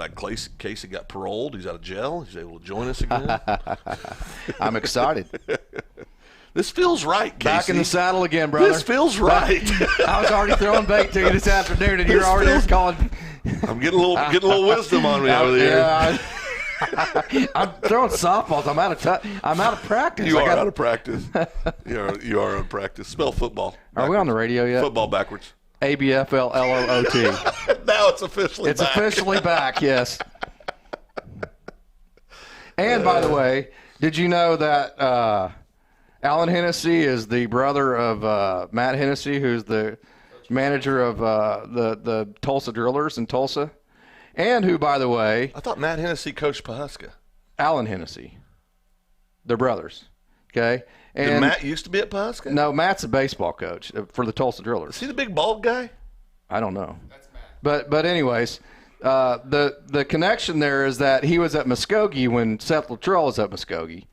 glad Casey got paroled. He's out of jail. He's able to join us again. I'm excited. This feels right, Casey. Back in the saddle again, brother. This feels right. I was already throwing bait to you this afternoon, and you're already there calling. I'm getting a little wisdom on me over there. Yeah, I'm throwing softballs. I'm out of practice. You are out of practice. You are out of practice. Spell football. Backwards. Are we on the radio yet? Football backwards. ABFLLOOT. Now it's officially It's back. officially back, yes. And by the way, did you know that Alan Hennessy is the brother of Matt Hennessy, who's the manager of the Tulsa Drillers in Tulsa? And who, by the way, I thought Matt Hennessy coached Pawhuska. Alan Hennessy. They're brothers. Okay? And Did Matt used to be at Pawhuska? No, Matt's a baseball coach for the Tulsa Drillers. Is he the big bald guy? I don't know. That's Matt. But anyways, the connection there is that he was at Muskogee when Seth Luttrell was at Muskogee.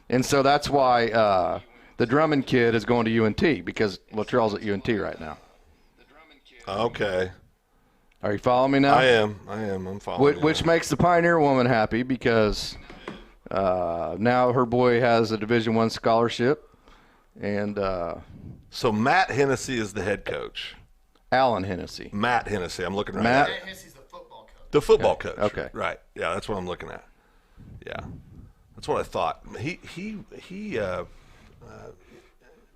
And so that's why the Drummond kid is going to UNT, because Luttrell's at UNT right now. Okay. Are you following me now? I am. I'm following. Which makes the Pioneer woman happy, because now her boy has a Division I scholarship. And so Matt Hennessy is the head coach. Alan Hennessy. Matt Hennessy. I'm looking right Matt at Hennessy's the football coach. the football coach. Okay. Right. Yeah, that's what I'm looking at. Yeah. That's what I thought. I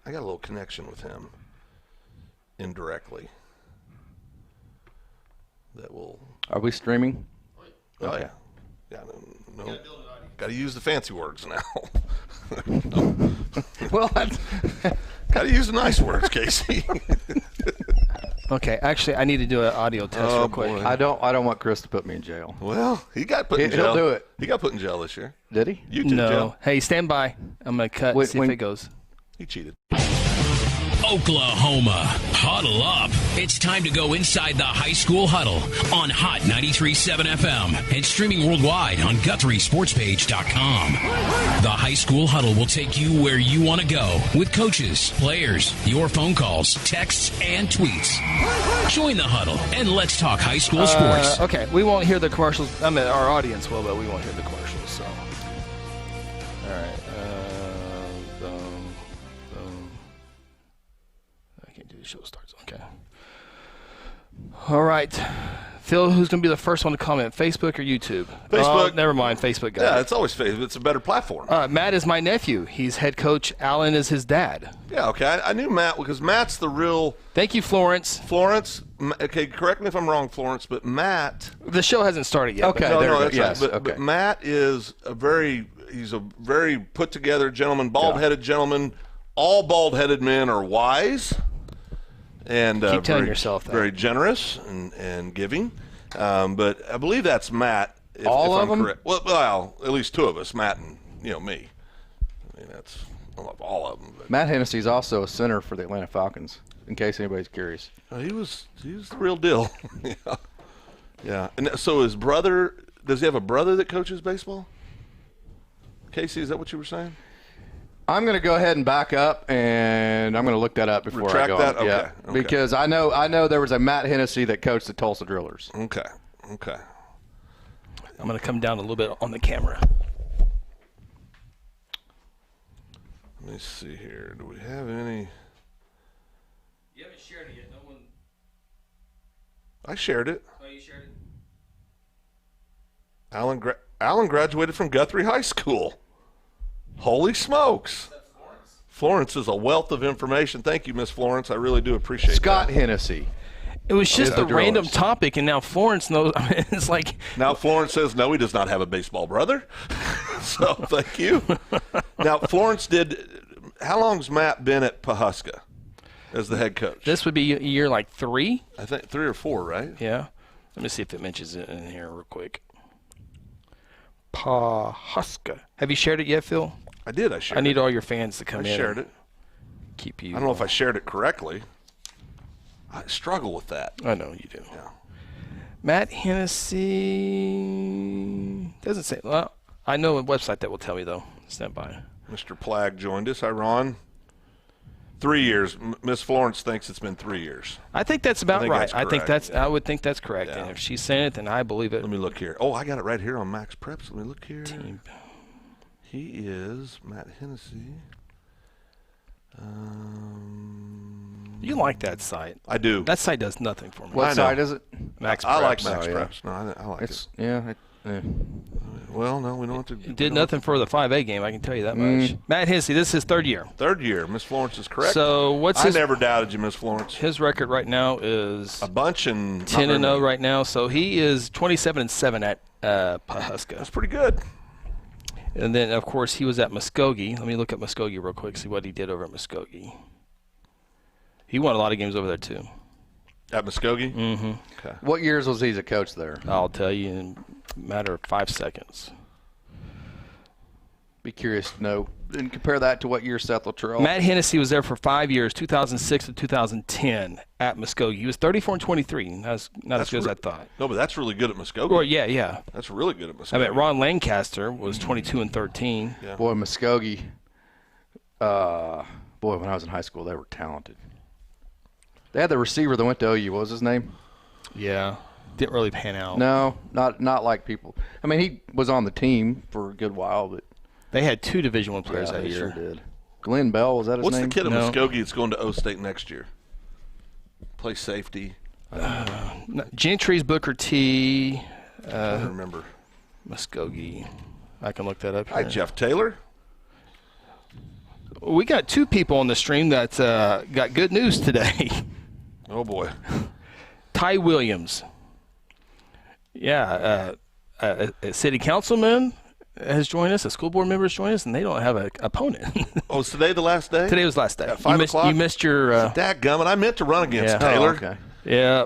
got a little connection with him indirectly. That will. Are we streaming? Oh Okay. yeah. No. Got to use the fancy words now. Well, Got to use the nice words, Casey. Okay, actually, I need to do an audio test real quick. boy. I don't want Chris to put me in jail. Well, he got put in jail. He'll do it. He got put in jail this year. Did he? You did No. jail. Hey, stand by. I'm going to cut and see if it goes. He cheated. Oklahoma, huddle up. It's time to go inside the High School Huddle on Hot 93.7 FM and streaming worldwide on GuthrieSportsPage.com. The High School Huddle will take you where you want to go with coaches, players, your phone calls, texts, and tweets. Join the huddle and let's talk high school sports. Okay, we won't hear the commercials. I mean, our audience will, but we won't hear the commercials. So, all right. I can't do the show starts. Okay. All right. Phil, who's going to be the first one to comment? Facebook or YouTube? Facebook. Never mind. Facebook guy. Yeah, it's always Facebook. It's a better platform. Matt is my nephew. He's head coach. Alan is his dad. Yeah, okay. I knew Matt because Matt's the real Thank you, Florence. Florence. Okay, correct me if I'm wrong, Florence, but Matt. The show hasn't started yet. Okay. but- there we go. That's Yes, right. okay. But Matt is he's a very put together gentleman, bald-headed gentleman. All bald-headed men are wise. And Keep telling very, yourself that. very generous and giving. But I believe that's Matt. If All of I'm them? correct. Well, at least two of us, Matt and me. I mean, that's all of them. But Matt Hennessy is also a center for the Atlanta Falcons, in case anybody's curious. he was the real deal. Yeah. Yeah. And so his brother, does he have a brother that coaches baseball? Casey, is that what you were saying? I'm going to go ahead and back up, and I'm going to look that up before Retract I go. that? on. Yeah, Okay. because I know there was a Matt Hennessy that coached the Tulsa Drillers. Okay. I'm going to come down a little bit on the camera. Let me see here. Do we have any? You haven't shared it yet. No one. I shared it. Oh, you shared it? Alan graduated from Guthrie High School. Holy smokes. Florence is a wealth of information. Thank you, Miss Florence. I really do appreciate Scott that. Hennessy. It was just the a random Drillers. topic, and now Florence knows. I mean, it's like Now Florence says, no, he does not have a baseball brother. So thank you. Now, Florence how long's Matt been at Pawhuska as the head coach? this would be year like 3. I think 3 or 4, right? Yeah. Let me see if it mentions it in here real quick. Pawhuska. Have you shared it yet, Phil? I did. I shared I need it. all your fans to come I in. shared and it. Keep you. I don't know if I shared it correctly. I struggle with that. I know you do. Yeah. Matt Hennessy doesn't say. Well, I know a website that will tell me though. Stand by. Mr. Plagg joined us. Hi, Ron. 3 years. Miss Florence thinks it's been 3 years. I think that's about right. I would think that's correct. Yeah. And if she's saying it, then I believe it. Let me look here. Oh, I got it right here on Max Preps. Let me look here. He is Matt Hennessy. You like that site? I do. That site does nothing for me. What site is it? Max Preps. I like Max Oh, yeah. Preps. No, I like it. Yeah. Well, no, we don't have to. It did nothing for the 5A game, I can tell you that much. Matt Hennessy, this is his third year. Third year. Miss Florence is correct. So I never doubted you, Miss Florence. His record right now is A bunch and 10-0 right now. So he is 27-7 at Pawhuska. That's pretty good. And then, of course, he was at Muskogee. Let me look at Muskogee real quick, see what he did over at Muskogee. He won a lot of games over there, too. At Muskogee? Mm-hmm. Okay. What years was he as a coach there? I'll tell you in a matter of 5 seconds. Be curious to know. And compare that to what year Seth Luttrell. Matt Hennessy was there for 5 years, 2006 to 2010 at Muskogee. He was 34-23. That's not as good as I thought. No, but that's really good at Muskogee. Well, yeah. That's really good at Muskogee. I mean, Ron Lancaster was 22-13. Yeah. Boy, Muskogee. When I was in high school, they were talented. They had the receiver that went to OU. What was his name? Yeah. Didn't really pan out. No, not like people. I mean, he was on the team for a good while, but They had 2 Division I players that they year. sure did. Glenn Bell, was that his What's name? the kid at No. Muskogee that's going to O State next year? Play safety. Gentry's Booker T. I don't remember. Muskogee. I can look that up here. Hi, Jeff Taylor. We got 2 people on the stream that got good news today. Oh, boy. Ty Williams. Yeah, a city councilman has joined us. A school board member has joined us, and they don't have an opponent. Oh, is today the last day? Today was the last day. At 5 o'clock? You missed your Dadgummit, I meant to run against Yeah. Taylor. Oh, okay. yeah.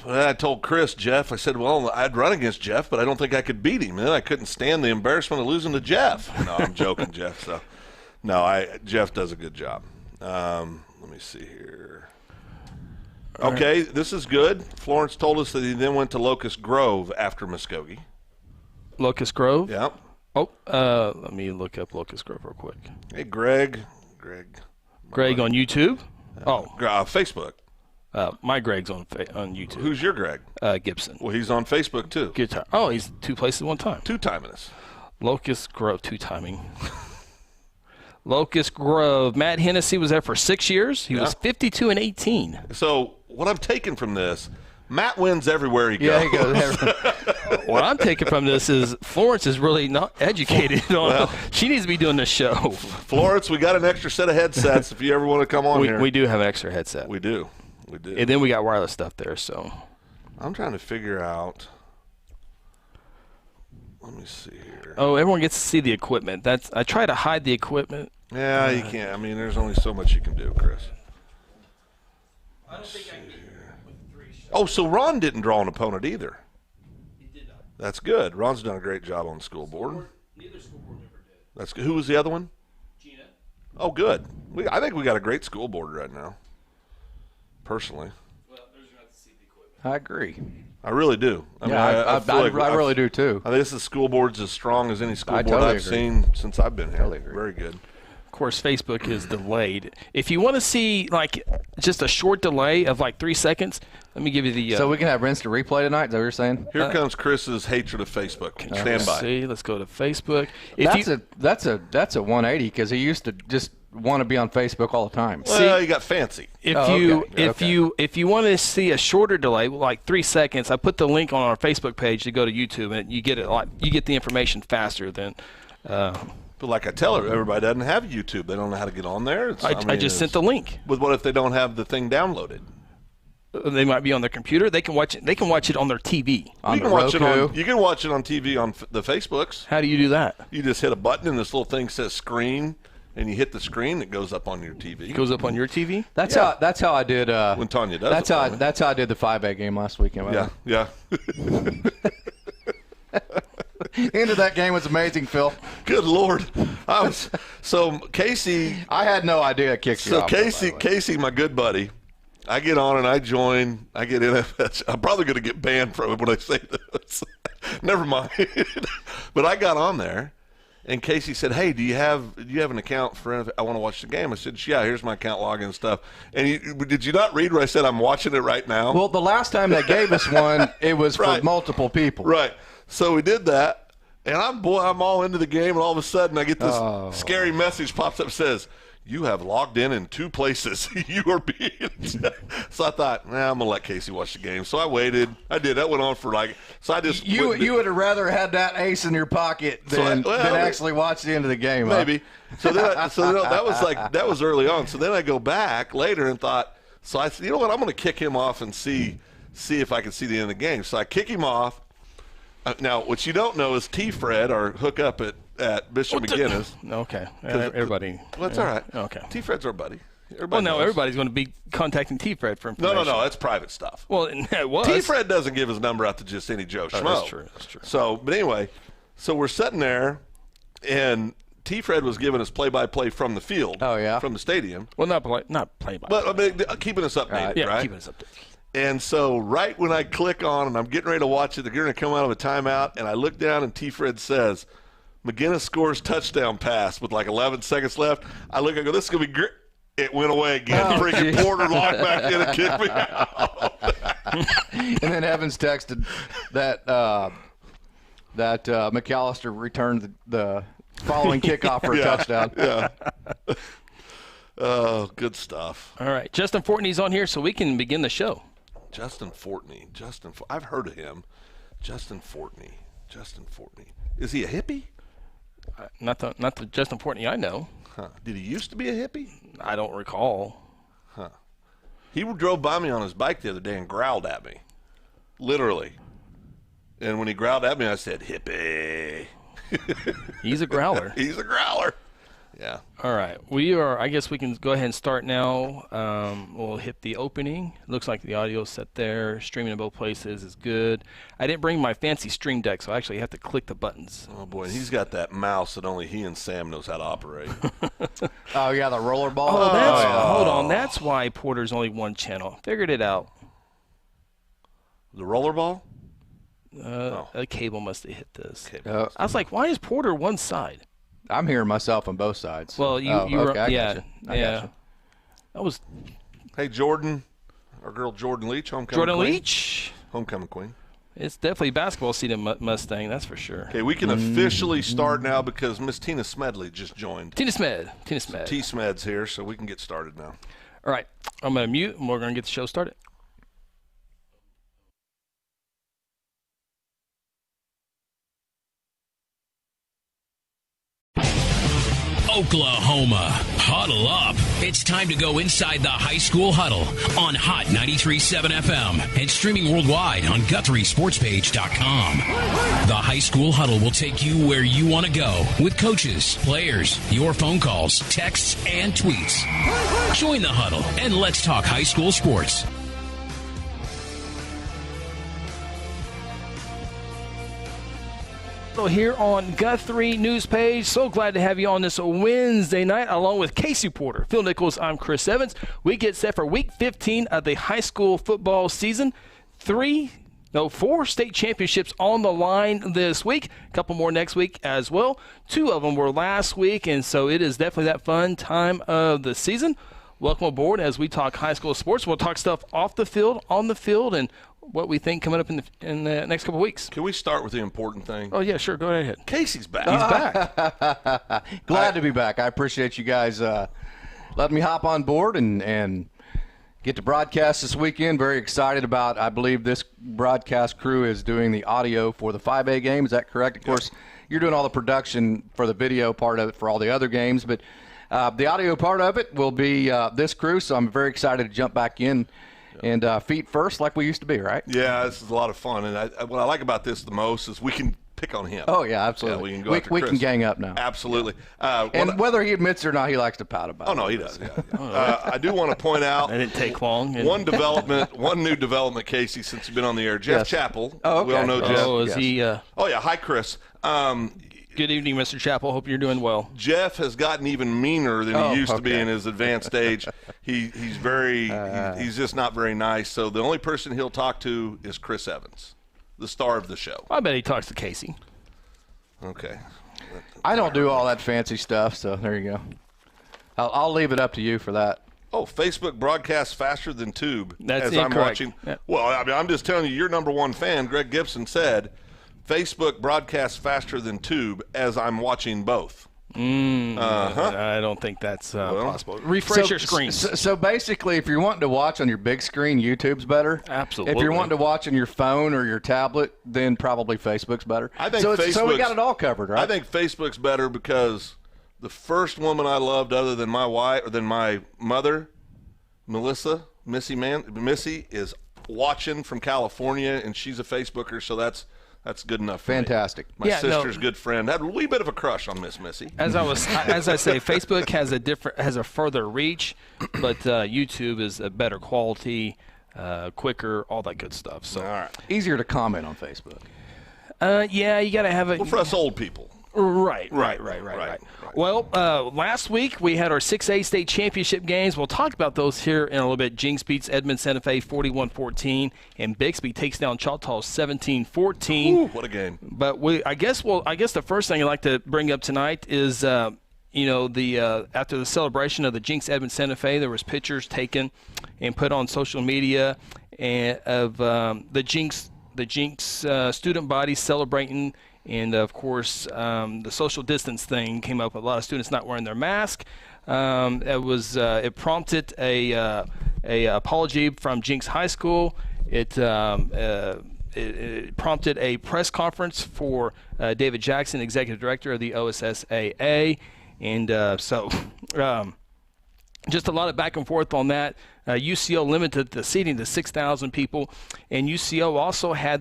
Well, I told Jeff, I said, well, I'd run against Jeff, but I don't think I could beat him. And then I couldn't stand the embarrassment of losing to Jeff. No, I'm joking, Jeff. So, no, Jeff does a good job. Let me see here. Okay, this is good. Florence told us that he then went to Locust Grove after Muskogee. Locust Grove? Yeah. Oh, let me look up Locust Grove real quick. Hey, Greg Greg on YouTube? Facebook. My Greg's on YouTube. Who's your Greg? Gibson. Well, he's on Facebook, too. Good time. Oh, he's 2 places at one time. Two-timing us. Locust Grove, 2-timing. Locust Grove. Matt Hennessy was there for 6 years. He was 52-18. So what I'm taking from this, Matt wins everywhere he goes. Yeah, he goes. What I'm taking from this is Florence is really not educated on. She needs to be doing this show. Florence, we got an extra set of headsets if you ever want to come on here. We do have an extra headset. We do. And then we got wireless stuff there. So I'm trying to figure out. Let me see here. Oh, everyone gets to see the equipment. I try to hide the equipment. Yeah, you can't. I mean, there's only so much you can do, Chris. I don't think I can get with 3 shots. Oh, so Ron didn't draw an opponent either. He did not. That's good. Ron's done a great job on the school board. Neither school board member did. That's good. Who was the other one? Gina. Oh, good. I think we got a great school board right now. Personally, Well, there's going to have to see the equipment. I agree. I really do. I really do too. I think this is school board's as strong as any school I board totally I've agree. seen since I've been here. Totally agree. Very good. Of course, Facebook is delayed. If you want to see like just a short delay of like 3 seconds, let me give you the. So we can have instant replay tonight. Is that what you're saying? Here comes Chris's hatred of Facebook. Stand let's by. see. Let's go to Facebook. That's a 180 because he used to just want to be on Facebook all the time. Well, you got fancy. If okay. if you want to see a shorter delay, like 3 seconds, I put the link on our Facebook page to go to YouTube, and you get the information faster than. But like I tell everybody doesn't have YouTube. They don't know how to get on there. I just sent the link. But what if they don't have the thing downloaded? They might be on their computer. They can watch it. They can watch it on their TV. On You the can watch it Roku. on. You can watch it on TV on the Facebooks. How do you do that? You just hit a button and this little thing says screen, and you hit the screen. It goes up on your TV. It goes up on your TV. That's how I did. When Tanya does That's it how for me. that's how I did the 5A game last weekend. Yeah. The end of that game was amazing, Phil. Good Lord. Casey. I had no idea it kicked you So off. Casey, my good buddy, I get on and I join. I get in. I'm probably going to get banned from it when I say this. Never mind. But I got on there, And Casey said, "Hey, do you have an account for NFL? I want to watch the game?" I said, "Yeah, here's my account login and stuff." And did you not read where I said I'm watching it right now? Well, the last time they gave us one, it was for multiple people. Right. So we did that, and I'm all into the game, and all of a sudden I get this scary message pops up, says, "You have logged in 2 places. You are being." So I thought, I'm gonna let Casey watch the game. So I waited. I did. That went on for so I just you would have rather had that ace in your pocket than actually watch the end of the game. Maybe. Huh? So that was early on. So then I go back later and thought. So I said, you know what? I'm gonna kick him off and see if I can see the end of the game. So I kick him off. Now, what you don't know is T-Fred, our hookup at Bishop McGinnis. Okay. Everybody. Well, that's all right. Okay. T-Fred's our buddy. Everybody's going to be contacting T-Fred for information. No. That's private stuff. Well, it was. T-Fred doesn't give his number out to just any Joe Schmo. That's true. So, but anyway, so we're sitting there, and T-Fred was giving us play-by-play from the field. Oh, yeah? From the stadium. Well, not play-by-play. But, I mean, keeping us updated, right? Keeping us updated. And so right when I click on and I'm getting ready to watch it, they're going to come out of a timeout, and I look down and T-Fred says, McGinnis scores touchdown pass with like 11 seconds left. I look, I go, this is going to be great. It went away again. Freaking Porter locked back in and kicked me out. And then Evans texted that McAllister returned the following kickoff for a touchdown. Yeah. Oh, good stuff. All right. Justin Fortney's on here, so we can begin the show. Justin Fortney. I've heard of him. Justin Fortney. Is he a hippie? Not the Justin Fortney I know. Huh. Did he used to be a hippie? I don't recall. Huh. He drove by me on his bike the other day and growled at me. Literally. And when he growled at me, I said, hippie. He's a growler. He's a growler. Yeah. All right. I guess we can go ahead and start now. We'll hit the opening. Looks like the audio's set there. Streaming in both places is good. I didn't bring my fancy Stream Deck, so I actually have to click the buttons. Oh, boy. He's got that mouse that only he and Sam knows how to operate. Oh, yeah, the rollerball. Hold on. That's why Porter's only one channel. Figured it out. The rollerball? A cable must have hit this. I was like, why is Porter one side? I'm hearing myself on both sides. Well, I gotcha. That was. Hey, Jordan, our girl Jordan Leach, homecoming queen. Homecoming queen. It's definitely basketball season Mustang, that's for sure. Okay, we can officially start now because Miss Tina Smedley just joined. Tina Smed. T-Smed's here, so we can get started now. All right, I'm going to mute, and we're going to get the show started. Oklahoma, huddle up. It's time to go inside the High School Huddle on Hot 93.7 FM and streaming worldwide on GuthrieSportsPage.com. The High School Huddle will take you where you want to go with coaches, players, your phone calls, texts, and tweets. Join the huddle and let's talk high school sports. Here on Guthrie News Page. So glad to have you on this Wednesday night along with Casey Porter, Phil Nichols. I'm Chris Evans. We get set for week 15 of the high school football season. 4 state championships on the line this week. A couple more next week as well. 2 of them were last week, and so it is definitely that fun time of the season. Welcome aboard as we talk high school sports. We'll talk stuff off the field, on the field, and what we think coming up in the next couple of weeks. Can we start with the important thing? Oh, yeah, sure. Go ahead. Casey's back. He's back. Glad to be back. I appreciate you guys letting me hop on board and get to broadcast this weekend. Very excited about, I believe this broadcast crew is doing the audio for the 5A game. Is that correct? Of course, you're doing all the production for the video part of it for all the other games, but the audio part of it will be this crew, so I'm very excited to jump back in and feet first like we used to be, right? Yeah, this is a lot of fun. And what I like about this the most is we can pick on him. Oh, yeah, absolutely. Yeah, we can go after Chris. We can gang up now. Absolutely. And whether he admits it or not, he likes to pout about it. Oh, no, he does. Yeah. I do want to point out. It didn't take long. One new development, Casey, since you've been on the air. Jeff Chappell. Oh, okay. We all know Jeff. Oh, is he? Oh, yeah. Hi, Chris. Good evening, Mr. Chappell. Hope you're doing well. Jeff has gotten even meaner than he used to be in his advanced age. He's just not very nice. So the only person he'll talk to is Chris Evans, the star of the show. I bet he talks to Casey. Okay. I don't do all that fancy stuff, so there you go. I'll leave it up to you for that. Oh, Facebook broadcasts faster than Tube. That's as incorrect. I'm watching. Yeah. Well, I mean, I'm just telling you, your number one fan, Greg Gibson, said Facebook broadcasts faster than Tube as I'm watching both. I don't think that's possible. Refresh your screen. So basically, if you're wanting to watch on your big screen, YouTube's better. Absolutely. If you're wanting to watch on your phone or your tablet, then probably Facebook's better. I think so we got it all covered, right? I think Facebook's better because the first woman I loved other than my wife or than my mother, Missy is watching from California, and she's a Facebooker, so that's good enough for Fantastic. me. My sister's good friend. Had a wee bit of a crush on Miss Missy. As I say, Facebook has a further reach, but YouTube is a better quality, quicker, all that good stuff. So all right. Easier to comment on Facebook. Yeah, you got to have it. Well, for us old people. Right. Well, last week we had our 6A state championship games. We'll talk about those here in a little bit. Jinx beats Edmond Santa Fe 41-14, and Bixby takes down Choctaw 17-14. Ooh, what a game! But I guess the first thing I'd like to bring up tonight is after the celebration of the Jinx Edmond Santa Fe, there was pictures taken and put on social media and of the Jinx student body celebrating. And, of course, the social distance thing came up with a lot of students not wearing their mask. It prompted a apology from Jinx High School. It prompted a press conference for David Jackson, executive director of the OSSAA. And just a lot of back and forth on that. UCO limited the seating to 6,000 people, and UCO also had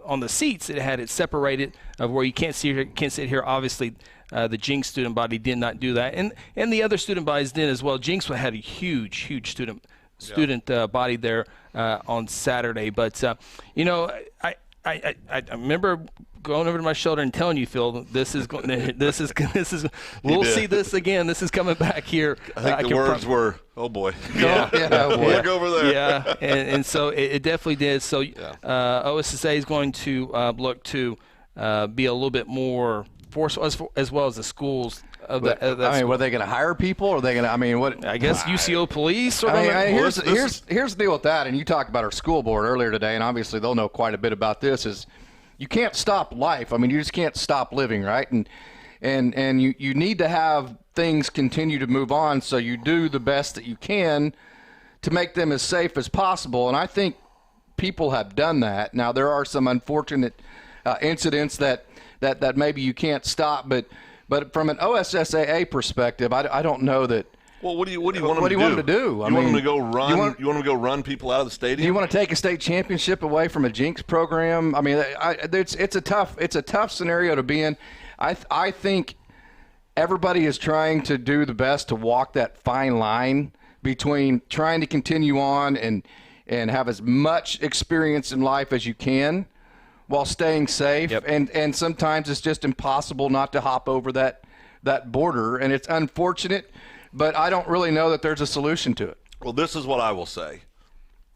on the seats it had it separated of where you can't sit here. Obviously, the Jinx student body did not do that, and the other student bodies did as well. Jinx had a huge student body there on Saturday, but I remember going over to my shoulder and telling you, Phil, we'll see this again. This is coming back here. I think the words were, oh boy. Yeah, boy. Look over there. Yeah, and so it definitely did. So OSSA is going to look to be a little bit more forceful as well as the schools. Were they going to hire people? Or are they going to? I mean, what? I guess UCO police. Or here's the deal with that. And you talked about our school board earlier today, and obviously they'll know quite a bit about this. Is you can't stop life. I mean, you just can't stop living, right? And you need to have things continue to move on. So you do the best that you can to make them as safe as possible. And I think people have done that. Now there are some unfortunate incidents that maybe you can't stop, but from an OSSAA perspective, I don't know that. Well, what do you want them to do? You want them to go run? You want them to go run people out of the stadium? Do you want to take a state championship away from a Jinx program? I mean, it's a tough scenario to be in. I think everybody is trying to do the best to walk that fine line between trying to continue on and have as much experience in life as you can while staying safe. Yep. And sometimes it's just impossible not to hop over that border, and it's unfortunate, but I don't really know that there's a solution to it. Well, this is what I will say.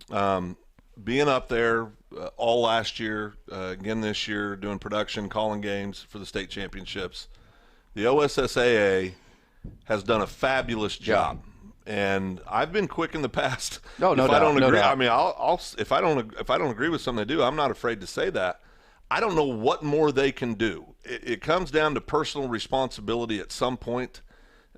Being up there all last year, again this year, doing production, calling games for the state championships, the OSSAA has done a fabulous job. And I've been quick in the past. No doubt. I don't agree. No doubt. I mean, if I don't agree with something they do, I'm not afraid to say that. I don't know what more they can do. It comes down to personal responsibility at some point.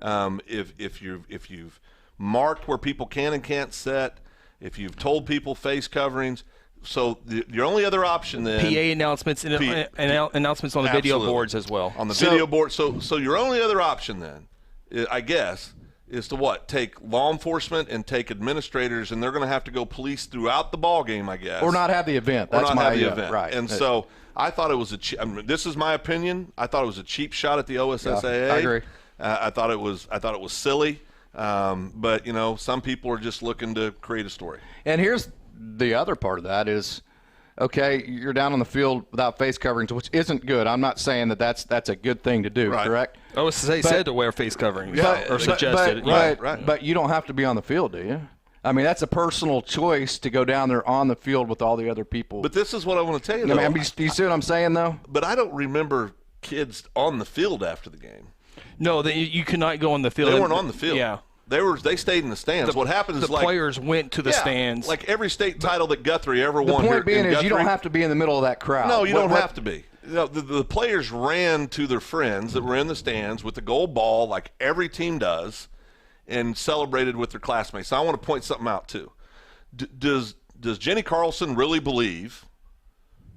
If you've marked where people can and can't sit, if you've told people face coverings, so your only other option then PA announcements and announcements on the video boards as well. On the video board. So your only other option then, I guess, is to take law enforcement and take administrators, and they're going to have to go police throughout the ball game, I guess, or not have the event. Have the event, right? And so I thought it was this is my opinion. I thought it was a cheap shot at the OSSAA. Yeah, I agree. I thought it was silly, but some people are just looking to create a story. And here's the other part of that is, okay, you're down on the field without face coverings, which isn't good. I'm not saying that's a good thing to do, right. Correct? OSSAA said to wear face coverings, or suggested. Right. But you don't have to be on the field, do you? I mean, that's a personal choice to go down there on the field with all the other people. But this is what I want to tell you, though. Do you see what I'm saying, though? But I don't remember kids on the field after the game. No, you could not go on the field. They weren't on the field. Yeah. They stayed in the stands. What happens is the players went to the stands. Like every state title that Guthrie ever won. The point being is Guthrie, you don't have to be in the middle of that crowd. No, you don't have to be. The players ran to their friends that were in the stands with the gold ball like every team does and celebrated with their classmates. So I want to point something out too. Does Jenny Carlson really believe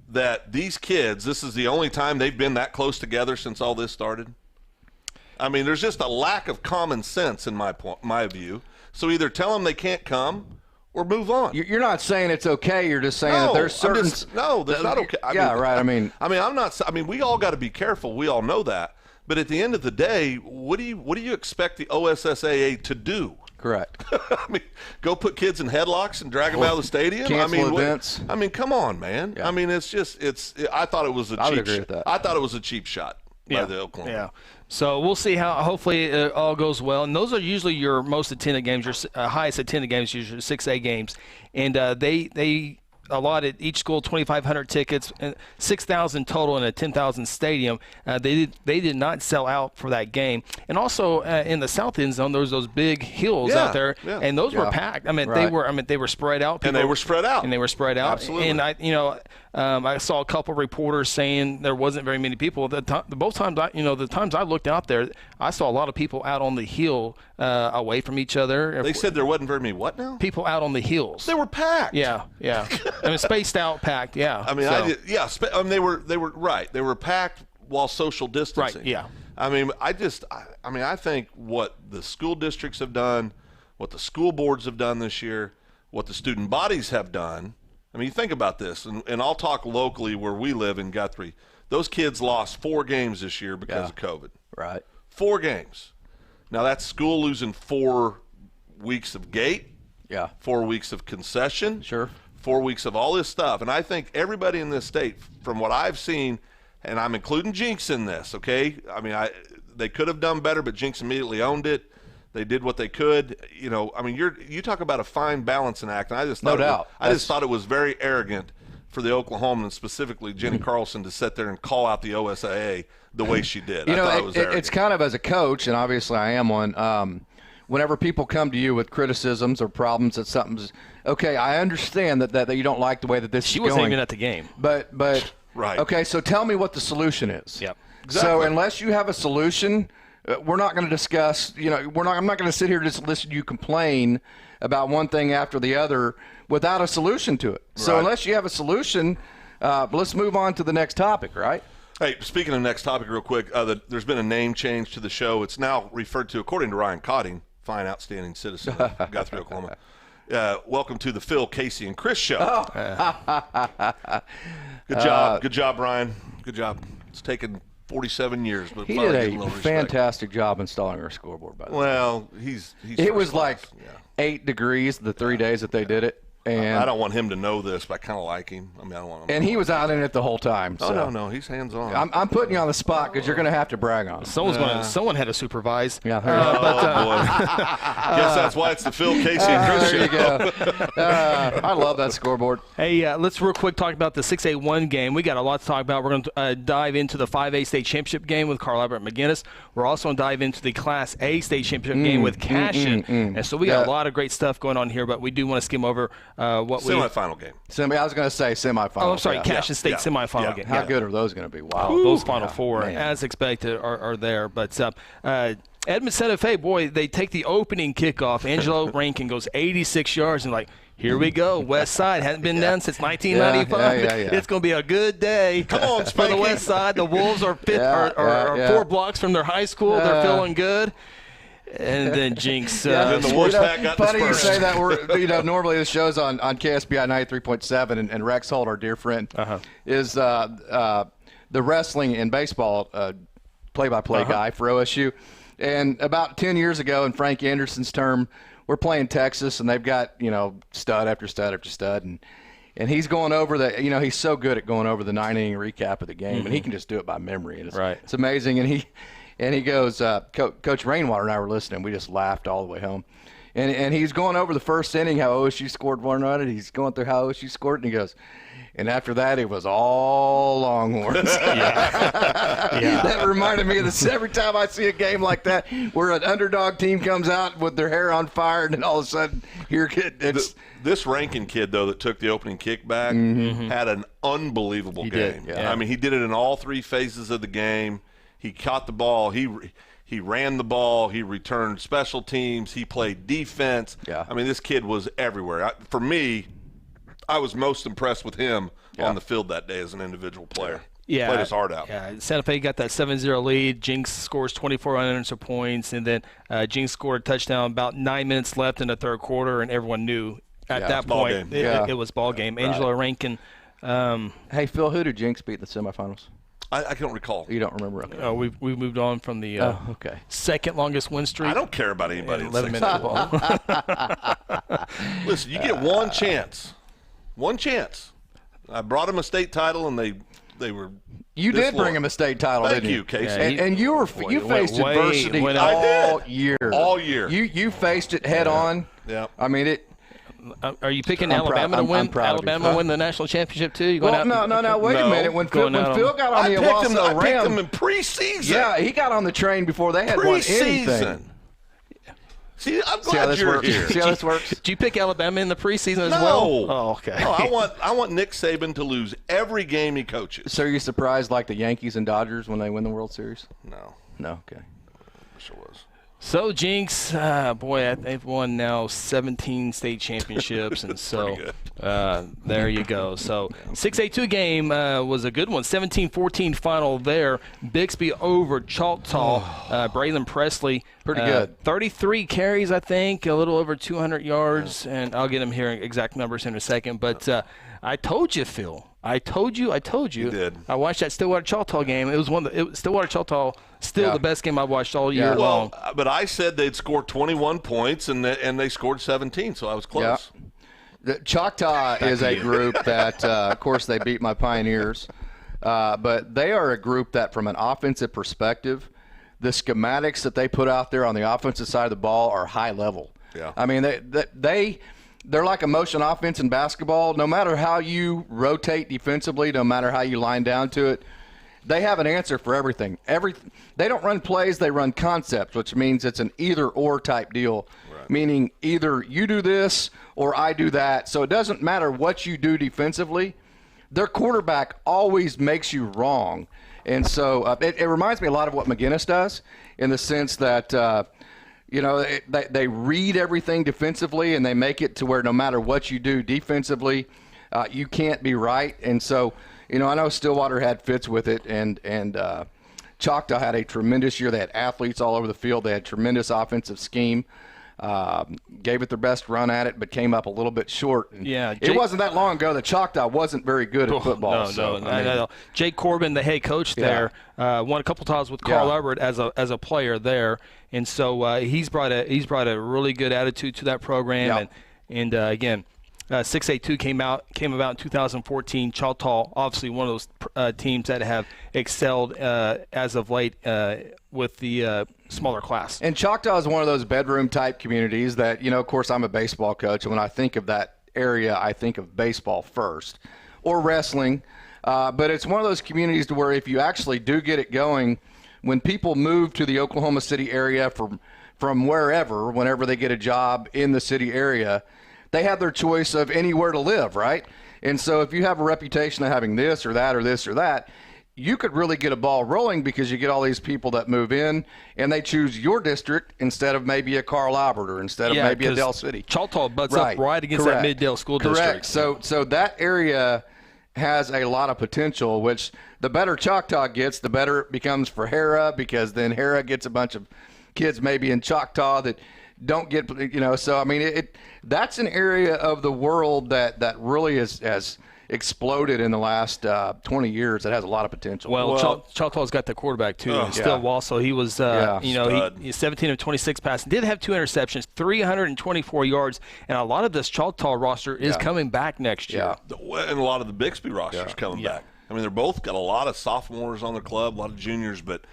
that these kids, this is the only time they've been that close together since all this started? I mean, there's just a lack of common sense in my view. So either tell them they can't come or move on. You're not saying it's okay. You're just saying that there's certain. That's not okay. Right. I'm not. I mean, we all got to be careful. We all know that. But at the end of the day, what do you expect the OSSAA to do? Correct. I mean, go put kids in headlocks and drag them out of the stadium. Cancel events. I mean, come on, man. Yeah. I mean, I thought it was a cheap. I would agree with that. I thought it was a cheap shot by the Oklahoma. Yeah. So we'll see how. Hopefully, it all goes well. And those are usually your most attended games. Your highest attended games, usually 6A games, and they allotted each school 2,500 tickets, and 6,000 total in a 10,000 stadium. They did not sell out for that game. And also in the south end zone, there was those big hills out there, and those were packed. I mean, they were spread out. People, and they were spread out. Absolutely. And I saw a couple reporters saying there wasn't very many people. The times I looked out there, I saw a lot of people out on the hill away from each other. They said there wasn't very many what now? People out on the hills. They were packed. Yeah. I mean, spaced out, packed. Yeah. I mean, they were right. They were packed while social distancing. Right. Yeah. I mean, I think what the school districts have done, what the school boards have done this year, what the student bodies have done. I mean, you think about this, and I'll talk locally where we live in Guthrie. Those kids lost 4 games this year because of COVID. Right. 4 games. Now, that's school losing 4 weeks of gate. Yeah. 4 weeks of concession. Sure. 4 weeks of all this stuff. And I think everybody in this state, from what I've seen, and I'm including Jinx in this, okay? I mean, they could have done better, but Jinx immediately owned it. They did what they could. I mean, you talk about a fine balancing act, and I just thought it was very arrogant for the Oklahomans, specifically Jenny Carlson, to sit there and call out the OSAA the way she did. I thought it was arrogant. It's kind of, as a coach, and obviously I am one, whenever people come to you with criticisms or problems that something's okay, I understand that you don't like the way that this is going. She wasn't even at the game. But right. Okay, so tell me what the solution is. Yep. Exactly. So unless you have a solution, we're not going to discuss, I'm not going to sit here and just listen to you complain about one thing after the other without a solution to it. So unless you have a solution, let's move on to the next topic, right? Hey, speaking of next topic real quick, there's been a name change to the show. It's now referred to, according to Ryan Cotting, fine, outstanding citizen of Guthrie, Oklahoma. Welcome to the Phil, Casey, and Chris show. Good job, Ryan. Good job. It's taken 47 years, but he did a fantastic job installing our scoreboard, by the way. Well, he's it was like 8 degrees the 3 days that they did it. And I don't want him to know this, but I kind of like him. I mean, I don't want him. And he was out in it the whole time. So. Oh no, he's hands on. I'm putting you on the spot because you're going to have to brag on him. Someone had to supervise. Yeah. Guess that's why it's the Phil, Casey, and Chris show. There you go. I love that scoreboard. Hey, let's real quick talk about the 6A1 game. We got a lot to talk about. We're going to dive into the 5A state championship game with Carl Albert McGinnis. We're also going to dive into the Class A state championship game with Cashin. And so we got a lot of great stuff going on here, but we do want to skim over what Semi-final game. I was going to say semifinal. Oh, I'm sorry, Cashin State semifinal game. How good are those going to be? Wow. Those Final Four, as expected, are there. But Edmond Santa Fe, boy, they take the opening kickoff. Angelo Rankin goes 86 yards and here we go. West Side hasn't been done since 1995. It's going to be a good day. Come on, for the West Side. The Wolves are 4 blocks from their high school. They're feeling good. And then Jinx. Then the Wolves got dispersed. Funny you say that. We're normally the show's on KSBI 93.7, and Rex Holt, our dear friend, is the wrestling and baseball play-by-play guy for OSU. And about 10 years ago, in Frank Anderson's term, we're playing Texas, and they've got stud after stud after stud, and he's going over he's so good at going over the 9-inning recap of the game, and he can just do it by memory, and it's amazing. And he goes, Coach Rainwater and I were listening. We just laughed all the way home. And he's going over the first inning, how OSU scored 1 run, and he's going through how OSU scored, and he goes, And after that, it was all Longhorns. That reminded me of this every time I see a game like that where an underdog team comes out with their hair on fire, and then all of a sudden, this Rankin kid, though, that took the opening kickback had an unbelievable game. I mean, he did it in all three phases of the game. He caught the ball. He ran the ball. He returned special teams. He played defense. I mean, this kid was everywhere. For me, I was most impressed with him on the field that day as an individual player. Played his heart out. Santa Fe got that 7-0 lead. Jinx scores 24 unanswered points, and then Jinx scored a touchdown about 9 minutes left in the third quarter, and everyone knew at that point it was ball game. Angelo Rankin. Hey, Phil, who did Jinx beat in the semifinals? I don't recall. You don't remember? Okay. Oh, we moved on from the second longest win streak. I don't care about anybody. 11-minute football. Listen, you get one chance. One chance. I brought him a state title, and they were. You did bring him a state title, didn't you? Thank you, And Casey. you faced adversity all year. All year. You faced it head on. Yeah. I mean it. Are you picking Alabama to win? Alabama win the national championship too? You going no. Wait a minute. When Phil got on the Owasso Ram, I picked him in preseason. Yeah, he got on the train before they had won anything. See, I'm glad you're here. See how this works? Did you pick Alabama in the preseason as well? Oh, okay. No, I want Nick Saban to lose every game he coaches. So are you surprised like the Yankees and Dodgers when they win the World Series? No. Okay. Sure was. So Jinx, they've won now 17 state championships, and so there you go. So 6-2 game was a good one. 17-14 final there. Bixby over Choctaw. Braylon Presley, pretty good. 33 carries, I think, a little over 200 yards, and I'll get him here exact numbers in a second. But I told you, Phil. I told you. You did. I watched that Stillwater Choctaw game. It was Stillwater Choctaw. Still the best game I've watched all year long. But I said they'd score 21 points, and they scored 17, so I was close. Yeah. The Choctaw is a group that, of course, they beat my Pioneers. But they are a group that, from an offensive perspective, the schematics that they put out there on the offensive side of the ball are high level. Yeah. I mean, they're like a motion offense in basketball. No matter how you rotate defensively, no matter how you line down to it, they have an answer for everything. They don't run plays, they run concepts, which means it's an either-or type deal, meaning either you do this or I do that. So it doesn't matter what you do defensively. Their quarterback always makes you wrong. And so it reminds me a lot of what McGinnis does in the sense that they read everything defensively, and they make it to where no matter what you do defensively, you can't be right. And so, I know Stillwater had fits with it, and Choctaw had a tremendous year. They had athletes all over the field. They had tremendous offensive scheme. Gave it their best run at it, but came up a little bit short. And it wasn't that long ago that Choctaw wasn't very good at football. No. Jake Corbin, the head coach there, won a couple times with Carl Everett as a player there, and so he's brought a really good attitude to that program. And again, 6-8-2 came about in 2014. Choctaw, obviously one of those teams that have excelled as of late with the smaller class. And Choctaw is one of those bedroom-type communities that, of course, I'm a baseball coach, and when I think of that area, I think of baseball first, or wrestling. But it's one of those communities to where if you actually do get it going, when people move to the Oklahoma City area from whenever they get a job in the city area, they have their choice of anywhere to live, right? And so if you have a reputation of having this or that or this or that, you could really get a ball rolling because you get all these people that move in and they choose your district instead of maybe a Carl Albert or instead of maybe a Dell City. Choctaw butts up right against that Mid-Dale school district. So that area has a lot of potential, which the better Choctaw gets, the better it becomes for Hera, because then Hera gets a bunch of kids maybe in Choctaw that don't get, so I mean, that's an area of the world that really has exploded in the last 20 years. That has a lot of potential. Well, Choctaw's got the quarterback too, Still Wasso. He was, he's 17 of 26 passing. Did have 2 interceptions, 324 yards, and a lot of this Choctaw roster is coming back next year. And a lot of the Bixby rosters coming back. I mean, they're both got a lot of sophomores on their club, a lot of juniors, but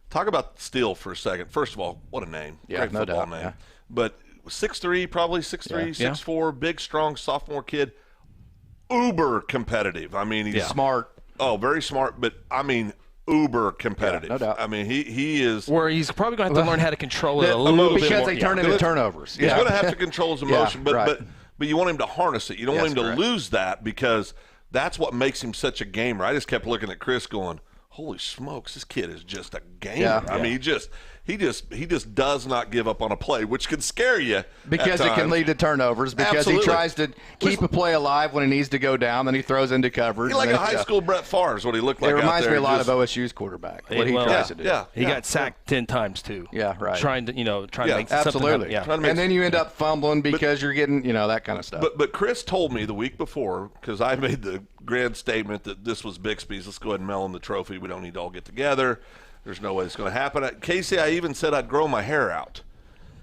talk about Steele for a second. First of all, what a name. Great football name. But 6'3", probably 6'3", 6'4", big, strong sophomore kid. uber competitive. I mean, he's smart. Oh, very smart, but I mean, uber competitive. Yeah, no doubt. I mean, he is. Where he's probably going to have to learn how to control it a little bit because more. they turn into turnovers. He's going to have to control his emotion, right. but you want him to harness it. You don't want him to correct. lose that, because that's what makes him such a gamer. I just kept looking at Chris going, holy smokes, this kid is just a gamer. Yeah. I mean, he just does not give up on a play, which can scare you Because at it can times. lead to turnovers, because Absolutely. he tries to keep a play alive when it needs to go down, then he throws into coverage. He's like a high school Brett Favre is what he looked like It out reminds there. me a lot Just- of OSU's quarterback, what he Well, tries to do. Yeah, He got sacked 10 times too. Yeah, right. Trying to make something Absolutely. happen. Yeah. Trying to make And then you end up fumbling because you're getting, that kind of stuff. But Chris told me the week before, because I made the grand statement that this was Bixby's. Let's go ahead and mail him the trophy. We don't need to all get together. There's no way it's going to happen. Casey, I even said I'd grow my hair out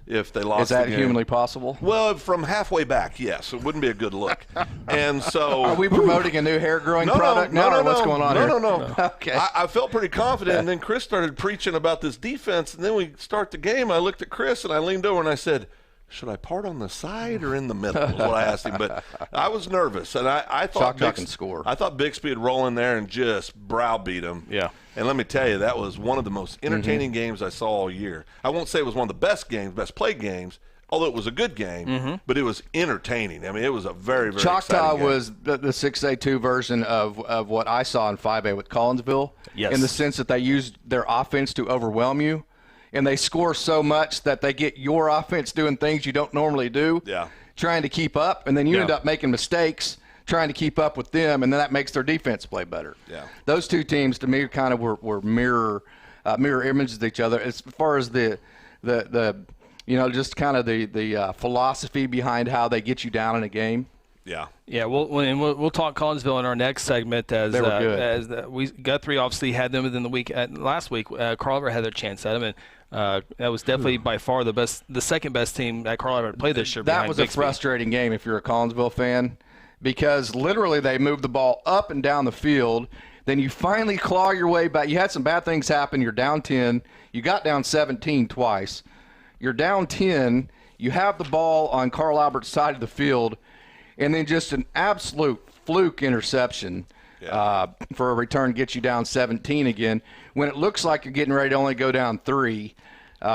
if they lost Is that the game. humanly possible? Well, from halfway back, yes. It wouldn't be a good look. And so Are we promoting a new hair growing product now, or what's going on here? No. Okay. I felt pretty confident, and then Chris started preaching about this defense, and then we start the game. I looked at Chris, and I leaned over, and I said, should I part on the side or in the middle, was what I asked him. But I was nervous, and I thought Choctaw can score. I thought Bixby would roll in there and just browbeat him. Yeah. And let me tell you, that was one of the most entertaining games I saw all year. I won't say it was one of the best games, best played games, although it was a good game, but it was entertaining. I mean, it was a very, very Choctaw exciting game. was the 6A2 version of what I saw in 5A with Collinsville, Yes. in the sense that they used their offense to overwhelm you, and they score so much that they get your offense doing things you don't normally do, trying to keep up, and then you end up making mistakes trying to keep up with them, and then that makes their defense play better. Yeah. Those two teams, to me, kind of were mirror images of each other as far as the just kind of the philosophy behind how they get you down in a game. Yeah. Yeah, we'll talk Collinsville in our next segment. As They were good. Guthrie obviously had them within the week. Last week, Carl Albert had their chance at them, and that was definitely by far the second best team that Carl Albert played this year. That was Bixby. a frustrating game if you're a Collinsville fan, because literally they moved the ball up and down the field. Then you finally claw your way back. You had some bad things happen. You're down 10. You got down 17 twice. You're down 10. You have the ball on Carl Albert's side of the field, and then just an absolute fluke interception for a return gets you down 17 again, when it looks like you're getting ready to only go down 3. If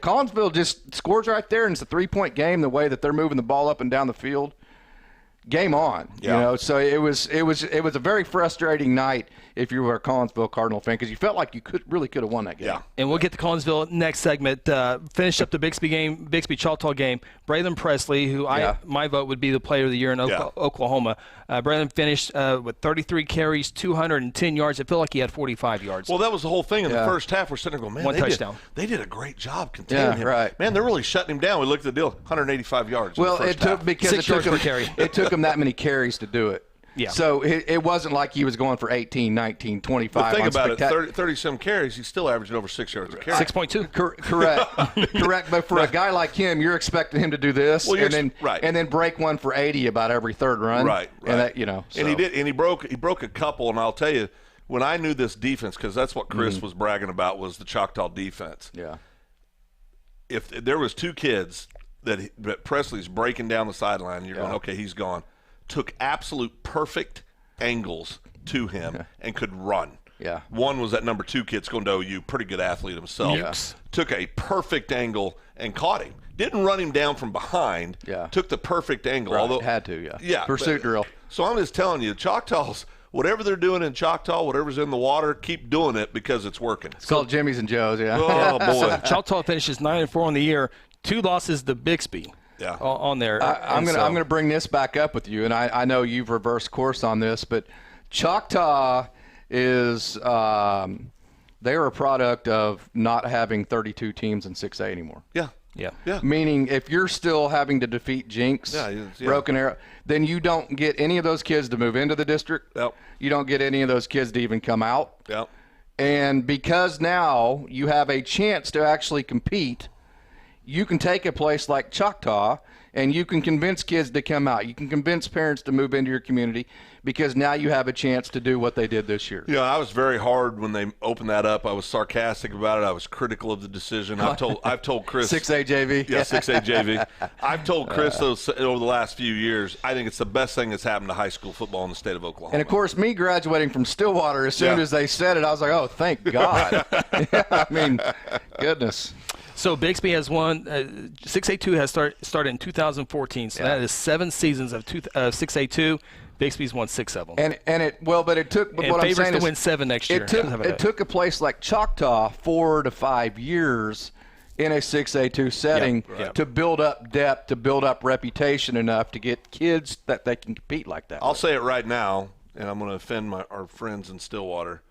Collinsville just scores right there and it's a 3-point game, the way that they're moving the ball up and down the field, game on. Yeah. So it was a very frustrating night if you were a Collinsville Cardinal fan, because you felt like you could have won that game. Yeah. And we'll get to Collinsville next segment. Finish up the Bixby Choctaw game. Braylon Presley, who my vote would be the player of the year in Oklahoma. Braylon finished with 33 carries, 210 yards. It felt like he had 45 yards. Well, that was the whole thing in the first half. We're sitting there going, man, One touchdown. They did a great job containing him. Right. Man, they're really shutting him down. We looked at the deal, 185 yards. Well, in the it first took half. because 6 yards per carry. It took him that many carries to do it. Yeah. So it wasn't like he was going for 18, 19, 25. But think on about it, spectac- 30-some carries, he's still averaging over 6 yards a carry. 6.2. Correct. But for a guy like him, you're expecting him to do this, Well, and then break one for 80 about every third run. Right. And that, so. And he did, and he broke a couple. And I'll tell you, when I knew this defense, because that's what Chris was bragging about, was the Choctaw defense. Yeah. If there was two kids that Presley's breaking down the sideline, you're going, okay, he's gone. Took absolute perfect angles to him and could run. Yeah. One was that number 2 kid's going to OU, pretty good athlete himself. Yeah. Took a perfect angle and caught him. Didn't run him down from behind. Yeah. Took the perfect angle. Right. Although Had to, yeah. Yeah. Pursuit drill. So I'm just telling you, Choctaws, whatever they're doing in Choctaw, whatever's in the water, keep doing it because it's working. It's called Jimmy's and Joe's, yeah. Oh, boy. So Choctaw finishes 9-4 on the year. 2 losses to Bixby. Yeah. On there. I'm gonna bring this back up with you, and I know you've reversed course on this, but Choctaw is they're a product of not having 32 teams in 6A anymore. Yeah. Yeah. Yeah. Meaning, if you're still having to defeat Jinx, Broken Arrow, then you don't get any of those kids to move into the district. Yep. You don't get any of those kids to even come out. Yep. And because now you have a chance to actually compete, you can take a place like Choctaw And you can convince kids to come out. You can convince parents to move into your community because now you have a chance to do what they did this year. Yeah, I was very hard when they opened that up. I was sarcastic about it. I was critical of the decision. I've told Chris 6A JV. Yeah, 6A JV. I've told Chris over the last few years, I think it's the best thing that's happened to high school football in the state of Oklahoma. And of course, me graduating from Stillwater, as soon as they said it, I was like, oh, thank God. I mean, goodness. So Bixby has won. 6A2 has started in 2014. So that is 7 seasons of 6A2. Bixby's won 6 of them. And it took. But and what I'm saying to is, win 7 next year. It took a place like Choctaw 4 to 5 years in a 6A2 setting to build up depth, to build up reputation enough to get kids that they can compete like that. I'll say it right now, and I'm going to offend our friends in Stillwater.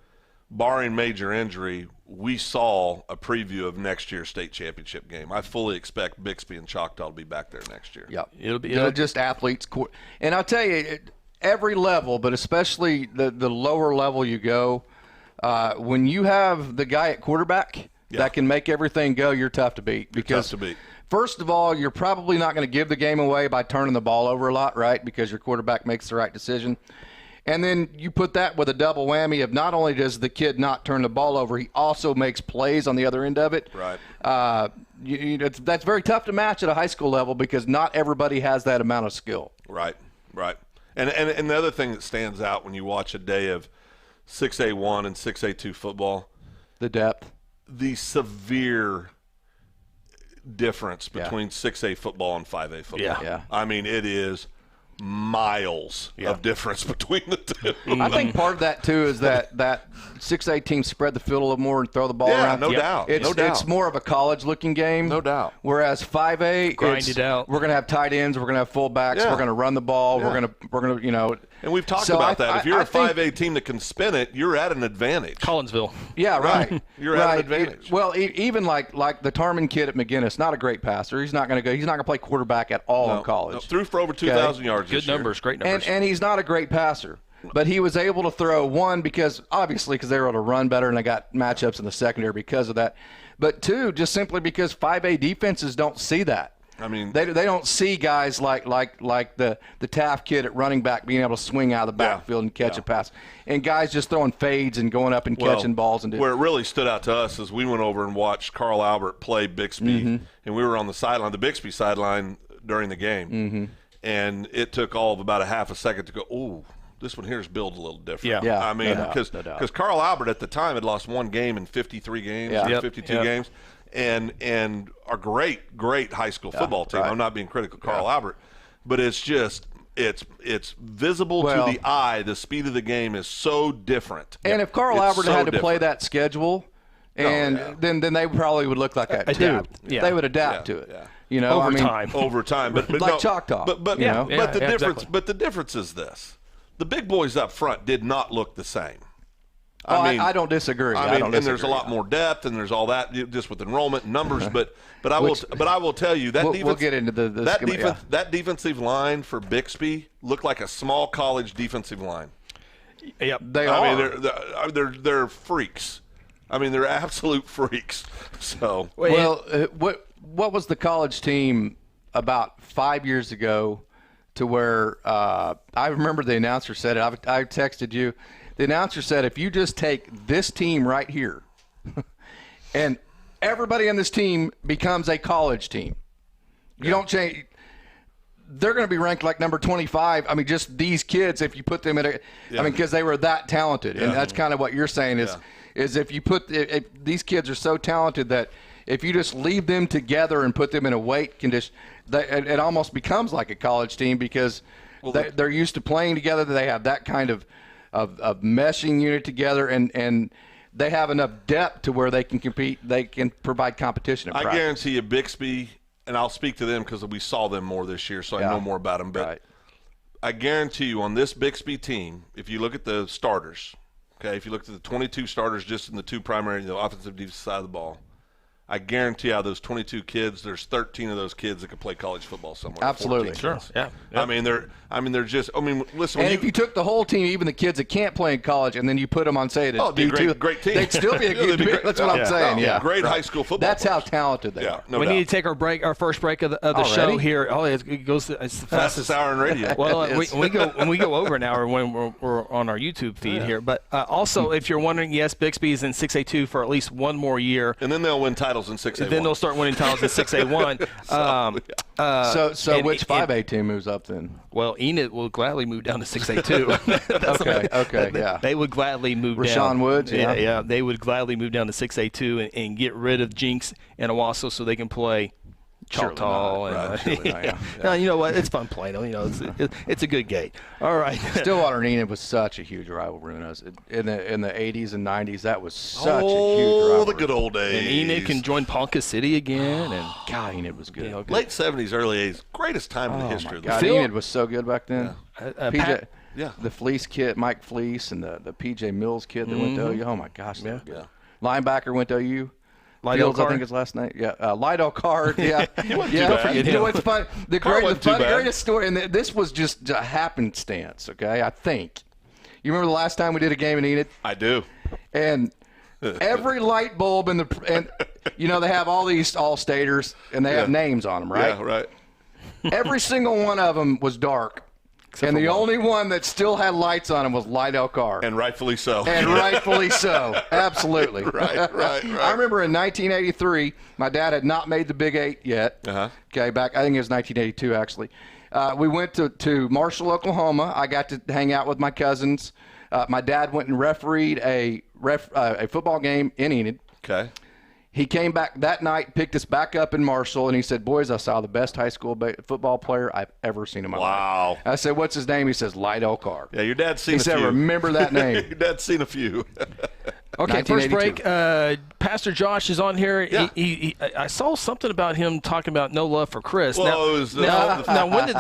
Barring major injury, we saw a preview of next year's state championship game. I fully expect Bixby and Choctaw to be back there next year. Yeah, it'll be just athletes. And I'll tell you, every level, but especially the lower level you go, when you have the guy at quarterback that can make everything go, you're tough to beat. Because first of all, you're probably not going to give the game away by turning the ball over a lot, right? Because your quarterback makes the right decision. And then you put that with a double whammy of not only does the kid not turn the ball over, he also makes plays on the other end of it. Right. That's very tough to match at a high school level because not everybody has that amount of skill. Right. And the other thing that stands out when you watch a day of 6A1 and 6A2 football, the depth, the severe difference between 6A football and 5A football. Yeah. I mean, it is miles of difference between the two. I think part of that too is that 6A teams spread the field a little more and throw the ball around. No doubt. It's more of a college-looking game. No doubt. Whereas 5A, grind it out. We're going to have tight ends. We're going to have fullbacks. We're going to run the ball. We're going to. And we've talked about that. If you're a 5A team that can spin it, you're at an advantage. Collinsville. Yeah, right. You're at an advantage. Even like the Tarman kid at McGinnis, not a great passer. He's not going to play quarterback at all in college. No, threw for over 2,000 yards Good this year. numbers, great numbers. And he's not a great passer. But he was able to throw one because they were able to run better and they got matchups in the secondary because of that. But two, just simply because 5A defenses don't see that. I mean, they don't see guys like the Taft kid at running back being able to swing out of the backfield and catch a pass, and guys just throwing fades and going up and catching balls. And where it really stood out to us is we went over and watched Carl Albert play Bixby, and we were on the Bixby sideline during the game, and it took all of about a half a second to go, ooh, this one here is built a little different. Yeah. I mean, because Carl Albert at the time had lost one game in 53 games, 52 games. And a great high school football team. Right. I'm not being critical of Carl Albert, but it's just it's visible to the eye. The speed of the game is so different. And if Carl Albert had to play that schedule, then they probably would look like that too. They would adapt to it. Yeah. You know, over time, but like Choctaw. But the difference is this: the big boys up front did not look the same. I don't disagree. And there's a lot more depth, and there's all that just with enrollment and numbers. But I will tell you that we'll get into that defensive line for Bixby looked like a small college defensive line. Yep, they are. I mean, they're freaks. I mean, they're absolute freaks. So what was the college team about 5 years ago to where I remember the announcer said it. I texted you. The announcer said, if you just take this team right here and everybody on this team becomes a college team, you don't change. They're going to be ranked like number 25. I mean, just these kids, if you put them in because they were that talented. And that's kind of what you're saying is if you if these kids are so talented that if you just leave them together and put them in a weight condition, it almost becomes like a college team because they're used to playing together. They have that kind of meshing unit together, and they have enough depth to where they can compete. They can provide competition. I guarantee you, Bixby, and I'll speak to them because we saw them more this year, so I know more about them. But I guarantee you, on this Bixby team, if you look at the starters, if you look at the 22 starters just in the two primary, offensive defensive side of the ball, I guarantee out of those 22 kids, there's 13 of those kids that could play college football somewhere. Absolutely. Sure. Yeah. I mean, they're just. I mean, listen. And if you took the whole team, even the kids that can't play in college, and then you put them on, say, it'd be a great team. They'd still be a good team. That's what I'm saying. Yeah. Great high school football. That's how talented they are. No we doubt. need to take our first break of the show here. Oh, it goes. It's the fastest hour in radio. Well, when we go over an hour when we're on our YouTube feed here. But also, if you're wondering, yes, Bixby's in 6A2 for at least one more year, and then they'll win titles in 6A1. Then they'll start winning titles in 6A1. So which 5A team moves up then? Well, Enid will gladly move down to 6A2. Okay, yeah. They would gladly move down. Rashawn Woods, yeah. They would gladly move down to 6A2 and get rid of Jinx and Owasso so they can play Choctaw. No, you know what? It's fun playing them. You know, it's a good gate. All right. Stillwater and Enid was such a huge rivalry in the 80s and 90s. That was such a huge rivalry. The good old days. And Enid can join Ponca City again. And God, Enid was good. Late 70s, early 80s. Greatest time in the history of the God, Enid was so good back then. PJ, the Fleece kid, Mike Fleece, and the PJ Mills kid that went to OU. Oh my gosh, they were good. Linebacker went to OU. Fields, I think his last name. Yeah, Lido Card. Yeah, You know what's fun? The greatest story, and this was just a happenstance. Okay, I think. You remember the last time we did a game in Enid? I do. And every light bulb and you know they have all these all-staters and they have names on them, right? Yeah, right. Every single one of them was dark. And the only one that still had lights on him was Lydell Carr. And rightfully so. Absolutely. Right. I remember in 1983, my dad had not made the Big 8 yet. Okay, back, I think it was 1982, actually. We went to Marshall, Oklahoma. I got to hang out with my cousins. My dad went and refereed a football game in Enid. Okay. He came back that night, picked us back up in Marshall, and he said, boys, I saw the best high school football player I've ever seen in my life. Wow. I said, what's his name? He says, Lydell Carr. Yeah, your dad's seen a few. He said, remember that name. Your dad's seen a few. Okay, first break. Pastor Josh is on here. Yeah. I saw something about him talking about no love for Chris. Well, now, when did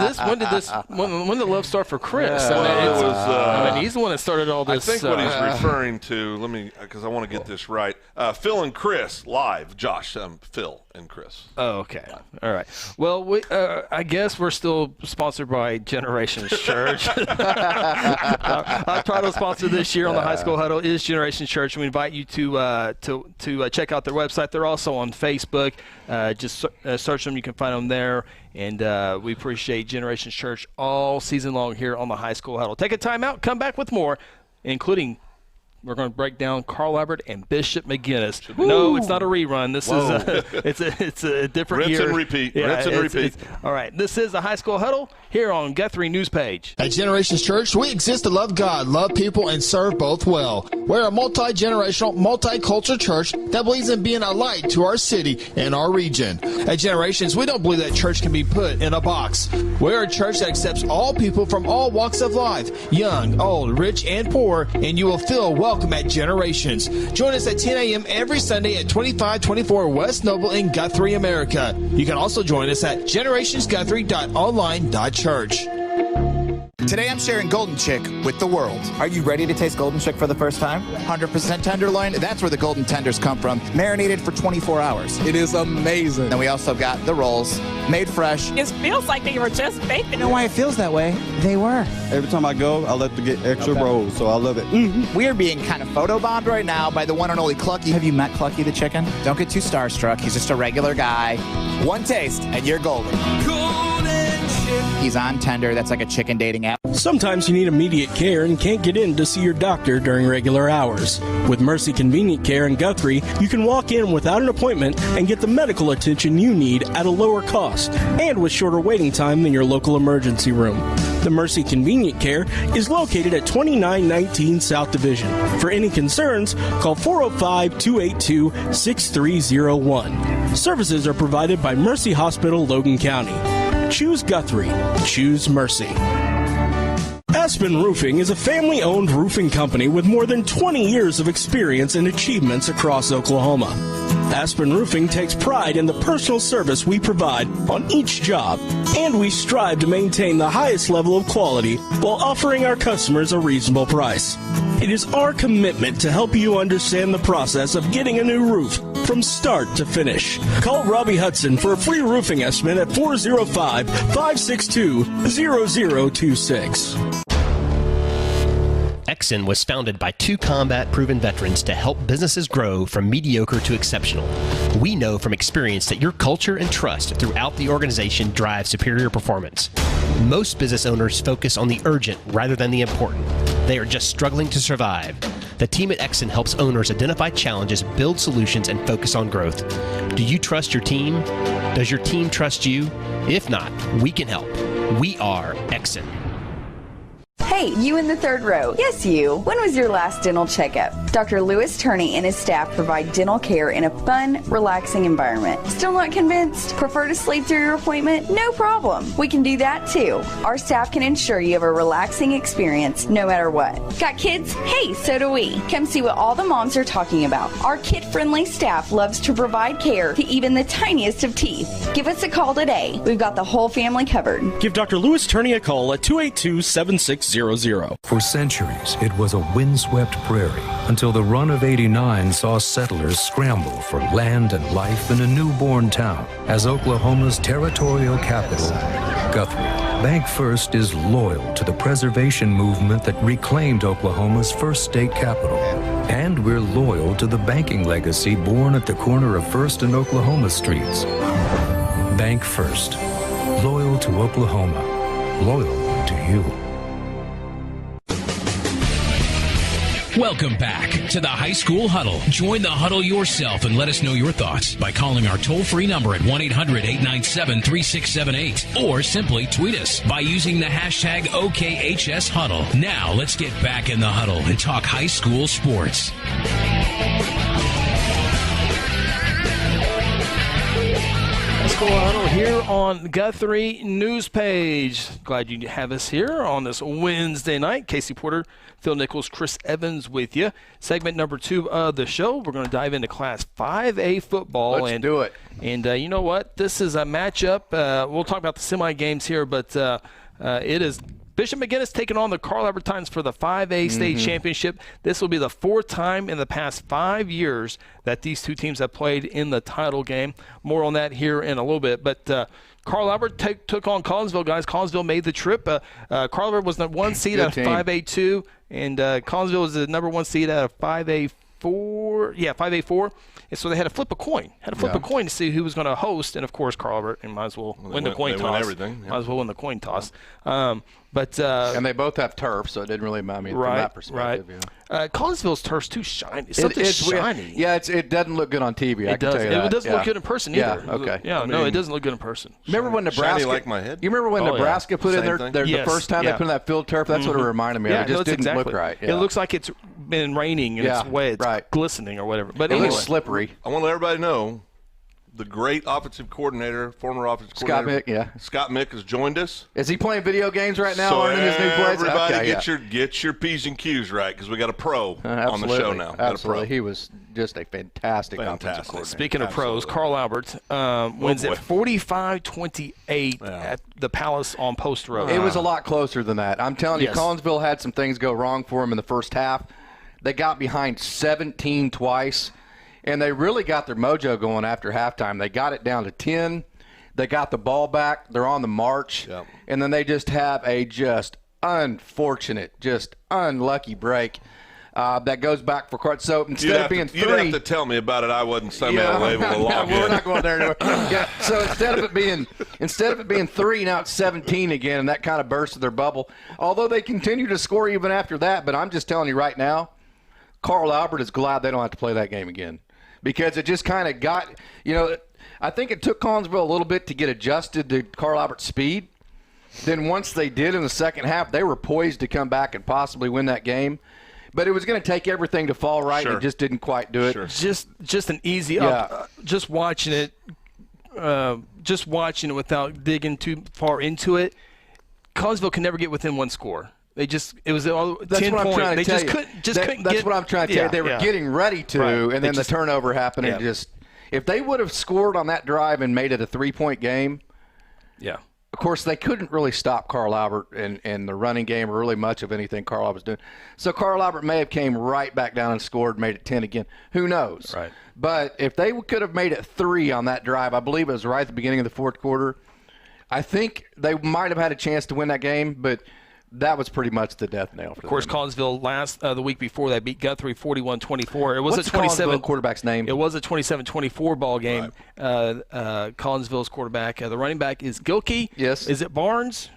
love start for Chris? I mean, he's the one that started all this. I think what he's referring to, because I want to get this right. Phil and Chris live. Josh, Phil and Chris. Oh, okay. All right. Well, I guess we're still sponsored by Generations Church. Our title sponsor this year on the High School Huddle is Generations Church. We invite you to check out their website. They're also on Facebook. Just search them. You can find them there. And we appreciate Generations Church all season long here on the High School Huddle. Take a time out. Come back with more, including we're going to break down Carl Albert and Bishop McGinnis. Woo! No, it's not a rerun. This is it's a different Rinse year. And repeat. Yeah, Rinse and repeat. All right. This is the High School Huddle here on Guthrie News Page. At Generations Church, we exist to love God, love people, and serve both well. We're a multi-generational, multicultural church that believes in being a light to our city and our region. At Generations, we don't believe that church can be put in a box. We're a church that accepts all people from all walks of life, young, old, rich, and poor, and you will feel welcome at Generations. Join us at 10 a.m. every Sunday at 2524 West Noble in Guthrie, America. You can also join us at generationsguthrie.online.church. Today I'm sharing Golden Chick with the world. Are you ready to taste Golden Chick for the first time? 100% tenderloin, that's where the golden tenders come from, marinated for 24 hours. It is amazing. Then we also got the rolls, made fresh. It feels like they were just baked. You know why it feels that way? They were. Every time I go, I like to get extra rolls, so I love it. Mm-hmm. We are being kind of photobombed right now by the one and only Clucky. Have you met Clucky the chicken? Don't get too starstruck. He's just a regular guy. One taste, and you're golden. He's on Tender. That's like a chicken dating app. Sometimes you need immediate care and can't get in to see your doctor during regular hours. With Mercy Convenient Care in Guthrie, you can walk in without an appointment and get the medical attention you need at a lower cost and with shorter waiting time than your local emergency room. The Mercy Convenient Care is located at 2919 South Division. For any concerns, call 405-282-6301. Services are provided by Mercy Hospital, Logan County. Choose Guthrie. Choose Mercy. Aspen Roofing is a family-owned roofing company with more than 20 years of experience and achievements across Oklahoma. Aspen Roofing takes pride in the personal service we provide on each job, and we strive to maintain the highest level of quality while offering our customers a reasonable price. It is our commitment to help you understand the process of getting a new roof from start to finish. Call Robbie Hudson for a free roofing estimate at 405-562-0026. Exxon was founded by 2 combat-proven veterans to help businesses grow from mediocre to exceptional. We know from experience that your culture and trust throughout the organization drive superior performance. Most business owners focus on the urgent rather than the important. They are just struggling to survive. The team at Exxon helps owners identify challenges, build solutions, and focus on growth. Do you trust your team? Does your team trust you? If not, we can help. We are Exxon. Hey, you in the third row. Yes, you. When was your last dental checkup? Dr. Louis Turney and his staff provide dental care in a fun, relaxing environment. Still not convinced? Prefer to sleep through your appointment? No problem. We can do that too. Our staff can ensure you have a relaxing experience no matter what. Got kids? Hey, so do we. Come see what all the moms are talking about. Our kid-friendly staff loves to provide care to even the tiniest of teeth. Give us a call today. We've got the whole family covered. Give Dr. Louis Turney a call at 282-7600. For centuries, it was a windswept prairie until the run of '89 saw settlers scramble for land and life in a newborn town as Oklahoma's territorial capital, Guthrie. Bank First is loyal to the preservation movement that reclaimed Oklahoma's first state capital. And we're loyal to the banking legacy born at the corner of First and Oklahoma streets. Bank First. Loyal to Oklahoma. Loyal to you. Welcome back to the High School Huddle. Join the huddle yourself and let us know your thoughts by calling our toll-free number at 1-800-897-3678 or simply tweet us by using the hashtag OKHSHuddle. Now let's get back in the huddle and talk high school sports. High School Huddle here on Guthrie News Page. Glad you have us here on this Wednesday night. Casey Porter, Phil Nichols, Chris Evans with you. Segment number 2 of the show. We're going to dive into Class 5A football. Let's do it. And you know what? This is a matchup. We'll talk about the semi-games here, but it is Bishop McGinnis taking on the Carl Albert Titans for the 5A state championship. This will be the 4th time in the past 5 years that these two teams have played in the title game. More on that here in a little bit. But Carl Albert took on Collinsville, guys. Collinsville made the trip. Carl Albert was the 1 seed out of 5A2, and Collinsville was the number 1 seed out of 5A4. Yeah, 5A4. And so they had to flip a coin. To see who was going to host. And, of course, Carl Albert, and might as well win the coin toss. Everything. Yeah. Might as well win the coin toss. And they both have turf, so it didn't really matter from that perspective. Right. Yeah. Collinsville's turf's too shiny. It's shiny. Yeah, it doesn't look good on TV. I can tell you that. It doesn't look good in person either. Yeah, okay. Yeah, no, it doesn't look good in person. Remember when Nebraska? Shiny like my head. You remember when Nebraska put in the first time they put in that field turf? That's what it reminded me of. It just didn't look right. It looks like it's been raining and it's wet, it's glistening or whatever. But it anyway, looks slippery. I want to let everybody know the great offensive coordinator, former offensive coordinator, Scott Mick has joined us. Is he playing video games right now? So learning his new plays? Everybody, get your P's and Q's right because we got a pro on the show now. Absolutely, he was just a fantastic offensive coordinator. Speaking of pros, Carl Albert wins at 45-28 at the Palace on Post Road. It was a lot closer than that. I'm telling you, Collinsville had some things go wrong for him in the first half. They got behind 17 twice. And they really got their mojo going after halftime. They got it down to 10. They got the ball back. They're on the march. Yep. And then they just have a just unfortunate, just unlucky break that goes back for quite. So instead of being 3. You'd have to tell me about it. I wasn't semi-labeled along. We're not going there anymore. So instead of it being 3, now it's 17 again, and that kind of bursts their bubble. Although they continue to score even after that. But I'm just telling you right now, Carl Albert is glad they don't have to play that game again. Because it just kind of got, I think it took Collinsville a little bit to get adjusted to Carl Albert's speed. Then once they did in the second half, they were poised to come back and possibly win that game. But it was going to take everything to fall right, and it just didn't quite do it. Sure. Just an easy up. Just watching it without digging too far into it, Collinsville can never get within one score. It was all 10 points. They just couldn't get. That's what I'm trying to tell you. They were getting ready to, and then the turnover happened, and If they would have scored on that drive and made it a 3-point game, yeah. Of course, they couldn't really stop Carl Albert in the running game or really much of anything Carl Albert was doing. So Carl Albert may have came right back down and scored, made it 10 again. Who knows? Right. But if they could have made it 3 on that drive, I believe it was right at the beginning of the fourth quarter, I think they might have had a chance to win that game, but that was pretty much the death nail for them. Of course, Collinsville the week before they beat Guthrie 41-24. It was What's a 27 quarterback's name. It was a 27-24 ball game. Right. Collinsville's quarterback, the running back is Gilkey. Yes. Is it Barnes?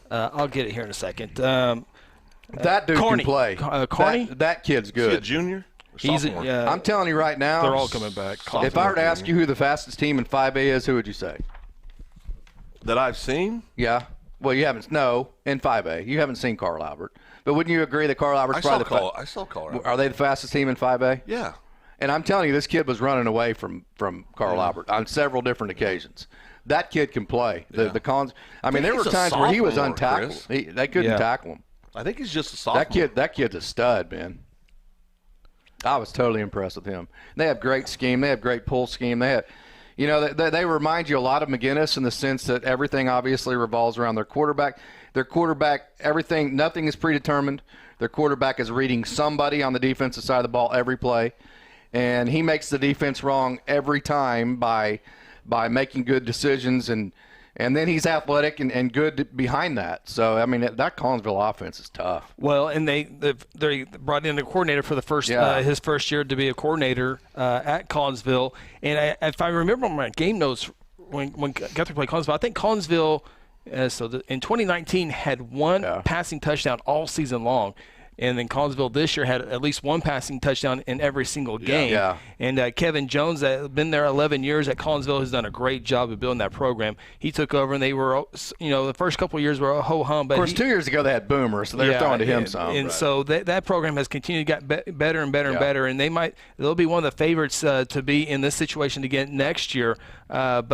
I'll get it here in a second. That dude Carney. can play. Carney? That kid's good. Is he a junior? He's I'm telling you right now. They're all coming back. If I were to ask you who the fastest team in 5A is, who would you say? That I've seen? Yeah. Well, you haven't. No, in 5A. You haven't seen Carl Albert. But wouldn't you agree that Carl Albert's probably I saw Carl Albert. Are they the fastest team in 5A? Yeah. And I'm telling you, this kid was running away from Carl Albert on several different occasions. That kid can play. The Collins. I mean, there were times where he was untackled. They couldn't tackle him. I think he's just a sophomore. That kid's a stud, man. I was totally impressed with him. They have great scheme. They have great pull scheme. They have, they remind you a lot of McGinnis in the sense that everything obviously revolves around their quarterback. Their quarterback, nothing is predetermined. Their quarterback is reading somebody on the defensive side of the ball every play, and he makes the defense wrong every time by making good decisions, and then he's athletic and good behind that. So, I mean, that Collinsville offense is tough. Well, and they brought in a coordinator for the his first year to be a coordinator at Collinsville. And if I remember my game notes when Guthrie played Collinsville, I think Collinsville in 2019 had one passing touchdown all season long. And then Collinsville this year had at least one passing touchdown in every single game. Yeah. And Kevin Jones, that has been there 11 years at Collinsville, has done a great job of building that program. He took over, and they were, the first couple of years were a ho-hum. But of course, 2 years ago they had Boomer, so they were throwing to him some. And so that program has continued to get better and better and better. And they'll be one of the favorites to be in this situation again next year. The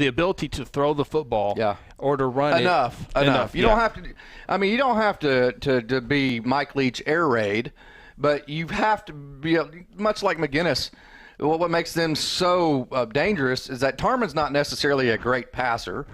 ability to throw the football or to run enough. You don't have to. I mean, you don't have to be Mike Leach air raid, but you have to be much like McGinnis. What makes them so dangerous is that Tarman's not necessarily a great passer,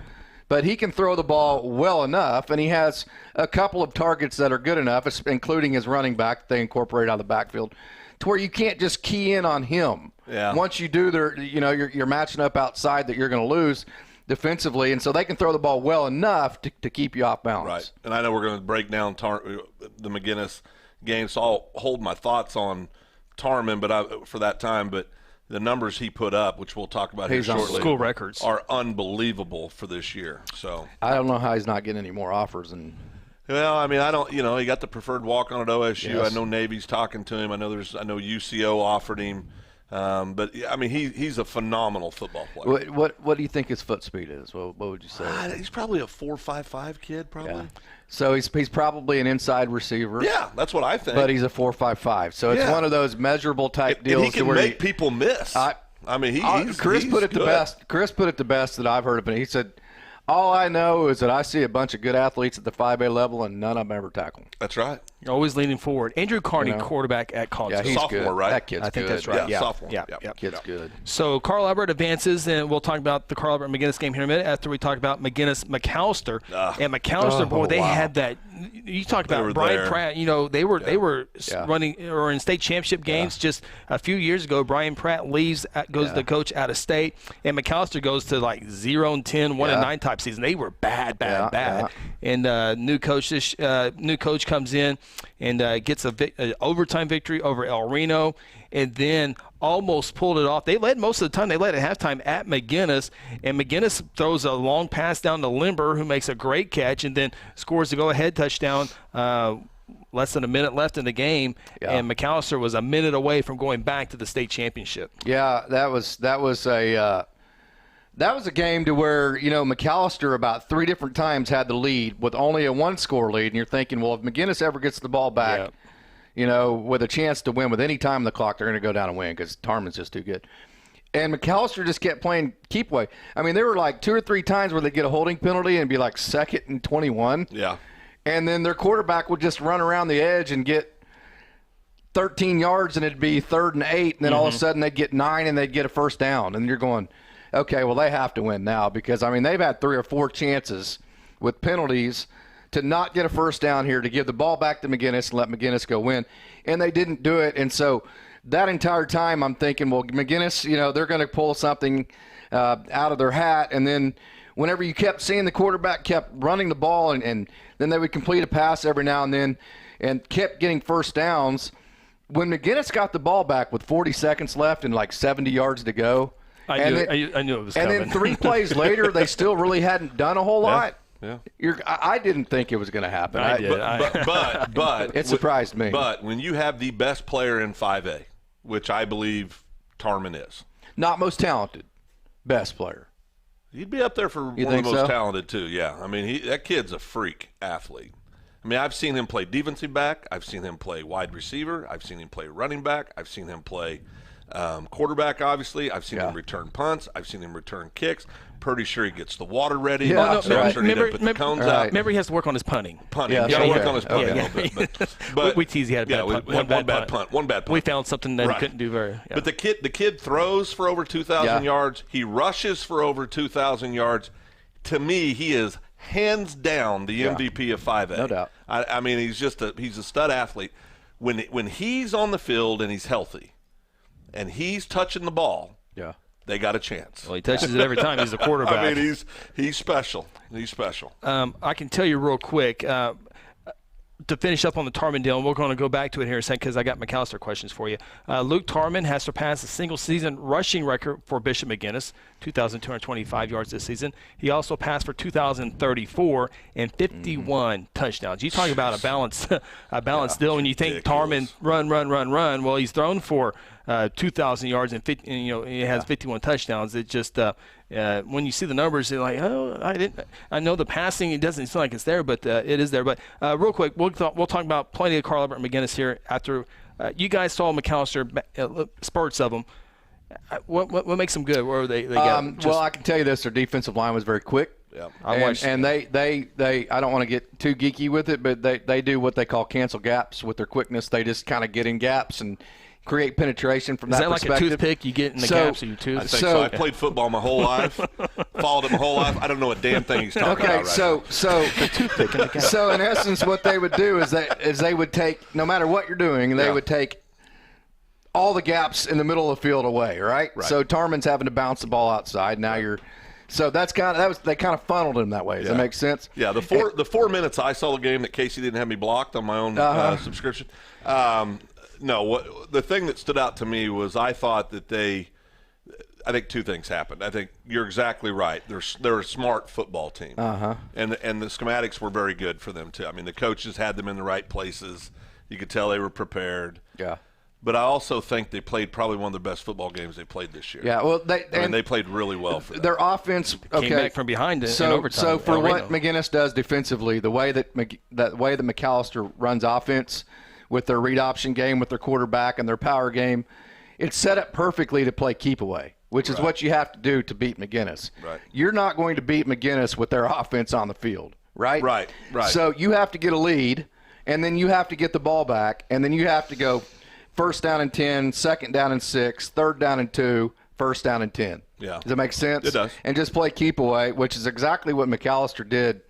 but he can throw the ball well enough, and he has a couple of targets that are good enough, including his running back that they incorporate out of the backfield, to where you can't just key in on him. Yeah. Once you do, you're matching up outside that you're going to lose defensively, and so they can throw the ball well enough to keep you off balance. Right. And I know we're going to break down the McGinnis game, so I'll hold my thoughts on Tarman for that time. But the numbers he put up, which we'll talk about here shortly, school records, are unbelievable for this year. So I don't know how he's not getting any more offers. Well, I mean, I don't. He got the preferred walk-on at OSU. Yes. I know Navy's talking to him. I know UCO offered him. But I mean, he's a phenomenal football player. What do you think his foot speed is? What would you say? He's probably a 4.55 kid, probably. Yeah. So he's probably an inside receiver. Yeah, that's what I think. But he's a 4.55. So it's one of those measurable type deals. And he can make people miss. Chris put it the best. Chris put it the best that I've heard of it. He said, "All I know is that I see a bunch of good athletes at the 5A level, and none of them ever tackle." That's right. You're always leaning forward. Andrew Carney, quarterback at Collinsville. Yeah, he's sophomore, good. right? That kid's good. I think that's right. Yeah, sophomore. Yeah. Kid's good. So Carl Albert advances, and we'll talk about the Carl Albert McGinnis game here in a minute after we talk about McGinnis-McAllister. And McAllister, they had that. You talk about Brian Pratt. They were running or in state championship games just a few years ago. Brian Pratt leaves, goes to the coach out of state, and McAllister goes to like 0-10, 1-9 type season. They were bad. And new coach comes in and gets a overtime victory over El Reno, and then almost pulled it off. They led most of the time. They led at halftime at McGinnis, and McGinnis throws a long pass down to Limber, who makes a great catch, and then scores the go-ahead touchdown. Less than a minute left in the game, and McAllister was a minute away from going back to the state championship. Yeah, that was a game to where, McAllister about 3 different times had the lead with only a 1-score lead, and you're thinking, well, if McGinnis ever gets the ball back, with a chance to win with any time on the clock, they're going to go down and win because Tarman's just too good. And McAllister just kept playing keep away. I mean, there were like 2 or 3 times where they'd get a holding penalty and be like 2nd and 21. Yeah. And then their quarterback would just run around the edge and get 13 yards and it'd be 3rd and 8, and then all of a sudden they'd get 9 and they'd get a first down. And you're going, okay, well, they have to win now because, I mean, they've had 3 or 4 chances with penalties to not get a first down here, to give the ball back to McGinnis and let McGinnis go win. And they didn't do it. And so that entire time I'm thinking, well, McGinnis, they're going to pull something out of their hat. And then whenever you kept seeing the quarterback kept running the ball and then they would complete a pass every now and then and kept getting first downs, when McGinnis got the ball back with 40 seconds left and like 70 yards to go, I knew it was coming. And then 3 plays later, they still really hadn't done a whole lot. Yeah. I didn't think it was going to happen. I did. But it surprised me. But when you have the best player in 5A, which I believe Tarman is. Not most talented, best player. He'd be up there for one of the most talented, too, yeah. I mean, that kid's a freak athlete. I mean, I've seen him play defensive back. I've seen him play wide receiver. I've seen him play running back. I've seen him play quarterback, obviously. I've seen him return punts. I've seen him return kicks. Pretty sure he gets the water ready. Yeah, I'm sure he didn't put the cones out. Remember, he has to work on his punting. Yeah, got to work on his punting a little bit. But we tease he had a bad punt. One bad punt. We found something that he couldn't do very. But the kid throws for over 2,000 yards. He rushes for over 2,000 yards. To me, he is hands down the MVP of 5A. No doubt. I mean, he's a stud athlete. When he's on the field and he's healthy, and he's touching the ball, they got a chance. Well, he touches it every time. He's a quarterback. I mean, he's special. He's special. I can tell you real quick, to finish up on the Tarman deal, and we're going to go back to it here in a second because I got McAllister questions for you. Luke Tarman has surpassed the single-season rushing record for Bishop McGinnis, 2,225 yards this season. He also passed for 2,034 and 51 touchdowns. You talk about a balanced deal. When you think Tarman run, well, he's thrown for 2,000 yards and he has 51 touchdowns. It just when you see the numbers, you're like, I know the passing. It doesn't seem like it's there, but it is there. But real quick, we'll talk about plenty of Carl Albert and McGinnis here after you guys saw McAllister spurts of them. What makes them good? Where they well, I can tell you this: their defensive line was very quick. Yeah, and they I don't want to get too geeky with it, but they do what they call cancel gaps with their quickness. They just kind of get in gaps and create penetration from that perspective. Is that like a toothpick? You get in the gaps of your tooth? I think so. I played football my whole life, followed it my whole life. I don't know a damn thing he's talking about right so the toothpick in the gap. So in essence, what they would do is they would take, no matter what you're doing, they would take all the gaps in the middle of the field away, right? So Tarman's having to bounce the ball outside. Now so they kind of funneled him that way. Does that make sense? Yeah. The 4 minutes I saw the game that Casey didn't have me blocked on my own subscription. No, the thing that stood out to me was I thought that I think 2 things happened. I think you're exactly right. They're a smart football team, and the schematics were very good for them too. I mean, the coaches had them in the right places. You could tell they were prepared. Yeah. But I also think they played probably one of the best football games they played this year. Yeah, well, they played really well for them. Their offense came back from behind in overtime. So for what McGinnis does defensively, the way that McAllister runs offense with their read option game, with their quarterback and their power game, it's set up perfectly to play keep away, which is what you have to do to beat McGinnis. Right. You're not going to beat McGinnis with their offense on the field, right? Right. So you have to get a lead, and then you have to get the ball back, and then you have to go first down and 10, second down and 6, third down and 2, first down and 10. Yeah. Does that make sense? It does. And just play keep away, which is exactly what McAllister did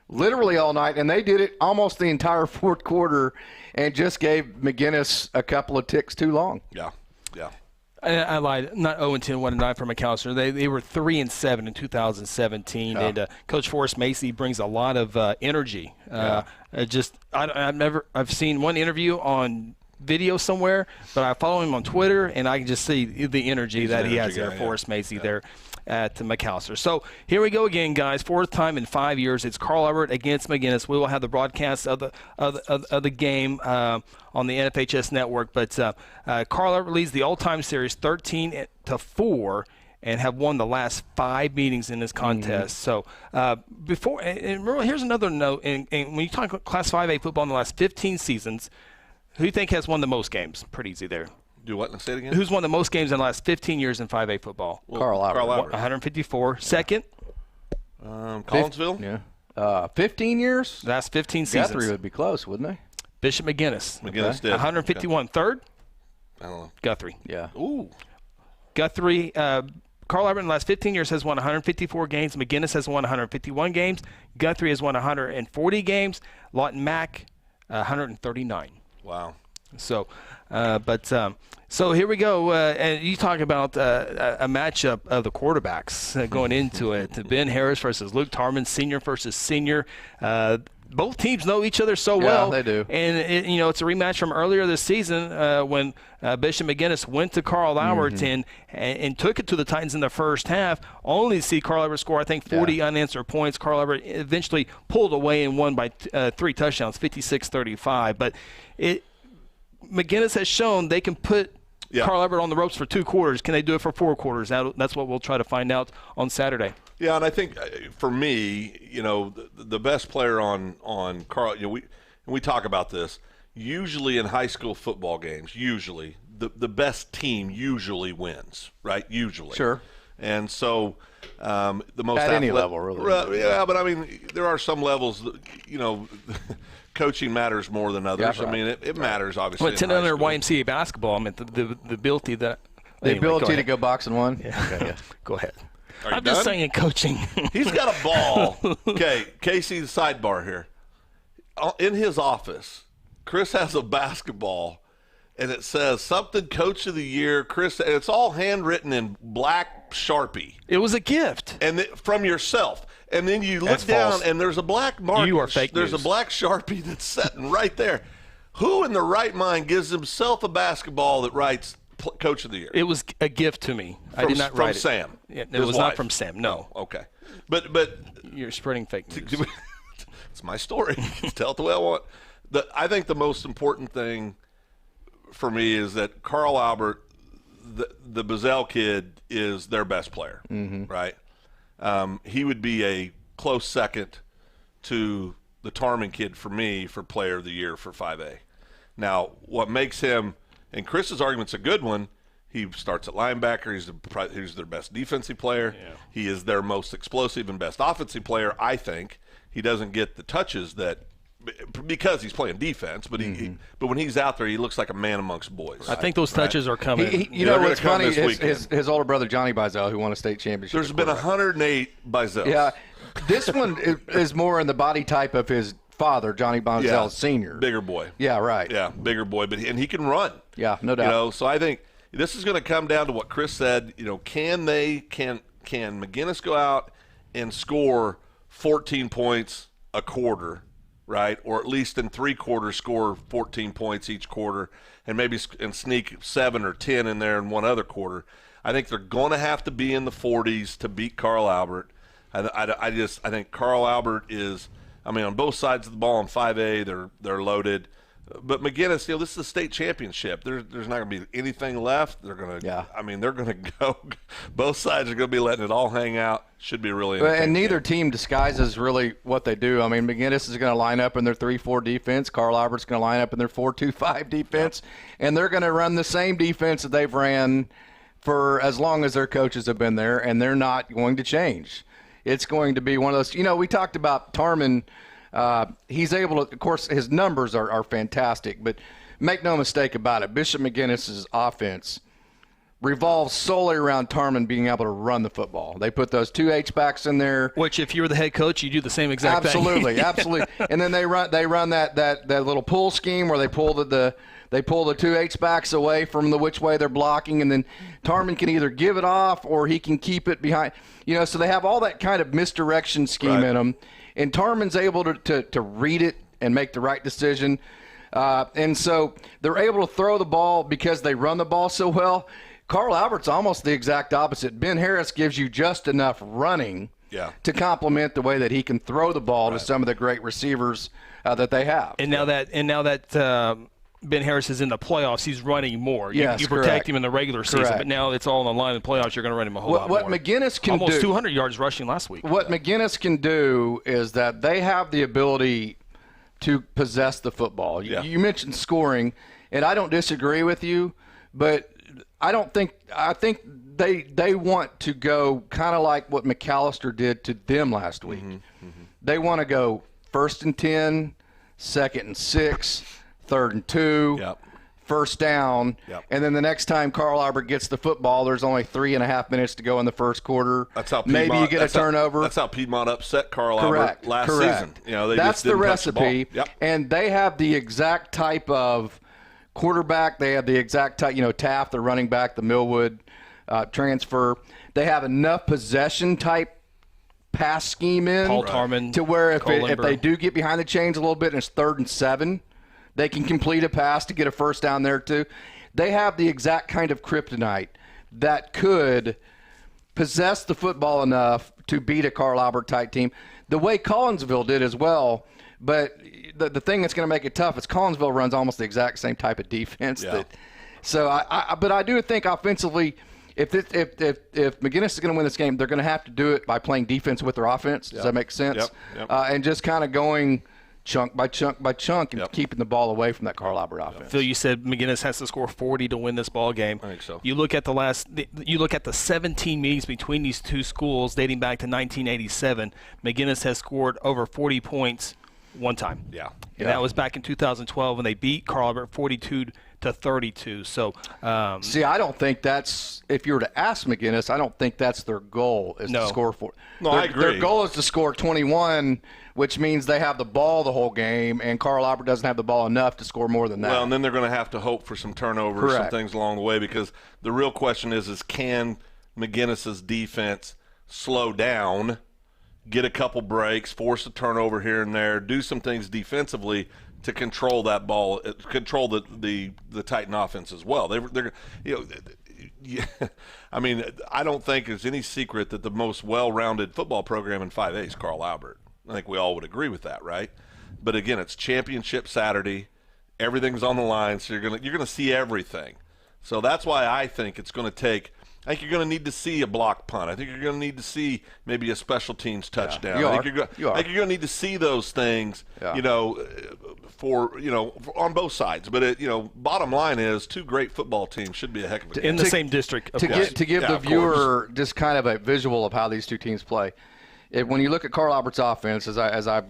literally all night, and they did it almost the entire fourth quarter and just gave McGinnis a couple of ticks too long. Yeah. I lied. Not 0-10, 1-9 for McAllister. They were 3-7 in 2017, and Coach Forrest Macy brings a lot of energy. I've seen one interview on video somewhere, but I follow him on Twitter, and I can just see the energy that he has there. Forrest Macy there at McAllister. So here we go again, guys. 4th time in 5 years. It's Carl Albert against McGinnis. We will have the broadcast of the game on the NFHS network. But Carl Albert leads the all-time series 13-4 and have won the last 5 meetings in this contest. So here's another note. And when you talk Class 5A football in the last 15 seasons, who do you think has won the most games? Pretty easy there. Do what? Say it again. Who's won the most games in the last 15 years in 5A football? Well, Carl Albert. 154. Second? Collinsville. Yeah. 15 years? Last 15 seasons. Guthrie would be close, wouldn't they? Bishop McGinnis. McGinnis did. 151. Third? I don't know. Guthrie. Yeah. Ooh. Guthrie, Carl Albert in the last 15 years has won 154 games. McGinnis has won 151 games. Guthrie has won 140 games. Lawton Mack, 139. Wow. So, so here we go. And you talk about a matchup of the quarterbacks going into it. Ben Harris versus Luke Tarman, senior versus senior. Both teams know each other so well. Yeah, they do. And, it's a rematch from earlier this season when Bishop McGinnis went to Carl Albert and took it to the Titans in the first half, only to see Carl Albert score, I think, 40 unanswered points. Carl Albert eventually pulled away and won by 3 touchdowns, 56-35. But McGinnis has shown they can put Carl Albert on the ropes for 2 quarters. Can they do it for 4 quarters? That's what we'll try to find out on Saturday. Yeah, and I think for me, the best player on Carl, we talk about this, usually in high school football games, the best team usually wins, right? Usually. Sure. And so the most at any level, really. Yeah, but I mean, there are some levels that, coaching matters more than others. Yeah, right. I mean, it matters, obviously. Well, 10 under YMCA basketball, I mean, the ability that – The ability to go box and one? Yeah. Okay, yeah. Go ahead. I'm done? just saying coaching. He's got a ball. Okay, Casey, the sidebar here. In his office, Chris has a basketball, and it says something Coach of the Year, Chris, and it's all handwritten in black Sharpie. It was a gift. And from yourself. And then you look That's down, false. and there's a black mark. You are fake There's news. a black Sharpie that's sitting right there. Who in the right mind gives himself a basketball that writes Coach of the Year? It was a gift to me. I did not write it. From Sam. Yeah, it his was wife. not from Sam. No. Oh, okay. But you're spreading fake news. It's my story. Tell it the way I want. I think the most important thing for me is that Carl Albert, the Bazell kid, is their best player, right? He would be a close second to the Tarman kid for me for Player of the Year for 5A. Now, what makes him, and Chris's argument's a good one, he starts at linebacker. He's their best defensive player. Yeah. He is their most explosive and best offensive player, I think. He doesn't get the touches because he's playing defense, but but when he's out there, he looks like a man amongst boys. I think those touches are coming. You know what's funny? His older brother, Johnny Bizell, who won a state championship. There's been 108 Bizels. Yeah. This one is more in the body type of his father, Johnny Bizell Sr. Bigger boy. Yeah, right. Yeah, bigger boy, and he can run. Yeah, no doubt. So I think this is going to come down to what Chris said. Can McGinnis go out and score 14 points a quarter, right? Or at least in 3 quarters score 14 points each quarter, and maybe sneak 7 or 10 in there in one other quarter. I think they're going to have to be in the 40s to beat Carl Albert. I think Carl Albert is, on both sides of the ball in 5A, they're loaded. But McGinnis, this is a state championship. There's not going to be anything left. They're going to, they're going to go. Both sides are going to be letting it all hang out. Should be really entertaining. And neither team disguises really what they do. McGinnis is going to line up in their 3-4 defense. Carl Albert's going to line up in their 4-2-5 defense. And they're going to run the same defense that they've ran for as long as their coaches have been there, and they're not going to change. It's going to be one of those, we talked about Tarman. He's able to, of course, his numbers are fantastic, but make no mistake about it, Bishop McGinnis's offense revolves solely around Tarman being able to run the football. They put those 2 H-backs in there. Which, if you were the head coach, you do the same exact thing. Absolutely. And then they run that little pull scheme where they pull the 2 H-backs away from the which way they're blocking, and then Tarman can either give it off or he can keep it behind. So they have all that kind of misdirection scheme in them. And Tarman's able to read it and make the right decision. And so they're able to throw the ball because they run the ball so well. Carl Albert's almost the exact opposite. Ben Harris gives you just enough running to complement the way that he can throw the ball to some of the great receivers that they have. And now that Ben Harris is in the playoffs, he's running more. You protect him in the regular season, but now it's all on the line in the playoffs. You're going to run him a whole lot more. What McGinnis can almost do, 200 yards rushing last week. What McGinnis can do is that they have the ability to possess the football. You mentioned scoring, and I don't disagree with you, but I think they want to go kind of like what McAllister did to them last week. They want to go 1st and 10, 2nd and 6, 3rd and 2. Yep. First down, and then the next time Carl Albert gets the football, there's only 3.5 minutes to go in the first quarter. That's how maybe you get a turnover. That's how Piedmont upset Carl Albert last season. They that's just didn't the touch recipe. The ball. Yep. And they have the exact type of quarterback. They have the exact type, Taft, the running back, the Millwood transfer. They have enough possession type pass scheme in Paul Tarman, to where if they do get behind the chains a little bit and it's 3rd and 7, they can complete a pass to get a first down there too. They have the exact kind of kryptonite that could possess the football enough to beat a Carl Albert type team, the way Collinsville did as well. But the thing that's going to make it tough is Collinsville runs almost the exact same type of defense. Yeah. But I do think offensively, if McGinnis is going to win this game, they're going to have to do it by playing defense with their offense. Does that make sense? Yep. And just kind of going chunk by chunk by chunk and keeping the ball away from that Carl Albert offense. Phil, you said McGinnis has to score 40 to win this ball game. I think so. You look at the 17 meetings between these two schools dating back to 1987. McGinnis has scored over 40 points one time. Yeah. And that was back in 2012 when they beat Carl Albert 42-32. So, see, I don't think that's, if you were to ask McGinnis, I don't think that's their goal is to score 40. No, I agree. Their goal is to score 21, which means they have the ball the whole game, and Carl Albert doesn't have the ball enough to score more than that. Well, and then they're going to have to hope for some turnovers, some things along the way, because the real question is can McGinnis's defense slow down, get a couple breaks, force a turnover here and there, do some things defensively to control that ball, control the Titan offense as well. They're I mean, I don't think it's any secret that the most well-rounded football program in 5A is Carl Albert. I think we all would agree with that, right? But again, it's championship Saturday. Everything's on the line, so you're gonna see everything. So that's why I think it's going to take. I think you're going to need to see a block punt. I think you're going to need to see maybe a special teams touchdown. I think you're going to need to see those things, on both sides. But bottom line is, two great football teams should be a heck of a game. In the same district. To give the viewer just kind of a visual of how these two teams play. When you look at Carl Albert's offense, as I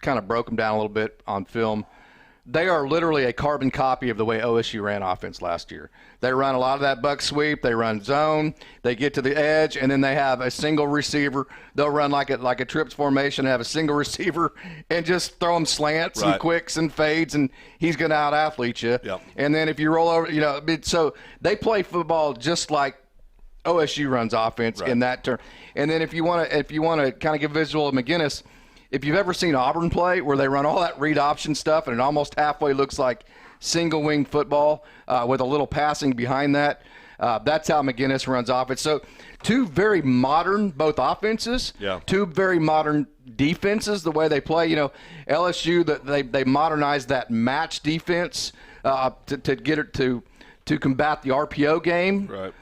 kind of broke them down a little bit on film, they are literally a carbon copy of the way OSU ran offense last year. They run a lot of that buck sweep. They run zone. They get to the edge, and then they have a single receiver. They'll run like a trips formation, have a single receiver, and just throw him slants and quicks and fades, and he's going to out-athlete you. Yep. And then if you roll over, so they play football just like OSU runs offense in that term. And then if you want to kind of give a visual of McGinnis, if you've ever seen Auburn play where they run all that read option stuff and it almost halfway looks like single wing football with a little passing behind that, that's how McGinnis runs offense. So two very modern both offenses, two very modern defenses, the way they play. LSU, they modernized that match defense to get it to combat the RPO game. Right.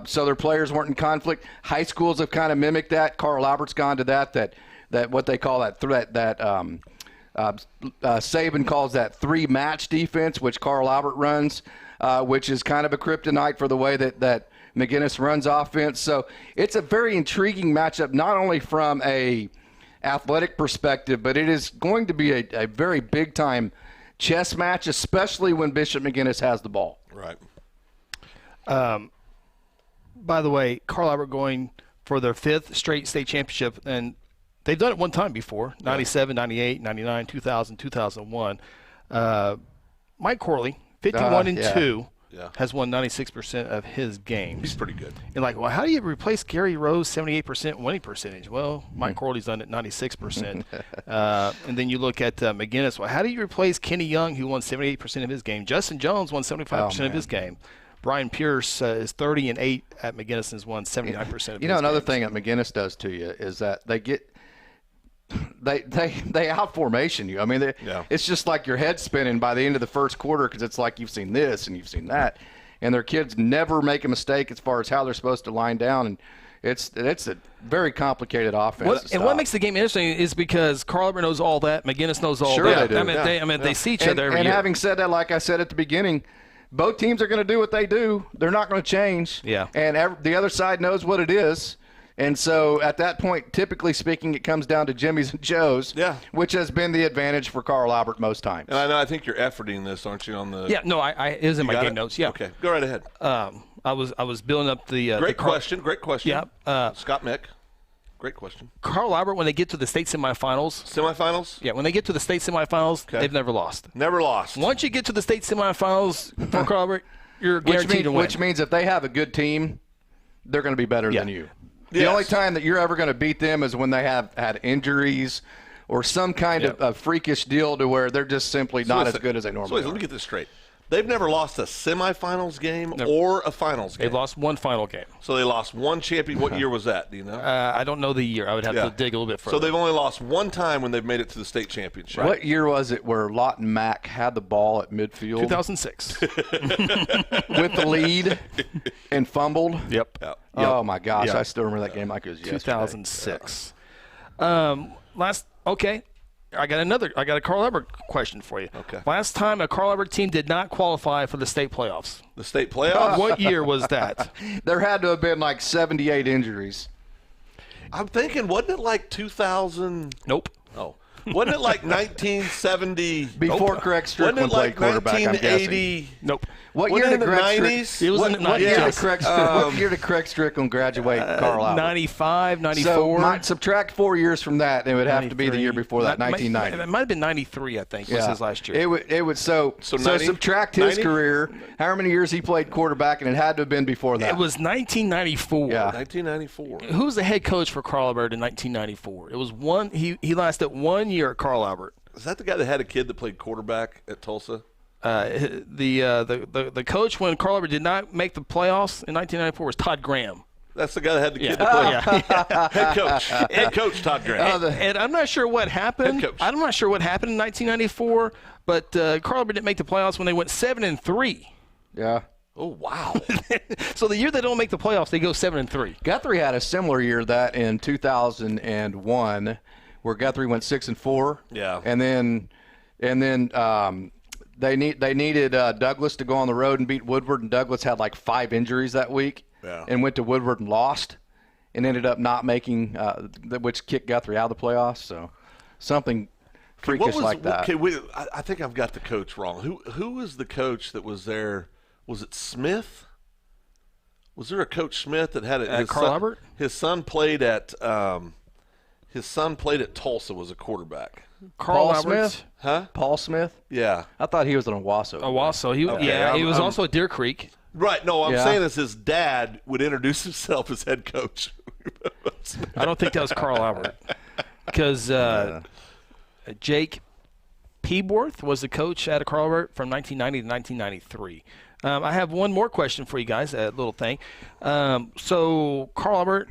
So their players weren't in conflict. High schools have kind of mimicked that. Carl Albert's gone to that what they call that threat, Saban calls that three-match defense, which Carl Albert runs, which is kind of a kryptonite for the way that McGinnis runs offense. So it's a very intriguing matchup, not only from a athletic perspective, but it is going to be a very big-time chess match, especially when Bishop McGinnis has the ball. Right. By the way, Carl Albert going for their 5th straight state championship, and they've done it one time before, 97, 98, 99, 2000, 2001. Mike Corley, 51-2, has won 96% of his games. He's pretty good. And how do you replace Gary Rowe's 78% winning percentage? Well, Mike Corley's done it 96%. And then you look at McGinnis. Well, how do you replace Kenny Young, who won 78% of his game? Justin Jones won 75% of his game. Brian Pierce is 30-8 at McGinnis and has won 79% of his games. Another thing that McGinnis does to you is that they out-formation you. I mean, it's just like your head spinning by the end of the first quarter because it's like you've seen this and you've seen that. And their kids never make a mistake as far as how they're supposed to line down. And it's a very complicated offense. And what makes the game interesting is because Carl Albert knows all that. McGinnis knows all that. They do. They see each other every year. And having said that, like I said at the beginning, both teams are going to do what they do. They're not going to change. Yeah. And the other side knows what it is. And so at that point, typically speaking, it comes down to Jimmy's and Joe's, which has been the advantage for Carl Albert most times. And I think you're efforting this, aren't you? On the it is in my game notes. Yeah. Okay, go right ahead. I was building up the great question. Yeah. Scott Mick. Great question. Carl Albert, when they get to the state semifinals. Semifinals? Yeah, when they get to the state semifinals, they've never lost. Never lost. Once you get to the state semifinals for Carl Albert, you're guaranteed to win. Which means if they have a good team, they're going to be better than you. The only time that you're ever going to beat them is when they have had injuries or some kind of freakish deal to where they're just simply not as good as they normally are. Let me get this straight. They've never lost a semifinals game or a finals game. They've lost one final game. So they lost one champion. What year was that? Do you know? I don't know the year. I would have to dig a little bit further. So they've only lost one time when they've made it to the state championship. What year was it where Lawton Mack had the ball at midfield? 2006. With the lead and fumbled? Yep. Oh, my gosh. I still remember that game like it was yesterday. 2006. Okay. I got a Carl Albert question for you. Okay. Last time a Carl Albert team did not qualify for the state playoffs. The state playoffs? What year was that? There had to have been like 78 injuries. I'm thinking, wasn't it like 2000? Nope. Oh. Wasn't it like 1970? Before Craig Strickland played quarterback, I'm guessing. 1980? Nope. What Wasn't year it did in the Craig 90s? It was in the 90s. What year did Craig Strickland graduate Carl Albert? 95, 94. So subtract 4 years from that, it would have to be the year before that, 1990. It might have been 93, I think, was his last year. It would so 90, subtract his 90? career, how many years he played quarterback, and it had to have been before that. It was 1994. Yeah. 1994. Who was the head coach for Carl Albert in 1994? It was one. He lasted 1 year at Carl Albert. Is that the guy that had a kid that played quarterback at Tulsa? The coach when Carl Albert did not make the playoffs in 1994 was Todd Graham. That's the guy that had the kid that played. Head coach Todd Graham. And I'm not sure what happened. I'm not sure what happened in 1994, but Carl Albert didn't make the playoffs when they went 7-3. Yeah. Oh, wow. So the year they don't make the playoffs, they go 7-3. Guthrie had a similar year that in 2001 where Guthrie went 6-4. Yeah. And then they needed Douglas to go on the road and beat Woodward, and Douglas had like 5 injuries that week and went to Woodward and lost and ended up not making which kicked Guthrie out of the playoffs. So something freakish like that. Okay, I think I've got the coach wrong. Who was the coach that was there? Was it Smith? Was there a Coach Smith that had Carl Albert? His son played at Tulsa, was a quarterback. Paul Smith? Huh? Paul Smith? Yeah. I thought he was an Owasso. Owasso. He was also at Deer Creek. Right. No, I'm saying is his dad would introduce himself as head coach. I don't think that was Carl Albert. Because Jake Peeborth was the coach at Carl Albert from 1990 to 1993. I have one more question for you guys, a little thing. So Carl Albert,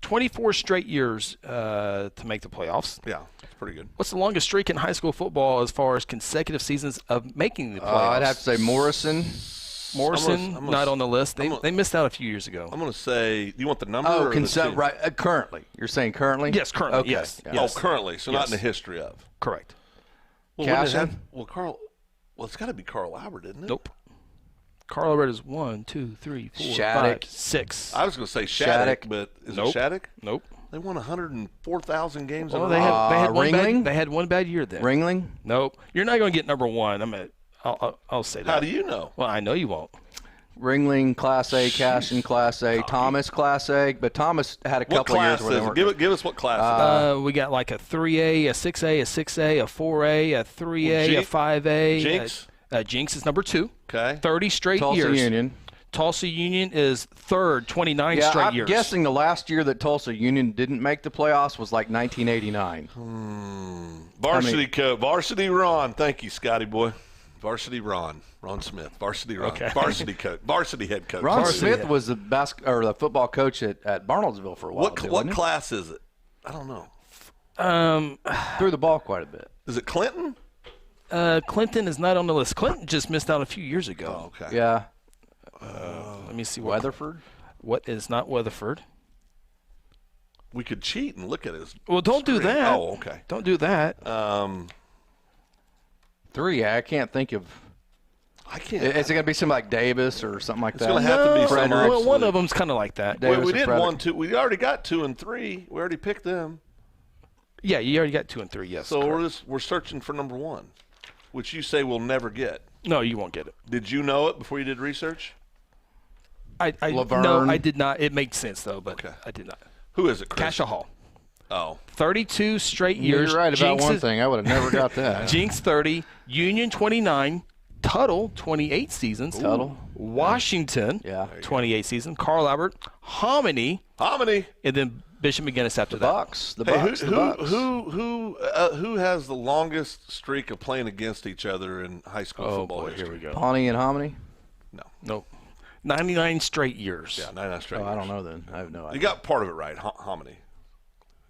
24 straight years to make the playoffs. Yeah, that's pretty good. What's the longest streak in high school football as far as consecutive seasons of making the playoffs? I'd have to say Morrison. Not on the list. They missed out a few years ago. I'm going to say, do you want the number? Oh, or right. Currently. You're saying currently? Yes, currently. Okay. Yes. Oh, currently. So not in the history of. Correct. Well, Cashin? It's got to be Carl Albert, isn't it? Nope. Carl Albert is 1, 2, 3, 4, Shattuck. 5, 6. I was going to say Shattuck, but is it Shattuck? Nope. They won 104,000 games. Well, they had one bad year then. Ringling? Nope. You're not going to get number 1. I'll say that. How do you know? Well, I know you won't. Ringling, Class A, Cashin, Class A, Thomas, Class A, but Thomas had a couple years where they weren't. Give us what class. We got like a 3A, a 6A, a 6A, a 4A, a 3A, a 5A. Jinx? Jinx is number 2. Okay. 30 straight years. Tulsa Union. Tulsa Union is third, 29 straight years. I'm guessing the last year that Tulsa Union didn't make the playoffs was like 1989. Varsity Ron. Thank you, Scotty boy. Varsity Ron Smith. Varsity Ron. Okay. Varsity coach. Varsity head coach. Ron Smith was the football coach at Barnoldsville for a while. What class is it? I don't know. Threw the ball quite a bit. Is it Clinton? Clinton is not on the list. Clinton just missed out a few years ago. Oh, okay. Yeah. Let me see. Weatherford? What is not Weatherford? We could cheat and look at his. Well, don't do that. Oh, okay. Don't do that. 3. I can't think of. I can't. Is it going to be something like Davis or something like that? It's going to have to be something. Well, one of them's kind of like that. We did 1, 2. We already got 2 and 3. We already picked them. Yeah, you already got 2 and 3. Yes. So we're searching for number 1, which you say we'll never get. No, you won't get it. Did you know it before you did research? No, I did not. It made sense though, but okay. I did not. Who is it, Chris? Cassia Hall. Oh. 32 straight years. You're right about one thing. I would have never got that. Jinx 30, Union 29, Tuttle 28 seasons. Tuttle. Washington 28 seasons. Carl Albert, Hominy, and then Bishop McGinnis after that. Bucks. The Bucks. Who has the longest streak of playing against each other in high school football? Here we go. Pawnee and Hominy? Nope. 99 straight years. Yeah, 99 straight years. I don't know then. I have no idea. You got part of it right, Hominy.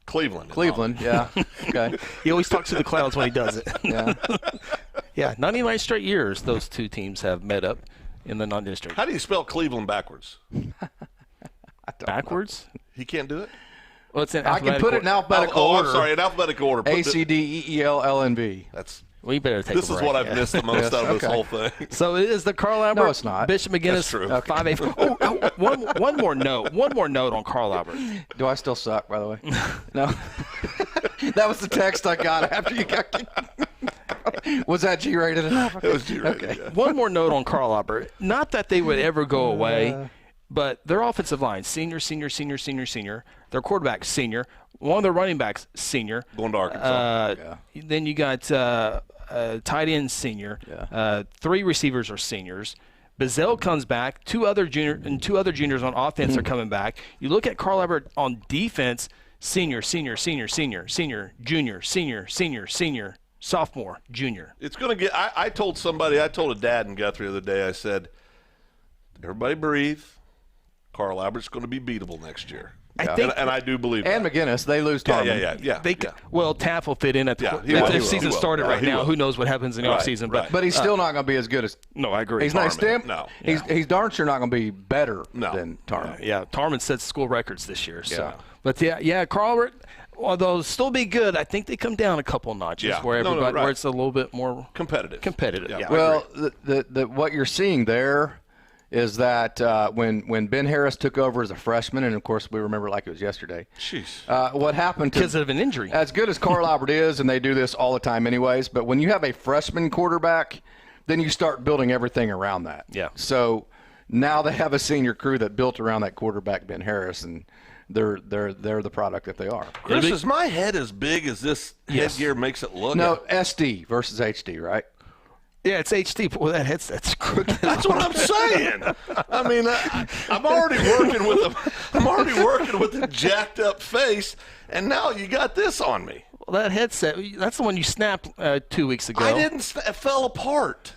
Cleveland, yeah. Okay. He always talks to the clouds when he does it. Yeah. Yeah, 99 straight years those two teams have met up in the non-district. How do you spell Cleveland backwards? Backwards? He can't do it? Well, it's in I can put it in alphabetical order. I'm sorry, in alphabetical order. ACDEELLNB. That's. Well, you better take this a is break. what I've missed the most out of this whole thing. So it is the Carl Albert. No, it's not. Bishop McGinnis. That's true. 5A. One more note. One more note on Carl Albert. Do I still suck, by the way? No. That was the text I got after you got. Was that G-rated enough? It was G-rated. Okay. Yeah. One more note on Carl Albert. Not that they would ever go away, but their offensive line, senior. Their quarterback, senior. One of their running backs, senior. Going to Arkansas. Then you got tight end, senior. Yeah. 3 receivers are seniors. Bazell comes back. Two other juniors on offense are coming back. You look at Carl Albert on defense, senior, junior, senior, sophomore, junior. It's going to get – I told a dad in Guthrie the other day, I said, everybody breathe. Carl Albert's going to be beatable next year. And I do believe and that. McGinnis, they lose Tarman. Yeah. Well, Taff will fit in at the the season started right now. Who knows what happens in the offseason. But he's still not going to be as good as – No, I agree. He's He's darn sure not going to be better than Tarman. Yeah, Tarman sets school records this year. So. But, Carl Albert, although still be good, I think they come down a couple notches where it's a little bit more competitive. Yeah. Well, what you're seeing there – is that when Ben Harris took over as a freshman, and, of course, we remember it like it was yesterday. Jeez. What happened because of an injury. As good as Carl Albert is, and they do this all the time anyways, but when you have a freshman quarterback, then you start building everything around that. Yeah. So now they have a senior crew that built around that quarterback, Ben Harris, and they're the product that they are. Chris, is my head as big as this headgear makes it look? No, SD versus HD, right? Yeah, it's HD. Well, that headset's crooked. That's what I'm saying. I mean, I'm already working with a jacked up face, and now you got this on me. Well, that headset, that's the one you snapped 2 weeks ago. I didn't. It fell apart.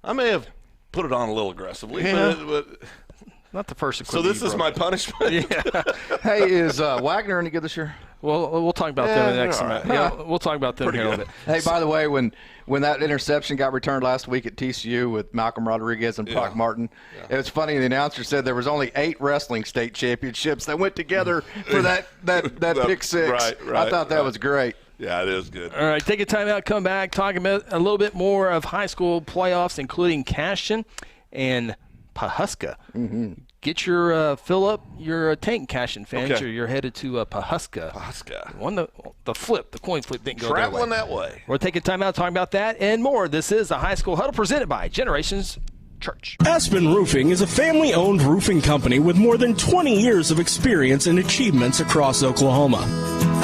I may have put it on a little aggressively, but not the first. So this is my punishment. Yeah. Hey, is Wagner any good this year? Well, we'll talk about them in the next minute. Yeah, we'll talk about them here in a little bit. Hey, by the way, when that interception got returned last week at TCU with Malcolm Rodriguez and Brock Martin, it was funny. The announcer said there was only 8 wrestling state championships that went together for that pick six. Right, I thought that was great. Yeah, it is good. All right, take a time out, come back, talk about a little bit more of high school playoffs, including Cashion and Pawhuska. Mm-hmm. Get your fill up your tank, Cashion fans. Okay. You're headed to Pawhuska. The coin flip didn't go traveling that way. We're going to take a time out talking about that and more. This is the High School Huddle presented by Generations Church. Aspen Roofing is a family-owned roofing company with more than 20 years of experience and achievements across Oklahoma.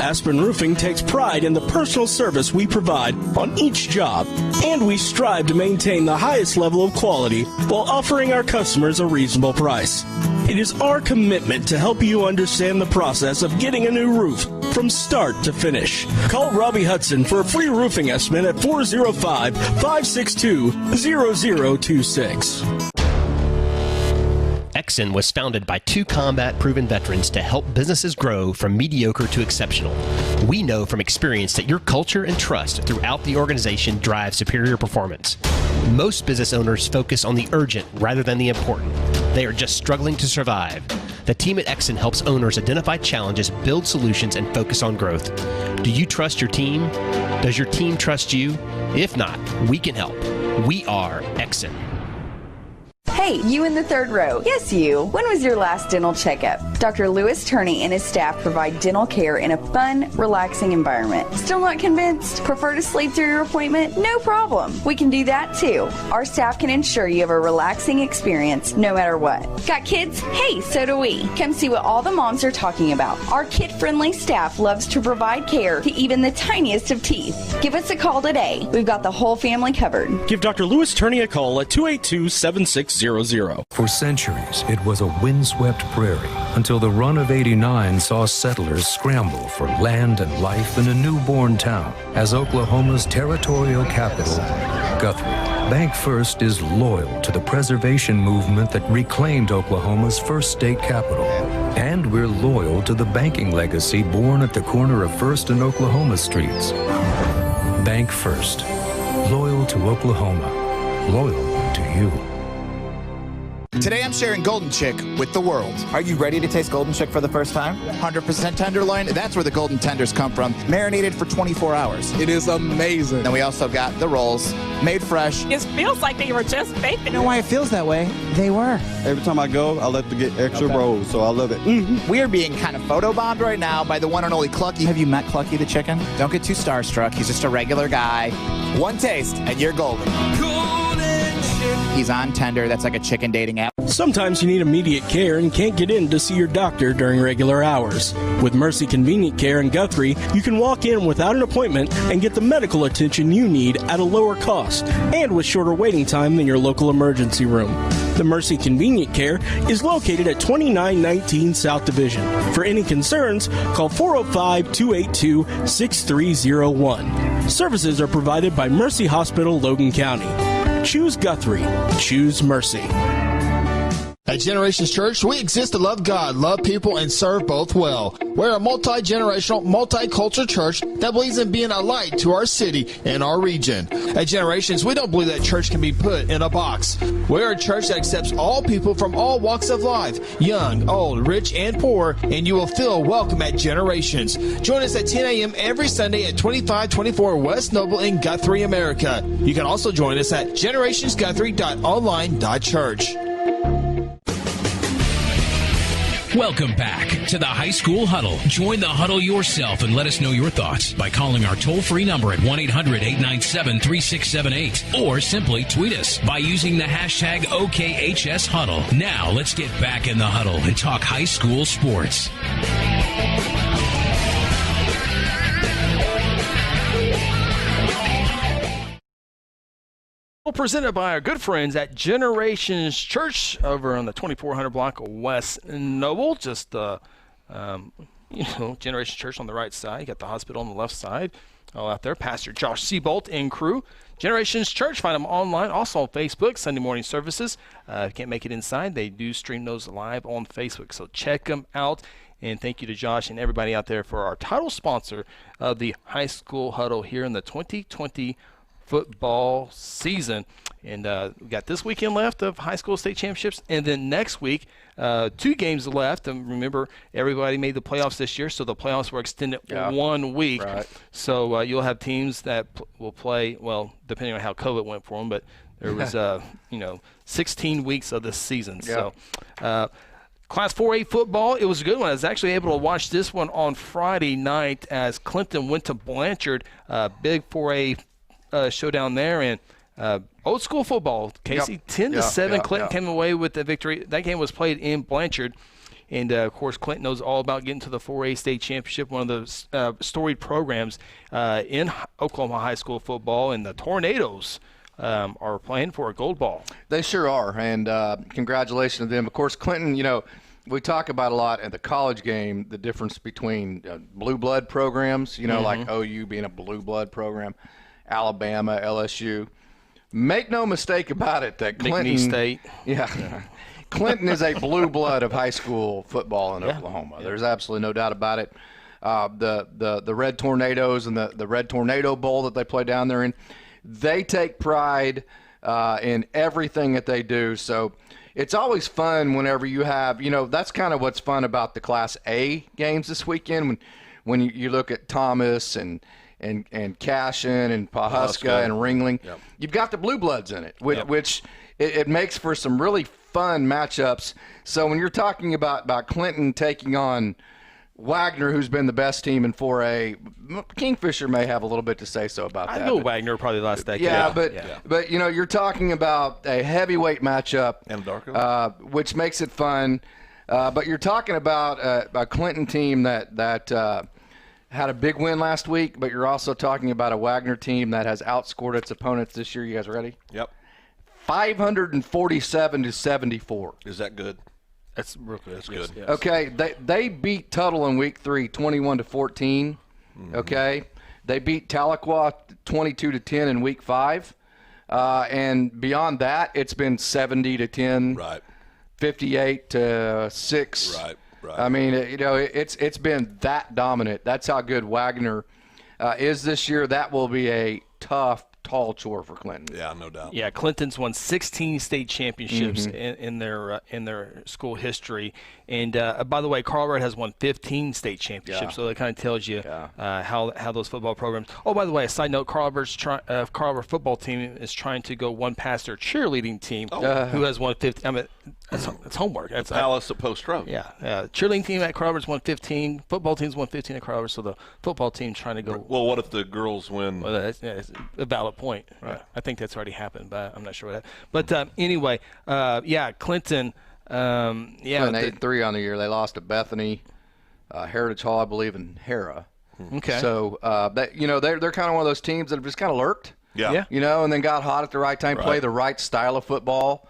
Aspen Roofing takes pride in the personal service we provide on each job, and we strive to maintain the highest level of quality while offering our customers a reasonable price. It is our commitment to help you understand the process of getting a new roof from start to finish. Call Robbie Hudson for a free roofing estimate at 405-562-0026. Exxon was founded by 2 combat-proven veterans to help businesses grow from mediocre to exceptional. We know from experience that your culture and trust throughout the organization drive superior performance. Most business owners focus on the urgent rather than the important. They are just struggling to survive. The team at Exxon helps owners identify challenges, build solutions, and focus on growth. Do you trust your team? Does your team trust you? If not, we can help. We are Exit. Hey, you in the third row. Yes, you. When was your last dental checkup? Dr. Lewis Turney and his staff provide dental care in a fun, relaxing environment. Still not convinced? Prefer to sleep through your appointment? No problem. We can do that too. Our staff can ensure you have a relaxing experience no matter what. Got kids? Hey, so do we. Come see what all the moms are talking about. Our kid-friendly staff loves to provide care to even the tiniest of teeth. Give us a call today. We've got the whole family covered. Give Dr. Lewis Turney a call at 282-7600. For centuries, it was a windswept prairie until the run of '89 saw settlers scramble for land and life in a newborn town as Oklahoma's territorial capital, Guthrie. Bank First is loyal to the preservation movement that reclaimed Oklahoma's first state capital. And we're loyal to the banking legacy born at the corner of First and Oklahoma streets. Bank First. Loyal to Oklahoma. Loyal to you. Today I'm sharing Golden Chick with the world. Are you ready to taste Golden Chick for the first time? 100% tenderloin, that's where the golden tenders come from, marinated for 24 hours. It is amazing. Then we also got the rolls, made fresh. It feels like they were just baked. You know why it feels that way? They were. Every time I go, I like to get extra rolls, so I love it. We are being kind of photobombed right now by the one and only Clucky. Have you met Clucky the chicken? Don't get too starstruck. He's just a regular guy. One taste, and you're golden. He's on Tender. That's like a chicken dating app. Sometimes you need immediate care and can't get in to see your doctor during regular hours. With Mercy Convenient Care in Guthrie, you can walk in without an appointment and get the medical attention you need at a lower cost and with shorter waiting time than your local emergency room. The Mercy Convenient Care is located at 2919 South Division. For any concerns, call 405-282-6301. Services are provided by Mercy Hospital, Logan County. Choose Guthrie. Choose Mercy. At Generations Church, we exist to love God, love people, and serve both well. We're a multi-generational, multicultural church that believes in being a light to our city and our region. At Generations, we don't believe that church can be put in a box. We're a church that accepts all people from all walks of life, young, old, rich, and poor, and you will feel welcome at Generations. Join us at 10 a.m. every Sunday at 2524 West Noble in Guthrie, America. You can also join us at generationsguthrie.online.church. Welcome back to the High School Huddle. Join the huddle yourself and let us know your thoughts by calling our toll-free number at 1-800-897-3678 or simply tweet us by using the hashtag OKHSHuddle. Now let's get back in the huddle and talk high school sports. Presented by our good friends at Generations Church over on the 2400 block of West Noble. Just, Generations Church on the right side. You got the hospital on the left side. All out there. Pastor Josh Seabolt and crew. Generations Church. Find them online. Also on Facebook. Sunday morning services. If you can't make it inside, they do stream those live on Facebook. So check them out. And thank you to Josh and everybody out there for our title sponsor of the High School Huddle here in the 2020 football season. And we got this weekend left of high school state championships, and then next week 2 games left. And remember, everybody made the playoffs this year, so the playoffs were extended 1 week. Right. So you'll have teams that will play, well, depending on how COVID went for them, but there was 16 weeks of this season. So Class 4A football, it was a good one. I was actually able to watch this one on Friday night as Clinton went to Blanchard. Big 4A showdown there, and old school football. Casey, 10-7. Clinton came away with the victory. That game was played in Blanchard, and of course Clinton knows all about getting to the 4A state championship, one of those storied programs in Oklahoma high school football, and the Tornadoes are playing for a gold ball. They sure are, and congratulations to them. Of course, Clinton, we talk about a lot in the college game, the difference between blue blood programs, like OU being a blue blood program, Alabama, LSU. Make no mistake about it that Clinton State. Clinton is a blue blood of high school football in Oklahoma. There's absolutely no doubt about it. The Red Tornadoes and the Red Tornado Bowl that they play down there in, they take pride in everything that they do. So it's always fun whenever you have, that's kind of what's fun about the Class A games this weekend when you look at Thomas and and Cashin and Pahuska and Ringling. Yep. You've got the blue bloods in it, which it makes for some really fun matchups. So when you're talking about Clinton taking on Wagner, who's been the best team in 4A, Kingfisher may have a little bit to say so about that. I know Wagner probably last decade. Yeah, but you're talking about a heavyweight matchup, which makes it fun. But you're talking about a Clinton team that had a big win last week, but you're also talking about a Wagner team that has outscored its opponents this year. You guys ready? Yep. 547-74. Is that good? That's real good. That's good. Yes. Okay, they beat Tuttle in week 3, 21-14. Mm-hmm. Okay, they beat Tahlequah 22-10 in week 5, and beyond that, it's been 70-10, right, 58-6. Right. I mean, it's been that dominant. That's how good Wagner is this year. That will be a tough, tall chore for Clinton. Yeah, no doubt. Yeah, Clinton's won 16 state championships in their school history, and by the way, Carl Albert has won 15 state championships. So that kind of tells you how those football programs. Oh, by the way, a side note: Carl Albert football team is trying to go one past their cheerleading team, who has won 15. I mean, that's homework. That's Palace at Post Road. Yeah, cheerleading team at Carl Albert's won 15. Football team's won 15 at Carl Albert. So the football team's trying to go. Well, what if the girls win? Well, that's a valid point. Right. I think that's already happened, but I'm not sure what happened. But anyway, Clinton. Clinton 8-3 on the year. They lost to Bethany, Heritage Hall, I believe, and Hera. Okay. So they're kind of one of those teams that have just kind of lurked. Yeah. And then got hot at the right time, play the right style of football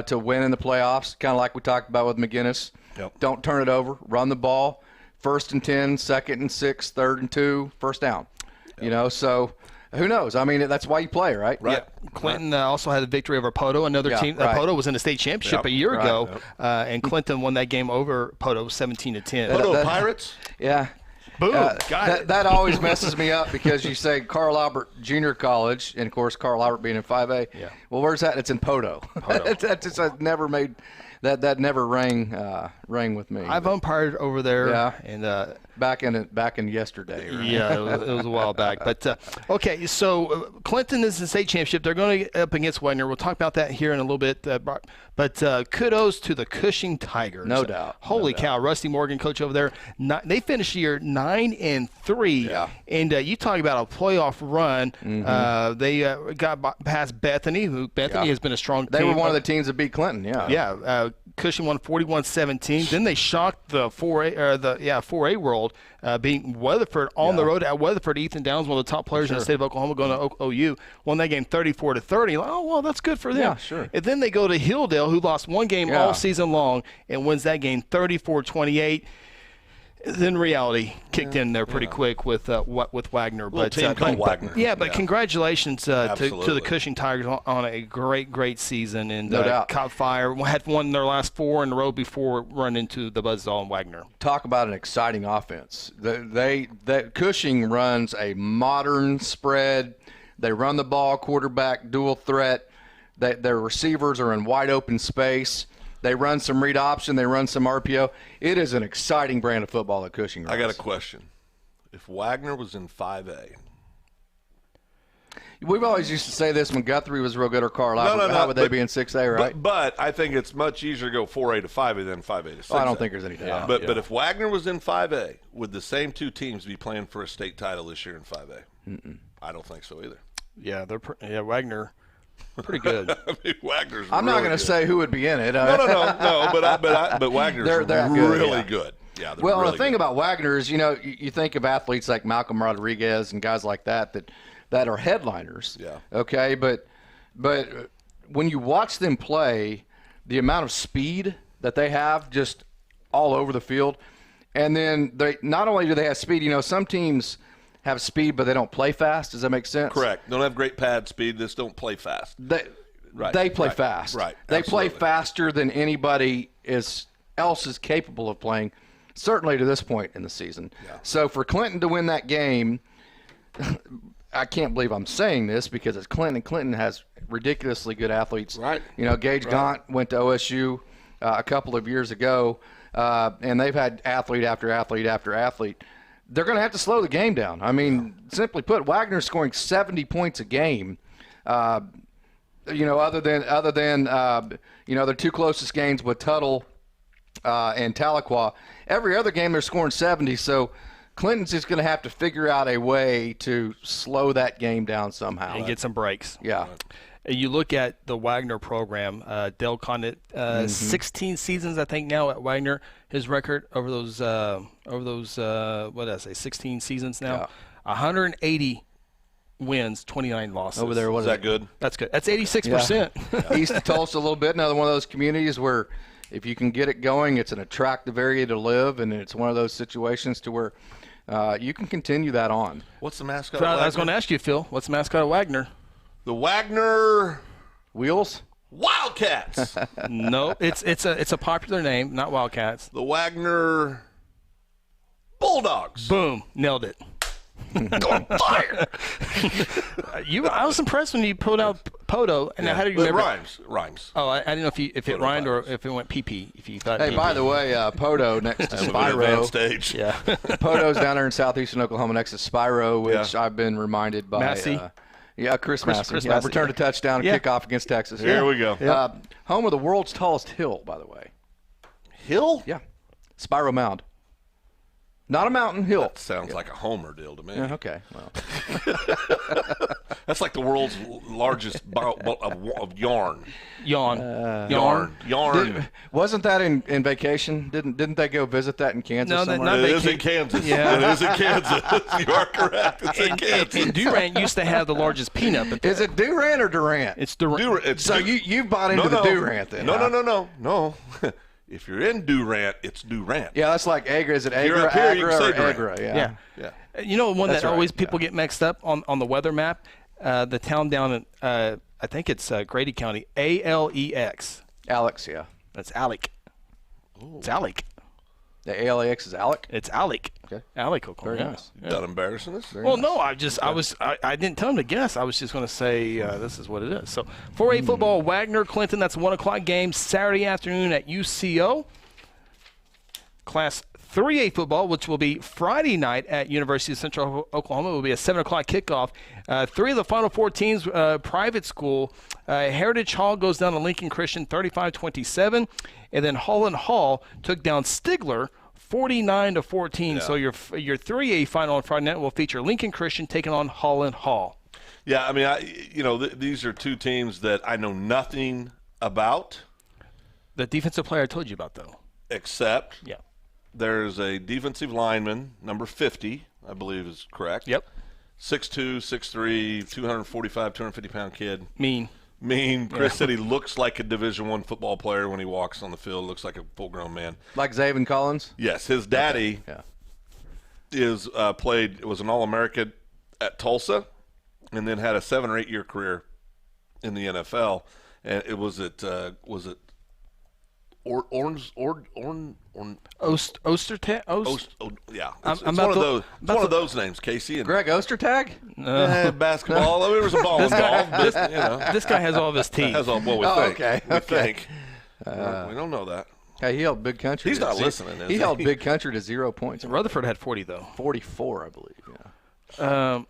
to win in the playoffs. Kind of like we talked about with McGinnis. Yep. Don't turn it over. Run the ball. 1st and 10, 2nd and 6, 3rd and 2, first down. Yep. So. Who knows? I mean, that's why you play, right? Right. Yeah. Clinton also had a victory over Poto, another team. Poto was in the state championship a year ago, and Clinton won that game over Poto 17-10. Poto Pirates? Yeah. Boom. That always messes me up because you say Carl Albert Junior College, and, of course, Carl Albert being in 5A. Yeah. Well, where's that? It's in Poto. That just never made that never rang with me. I've umpired over there. Yeah. And back in yesterday. Right? Yeah, it was a while back. But okay, so Clinton is the state championship. They're going to get up against Wagner. We'll talk about that here in a little bit. But kudos to the Cushing Tigers. No doubt. Holy cow, Rusty Morgan, coach over there. They finished the year 9-3. Yeah. And you talk about a playoff run. They got past Bethany, who has been a strong team. They were one of the teams that beat Clinton. Yeah. Yeah. Cushing won 41-17. Then they shocked the 4A world, beating Weatherford on the road at Weatherford. Ethan Downs, one of the top players in the state of Oklahoma, going to OU, won that game 34-30. Like, oh well, that's good for them. Yeah, sure. And then they go to Hilldale, who lost one game all season long, and wins that game 34-28. Then reality kicked in there pretty quick with Wagner. Team called Wagner. Yeah, but congratulations to the Cushing Tigers on a great season. And no doubt. caught fire. Had won their last 4 in a row before running into the Buzzsaw and Wagner. Talk about an exciting offense. Cushing runs a modern spread. They run the ball, quarterback, dual threat. Their receivers are in wide open space. They run some read option. They run some RPO. It is an exciting brand of football that Cushing runs. I got a question. If Wagner was in 5A. We've always used to say this when Guthrie was real good or Carl Albert. How would they be in 6A, right? But I think it's much easier to go 4A to 5A than 5A to 6A. Oh, I don't think there's any doubt. But if Wagner was in 5A, would the same two teams be playing for a state title this year in 5A? Mm-mm. I don't think so either. Yeah, Wagner. Pretty good. I mean, Wagner's. I'm not going to say who would be in it. No. But Wagner's they're really good. Yeah. Well, really the thing about Wagner is, you think of athletes like Malcolm Rodriguez and guys like that are headliners. Yeah. Okay, but when you watch them play, the amount of speed that they have just all over the field, and then they not only do they have speed. Some teams have speed, but they don't play fast. Does that make sense? Correct. Don't have great pad speed. Just don't play fast. They play fast. Right. They play faster than anybody else is capable of playing, certainly to this point in the season. Yeah. So for Clinton to win that game, I can't believe I'm saying this because it's Clinton. Clinton has ridiculously good athletes. Right. Gage Gaunt went to OSU a couple of years ago, and they've had athlete after athlete after athlete. they're going to have to slow the game down. I mean, simply put, Wagner's scoring 70 points a game. Other than their two closest games with Tuttle and Tahlequah, every other game they're scoring 70. So Clinton's just going to have to figure out a way to slow that game down somehow and get some breaks. Yeah. You look at the Wagner program, Dale Condit, 16 seasons I think now at Wagner. His record over those 16 seasons now, 180 wins, 29 losses. Over there, is that good? That's good. That's 86%. Yeah. East of Tulsa a little bit. Another one of those communities where if you can get it going, it's an attractive area to live, and it's one of those situations to where you can continue that on. What's the mascot? I was going to ask you, Phil. What's the mascot of Wagner? The Wagner Wheels? Wildcats. No, it's a popular name, not Wildcats. The Wagner Bulldogs. Boom, nailed it. On fire. I was impressed when you pulled out Poto, and how do you remember? Rhymes. Oh, I didn't know if it rhymed or if it went PP. If you thought. Hey, by the way, Poto next to Spyro. Stage. Yeah. Poto's down there in southeastern Oklahoma next to Spyro, which I've been reminded by. Massey. Chris Massey. Chris Massey. Returned a touchdown and kickoff against Texas. Here we go. Home of the world's tallest hill, by the way. Hill? Yeah. Spyro Mound. Not a mountain, hill. That sounds like a homer deal to me. Yeah, okay. Well. That's like the world's largest of yarn. Yarn. Wasn't that in vacation? Didn't they go visit that in Kansas No, somewhere? It is in Kansas. Yeah. It is in Kansas. You are correct. It's in Kansas. And Durant used to have the largest peanut. But is it Durant or Durant? It's Durant. So you bought into the Durant then? No. If you're in Durant, it's Durant. Yeah, that's like Agra. Is it You're Agra, up here, you Agra, can or say Agra? Durant. Yeah. You know, one That's that right, always people get mixed up on the weather map, the town down in, I think it's Grady County, Alex. Alex, yeah. That's Alec. Ooh. It's Alec. The ALAX is Alec? It's Alec. Okay. Alec, Oklahoma. Very nice. Done embarrassing us? Well, no, I didn't tell him to guess. I was just going to say this is what it is. So 4A football, Wagner, Clinton, that's a 1 o'clock game Saturday afternoon at UCO. Class 3A football, which will be Friday night at University of Central Oklahoma, will be a 7 o'clock kickoff. 3 of the Final Four teams, private school. Heritage Hall goes down to Lincoln Christian 35-27, and then Holland Hall took down Stigler 49-14. So your 3A final on Friday night will feature Lincoln Christian taking on Holland Hall. Yeah, I mean, these are two teams that I know nothing about. The defensive player I told you about, though. Except there's a defensive lineman, number 50, I believe is correct. Yep. 6'2", 6'3", 245, 250-pound kid. Mean. Chris said he looks like a Division I football player when he walks on the field. Looks like a full-grown man. Like Zaven Collins? Yes. His daddy was an All-American at Tulsa and then had a 7 or 8 year career in the NFL. And it was Ostertag? Yeah, it's one of those. It's one of those names, Casey. And Greg Ostertag? Basketball. I mean, there was a ball involved. But, This guy has all of his teeth. We think. Okay. We think. We don't know that. Hey, he held Big Country. He's not listening, is he? He held Big Country to 0 points. Rutherford had 40, though. 44, I believe, yeah.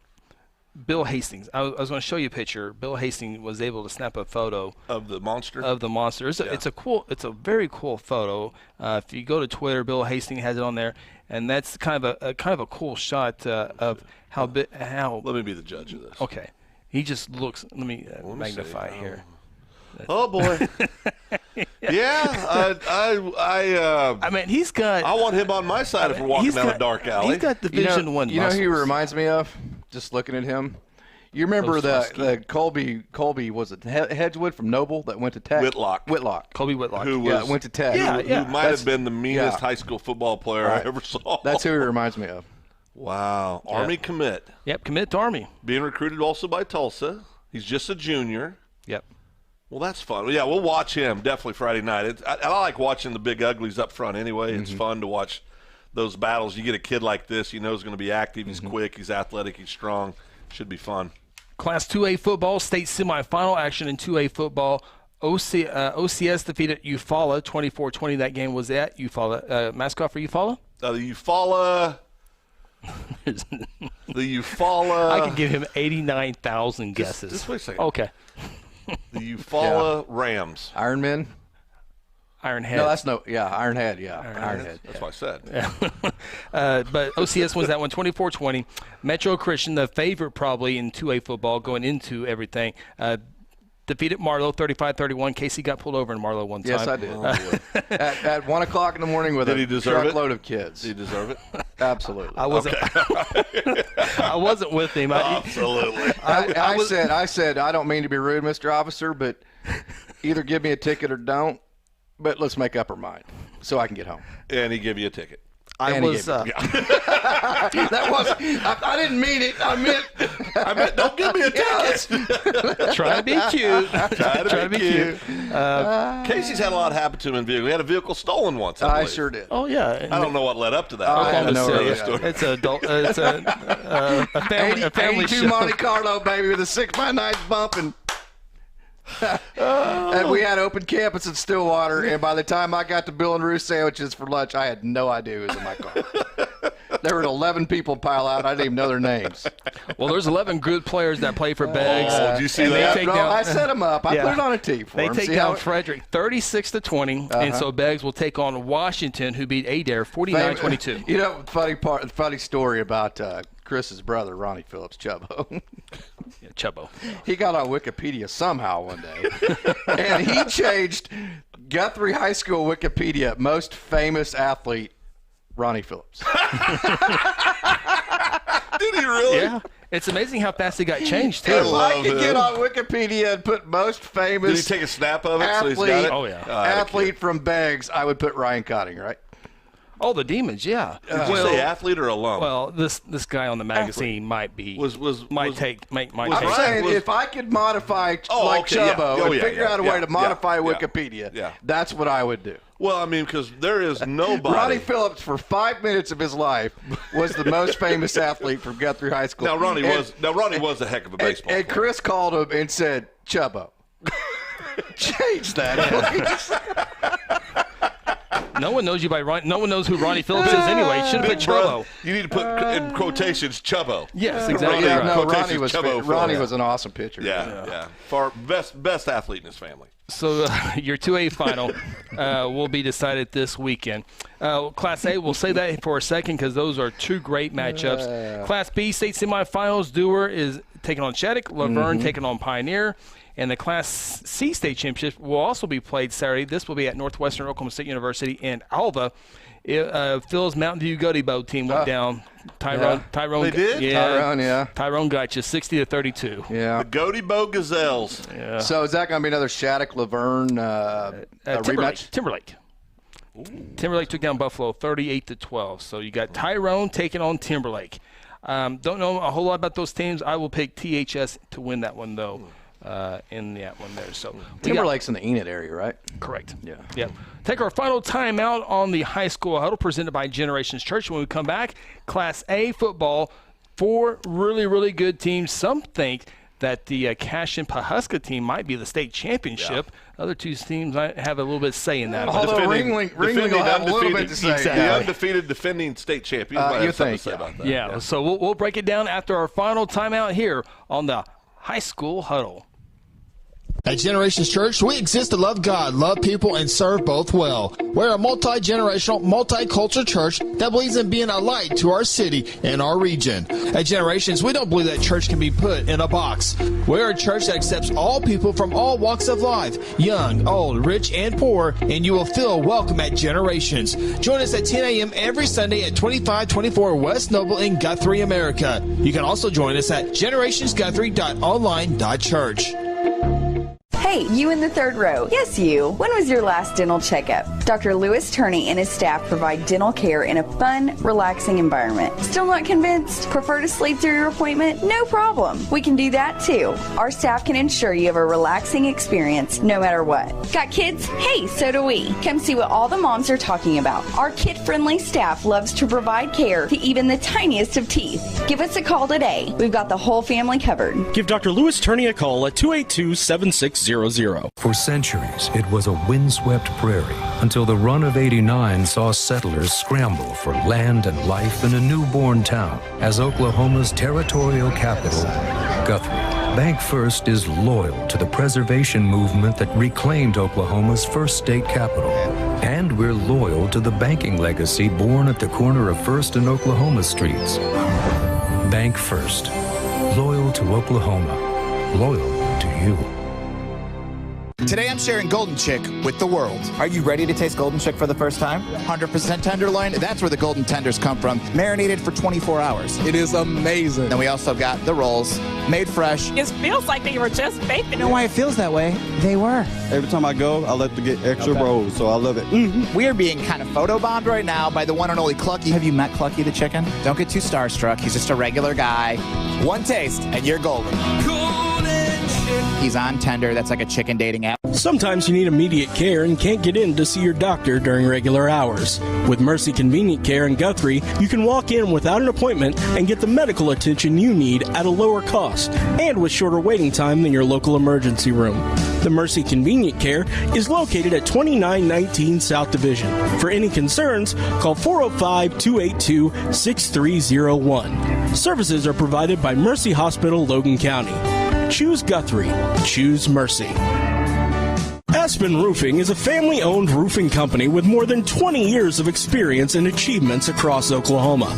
Bill Hastings. I was going to show you a picture. Bill Hastings was able to snap a photo of the monster. It's a very cool photo. If you go to Twitter, Bill Hastings has it on there, and that's kind of a cool shot of how. Let me be the judge of this. Okay, he just looks. Let me magnify here. Oh boy. Yeah, I mean, he's got. I want him on my side if we're walking down a dark alley. He's got Division I. You know who he reminds me of? Just looking at him. You remember the Colby was it Hedgewood from Noble that went to Tech? Whitlock. Colby Whitlock. Who went to Tech. Who might have been the meanest high school football player I ever saw. That's who he reminds me of. Wow. Army commit. Yep, commit to Army. Being recruited also by Tulsa. He's just a junior. Yep. Well, that's fun. Yeah, we'll watch him definitely Friday night. I like watching the big uglies up front anyway. It's fun to watch those battles. You get a kid like this, you know he's going to be active. He's quick. He's athletic. He's strong. Should be fun. Class 2A football, state semifinal action in 2A football. OCS defeated Eufaula 24-20. That game was at Eufaula. Mascot for Eufaula? The Eufaula The Eufaula. I could give him 89,000 guesses. Just wait a second. Okay. The Eufaula Rams. Ironman. Ironhead. No, that's Ironhead. Yeah, Ironhead. That's what I said. But OCS wins that one 24-20. Metro Christian, the favorite probably in 2A football going into everything, defeated Marlow 35-31. Casey got pulled over in Marlow one time. Yes, I did. At 1 o'clock in the morning with a truckload of kids. Did he deserve it? Absolutely. I wasn't. I wasn't with him. Absolutely. I said, I don't mean to be rude, Mr. Officer, but either give me a ticket or don't. But let's make up our mind so I can get home. And he gave you a ticket. That was. I didn't mean it. I meant don't give me a ticket. Try to be cute. Try to be cute. Casey's had a lot happen to him in vehicle. He had a vehicle stolen once. I sure did. Oh yeah. I don't know what led up to that. It's a family 82 show. Monte Carlo, baby, with a 6x9 bump and. And we had open campus in Stillwater, and by the time I got to Bill and Ruth sandwiches for lunch, I had no idea who was in my car. There were 11 people pile out. I didn't even know their names. Well, there's 11 good players that play for Beggs. Did you see that? I set them up. I put it on a tee for them. They take down Frederick 36-20, and so Beggs will take on Washington, who beat Adair 49-22. You know, funny story about Chris's brother, Ronnie Phillips, Chubbo. Yeah, Chubbo. He got on Wikipedia somehow one day, and he changed Guthrie High School Wikipedia most famous athlete, Ronnie Phillips. Did he really? Yeah. It's amazing how fast he got changed, too. If I could get on Wikipedia and put most famous Did he take a snap of it athlete, so he's got it? Oh, yeah. Athlete from Beggs, I would put Ryan Cotting, right? Oh, the Demons, yeah. Did you say athlete or alum? Well, this guy on the magazine might be. I'm saying if I could modify Chubbo and figure out a way to modify Wikipedia, that's what I would do. Well, I mean, because there is nobody. Ronnie Phillips, for 5 minutes of his life, was the most famous athlete from Guthrie High School. Now Ronnie was a heck of a baseball player. And Chris called him and said, Chubbo. Change that. No one knows you by Ron. No one knows who Ronnie Phillips is anyway. Should have put Chubbo. You need to put in quotations Chubbo. Yes, exactly. Ronnie was an awesome pitcher. Yeah. For best athlete in his family. So your 2A final will be decided this weekend. Class A, we'll say that for a second because those are two great matchups. Class B, state semifinals, Dewar is taking on Shattuck, Laverne taking on Pioneer. And the Class C state championship will also be played Saturday. This will be at Northwestern Oklahoma State University in Alva. Phil's Mountain View Goody Boat team went down. Tyrone. They did? Yeah. Tyrone got you 60-32. Yeah. The Goody Boat Gazelles. Yeah. So is that going to be another Shattuck Laverne rematch? Timberlake. Ooh. Timberlake took down Buffalo 38-12. So you got Tyrone taking on Timberlake. Don't know a whole lot about those teams. I will pick THS to win that one though. In that one there. So Timberlake's in the Enid area, right? Correct. Yeah. Take our final timeout on the High School Huddle presented by Generations Church. When we come back, Class A football, 4 really, really good teams. Some think that the Cashion Pawhuska team might be the state championship. Other two teams might have a little bit of say in that. Although Ringling will have a little bit to say. Exactly. The undefeated defending state champion might have something to say about that. Yeah. So we'll break it down after our final timeout here on the High School Huddle. At Generations Church, we exist to love God, love people, and serve both well. We're a multi-generational, multicultural church that believes in being a light to our city and our region. At Generations, we don't believe that church can be put in a box. We're a church that accepts all people from all walks of life, young, old, rich, and poor, and you will feel welcome at Generations. Join us at 10 a.m. every Sunday at 2524 West Noble in Guthrie, America. You can also join us at generationsguthrie.online.church. Hey, you in the third row. Yes, you. When was your last dental checkup? Dr. Lewis Turney and his staff provide dental care in a fun, relaxing environment. Still not convinced? Prefer to sleep through your appointment? No problem. We can do that too. Our staff can ensure you have a relaxing experience no matter what. Got kids? Hey, so do we. Come see what all the moms are talking about. Our kid-friendly staff loves to provide care to even the tiniest of teeth. Give us a call today. We've got the whole family covered. Give Dr. Lewis Turney a call at 282-7600. 888-898-0000. For centuries, it was a windswept prairie until the run of '89 saw settlers scramble for land and life in a newborn town as Oklahoma's territorial capital, Guthrie. Bank First is loyal to the preservation movement that reclaimed Oklahoma's first state capital. And we're loyal to the banking legacy born at the corner of First and Oklahoma streets. Bank First. Loyal to Oklahoma. Loyal to you. Today I'm sharing Golden Chick with the world. Are you ready to taste Golden Chick for the first time? 100% tenderloin, that's where the golden tenders come from. Marinated for 24 hours. It is amazing. Then we also got the rolls, made fresh. It feels like they were just baked. You know why it feels that way? They were. Every time I go, I like to get extra rolls, so I love it. We are being kind of photobombed right now by the one and only Clucky. Have you met Clucky the chicken? Don't get too starstruck. He's just a regular guy. One taste, and you're golden. He's on Tender. That's like a chicken dating app. Sometimes you need immediate care and can't get in to see your doctor during regular hours. With Mercy Convenient Care in Guthrie, you can walk in without an appointment and get the medical attention you need at a lower cost and with shorter waiting time than your local emergency room. The Mercy Convenient Care is located at 2919 South Division. For any concerns, call 405-282-6301. Services are provided by Mercy Hospital, Logan County. Choose Guthrie. Choose Mercy. Aspen Roofing is a family-owned roofing company with more than 20 years of experience and achievements across Oklahoma.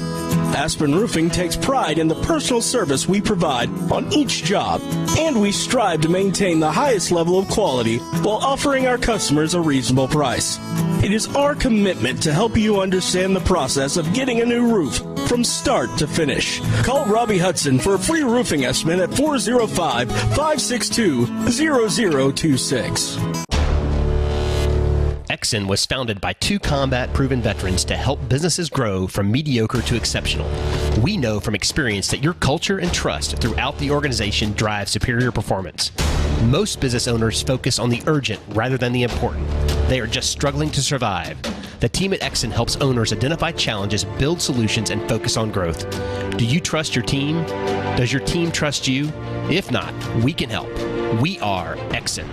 Aspen Roofing takes pride in the personal service we provide on each job, and we strive to maintain the highest level of quality while offering our customers a reasonable price. It is our commitment to help you understand the process of getting a new roof from start to finish. Call Robbie Hudson for a free roofing estimate at 405-562-0026. Exxon was founded by two combat-proven veterans to help businesses grow from mediocre to exceptional. We know from experience that your culture and trust throughout the organization drive superior performance. Most business owners focus on the urgent rather than the important. They are just struggling to survive. The team at Exxon helps owners identify challenges, build solutions, and focus on growth. Do you trust your team? Does your team trust you? If not, we can help. We are Exxon.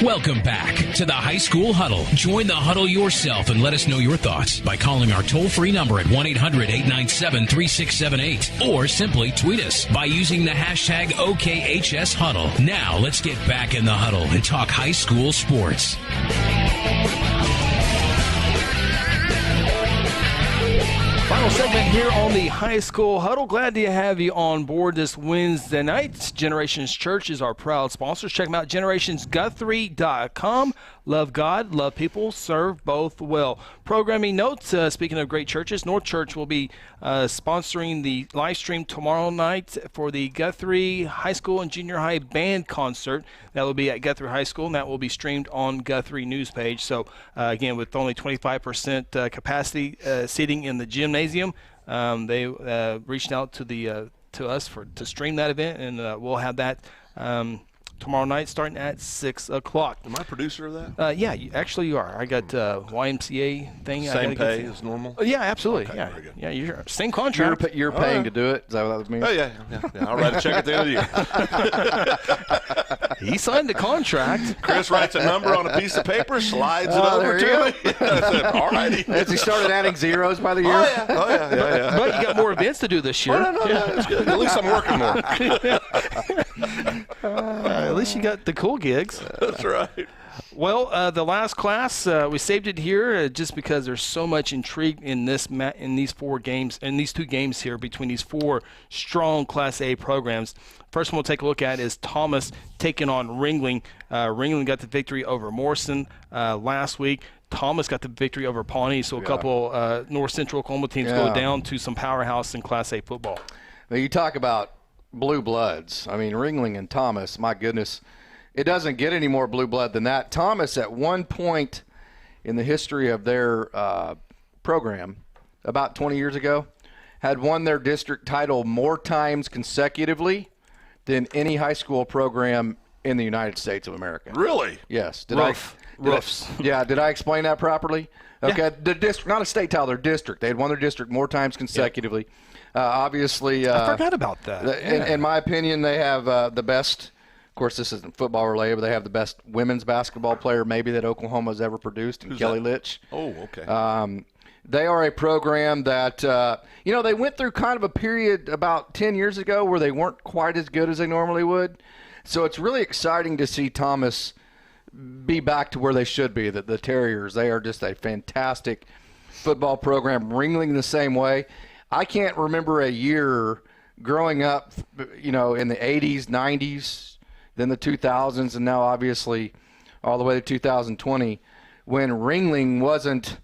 Welcome back to the High School Huddle. Join the huddle yourself and let us know your thoughts by calling our toll-free number at 1-800-897-3678 or simply tweet us by using the hashtag OKHSHuddle. Now let's get back in the huddle and talk high school sports. Final segment here on the High School Huddle. Glad to have you on board this Wednesday night. Generations Church is our proud sponsor. Check them out, generationsguthrie.com. Love God, love people, serve both well. Programming notes, speaking of great churches, North Church will be sponsoring the live stream tomorrow night for the Guthrie High School and Junior High Band Concert. That will be at Guthrie High School, and that will be streamed on Guthrie News page. So, again, with only 25% capacity seating in the gymnasium, they reached out to us to stream that event, and we'll have that tomorrow night starting at 6 o'clock. Am I producer of that? Yeah, actually you are. I got YMCA thing. Same pay as normal? Yeah, absolutely. Okay, Yeah, very good. yeah, you're same contract. You're paying to do it. Is that what that means? Oh, yeah. I'll write a check at the end of the year. He signed a contract. Chris writes a number on a piece of paper, slides it over to me. I said, all righty. As he started adding zeros by the year? Oh, yeah. But you got more events to do this year. No, it's good. At least I'm working more. At least you got the cool gigs. That's right. Well, the last class, we saved it here just because there's so much intrigue in these two games here between these four strong Class A programs. First one we'll take a look at is Thomas taking on Ringling. Ringling got the victory over Morrison last week. Thomas got the victory over Pawnee, so a couple North Central Oklahoma teams go down to some powerhouse in Class A football. Now, you talk about blue bloods. I mean, Ringling and Thomas, my goodness. It doesn't get any more blue blood than that. Thomas, at one point in the history of their program, about 20 years ago, had won their district title more times consecutively than any high school program in the United States of America. Really? Yes. Roofs. Yeah, did I explain that properly? Okay, the district, not a state title, their district. They had won their district more times consecutively. Obviously, I forgot about that. In my opinion, they have the best. Of course, this isn't football related, but they have the best women's basketball player maybe that Oklahoma's ever produced, in Kelly Litch. Oh, okay. They are a program that, they went through kind of a period about 10 years ago where they weren't quite as good as they normally would. So it's really exciting to see Thomas be back to where they should be. The Terriers, they are just a fantastic football program. Ringling the same way. I can't remember a year growing up, in the 80s, 90s, then the 2000s, and now obviously all the way to 2020, when Ringling wasn't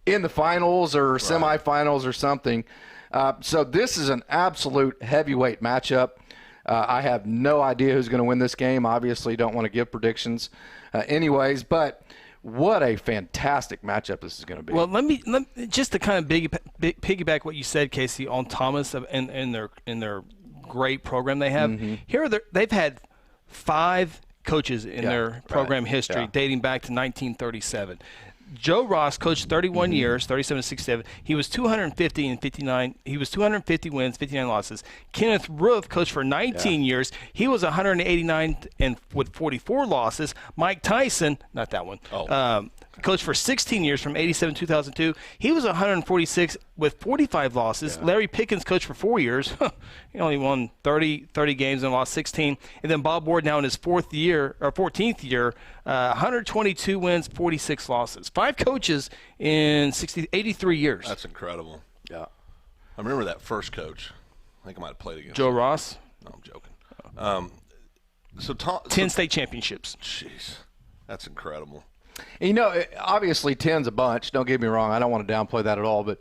in the finals or semifinals or something. So this is an absolute heavyweight matchup. I have no idea who's going to win this game. Obviously, don't want to give predictions anyways, but what a fantastic matchup this is going to be. Well, let me just to kind of piggyback what you said, Casey, on Thomas and their great program they have. Here they've had 5 coaches in their program history dating back to 1937. Joe Ross coached 31 years, 37 to 67. He was 250 and 59. He was 250 wins, 59 losses. Kenneth Roof coached for 19 years. He was 189 and with 44 losses. Mike Tyson, not that one. Coached for 16 years from 87 to 2002. He was 146 with 45 losses. Larry Pickens coached for 4 years. He only won 30 games and lost 16. And then Bob Ward now in his 14th year, 122 wins, 46 losses. 5 coaches in 83 years. That's incredible. Yeah. I remember that first coach. I think I might have played against Joe him. Ross? No, I'm joking. 10 state championships. Jeez. That's incredible. Obviously 10's a bunch. Don't get me wrong. I don't want to downplay that at all, but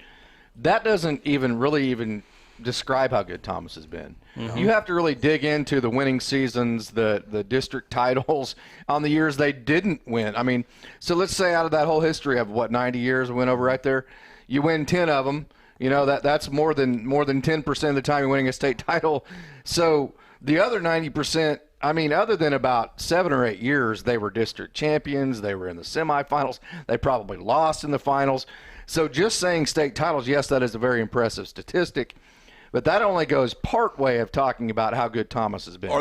that doesn't even describe how good Thomas has been. You have to really dig into the winning seasons, the district titles on the years they didn't win. I mean, so let's say out of that whole history of 90 years we went over right there, you win 10 of them. That's more than 10% of the time you're winning a state title. So the other 90%. I mean, other than about 7 or 8 years, they were district champions. They were in the semifinals. They probably lost in the finals. So just saying state titles, yes, that is a very impressive statistic. But that only goes part way of talking about how good Thomas has been.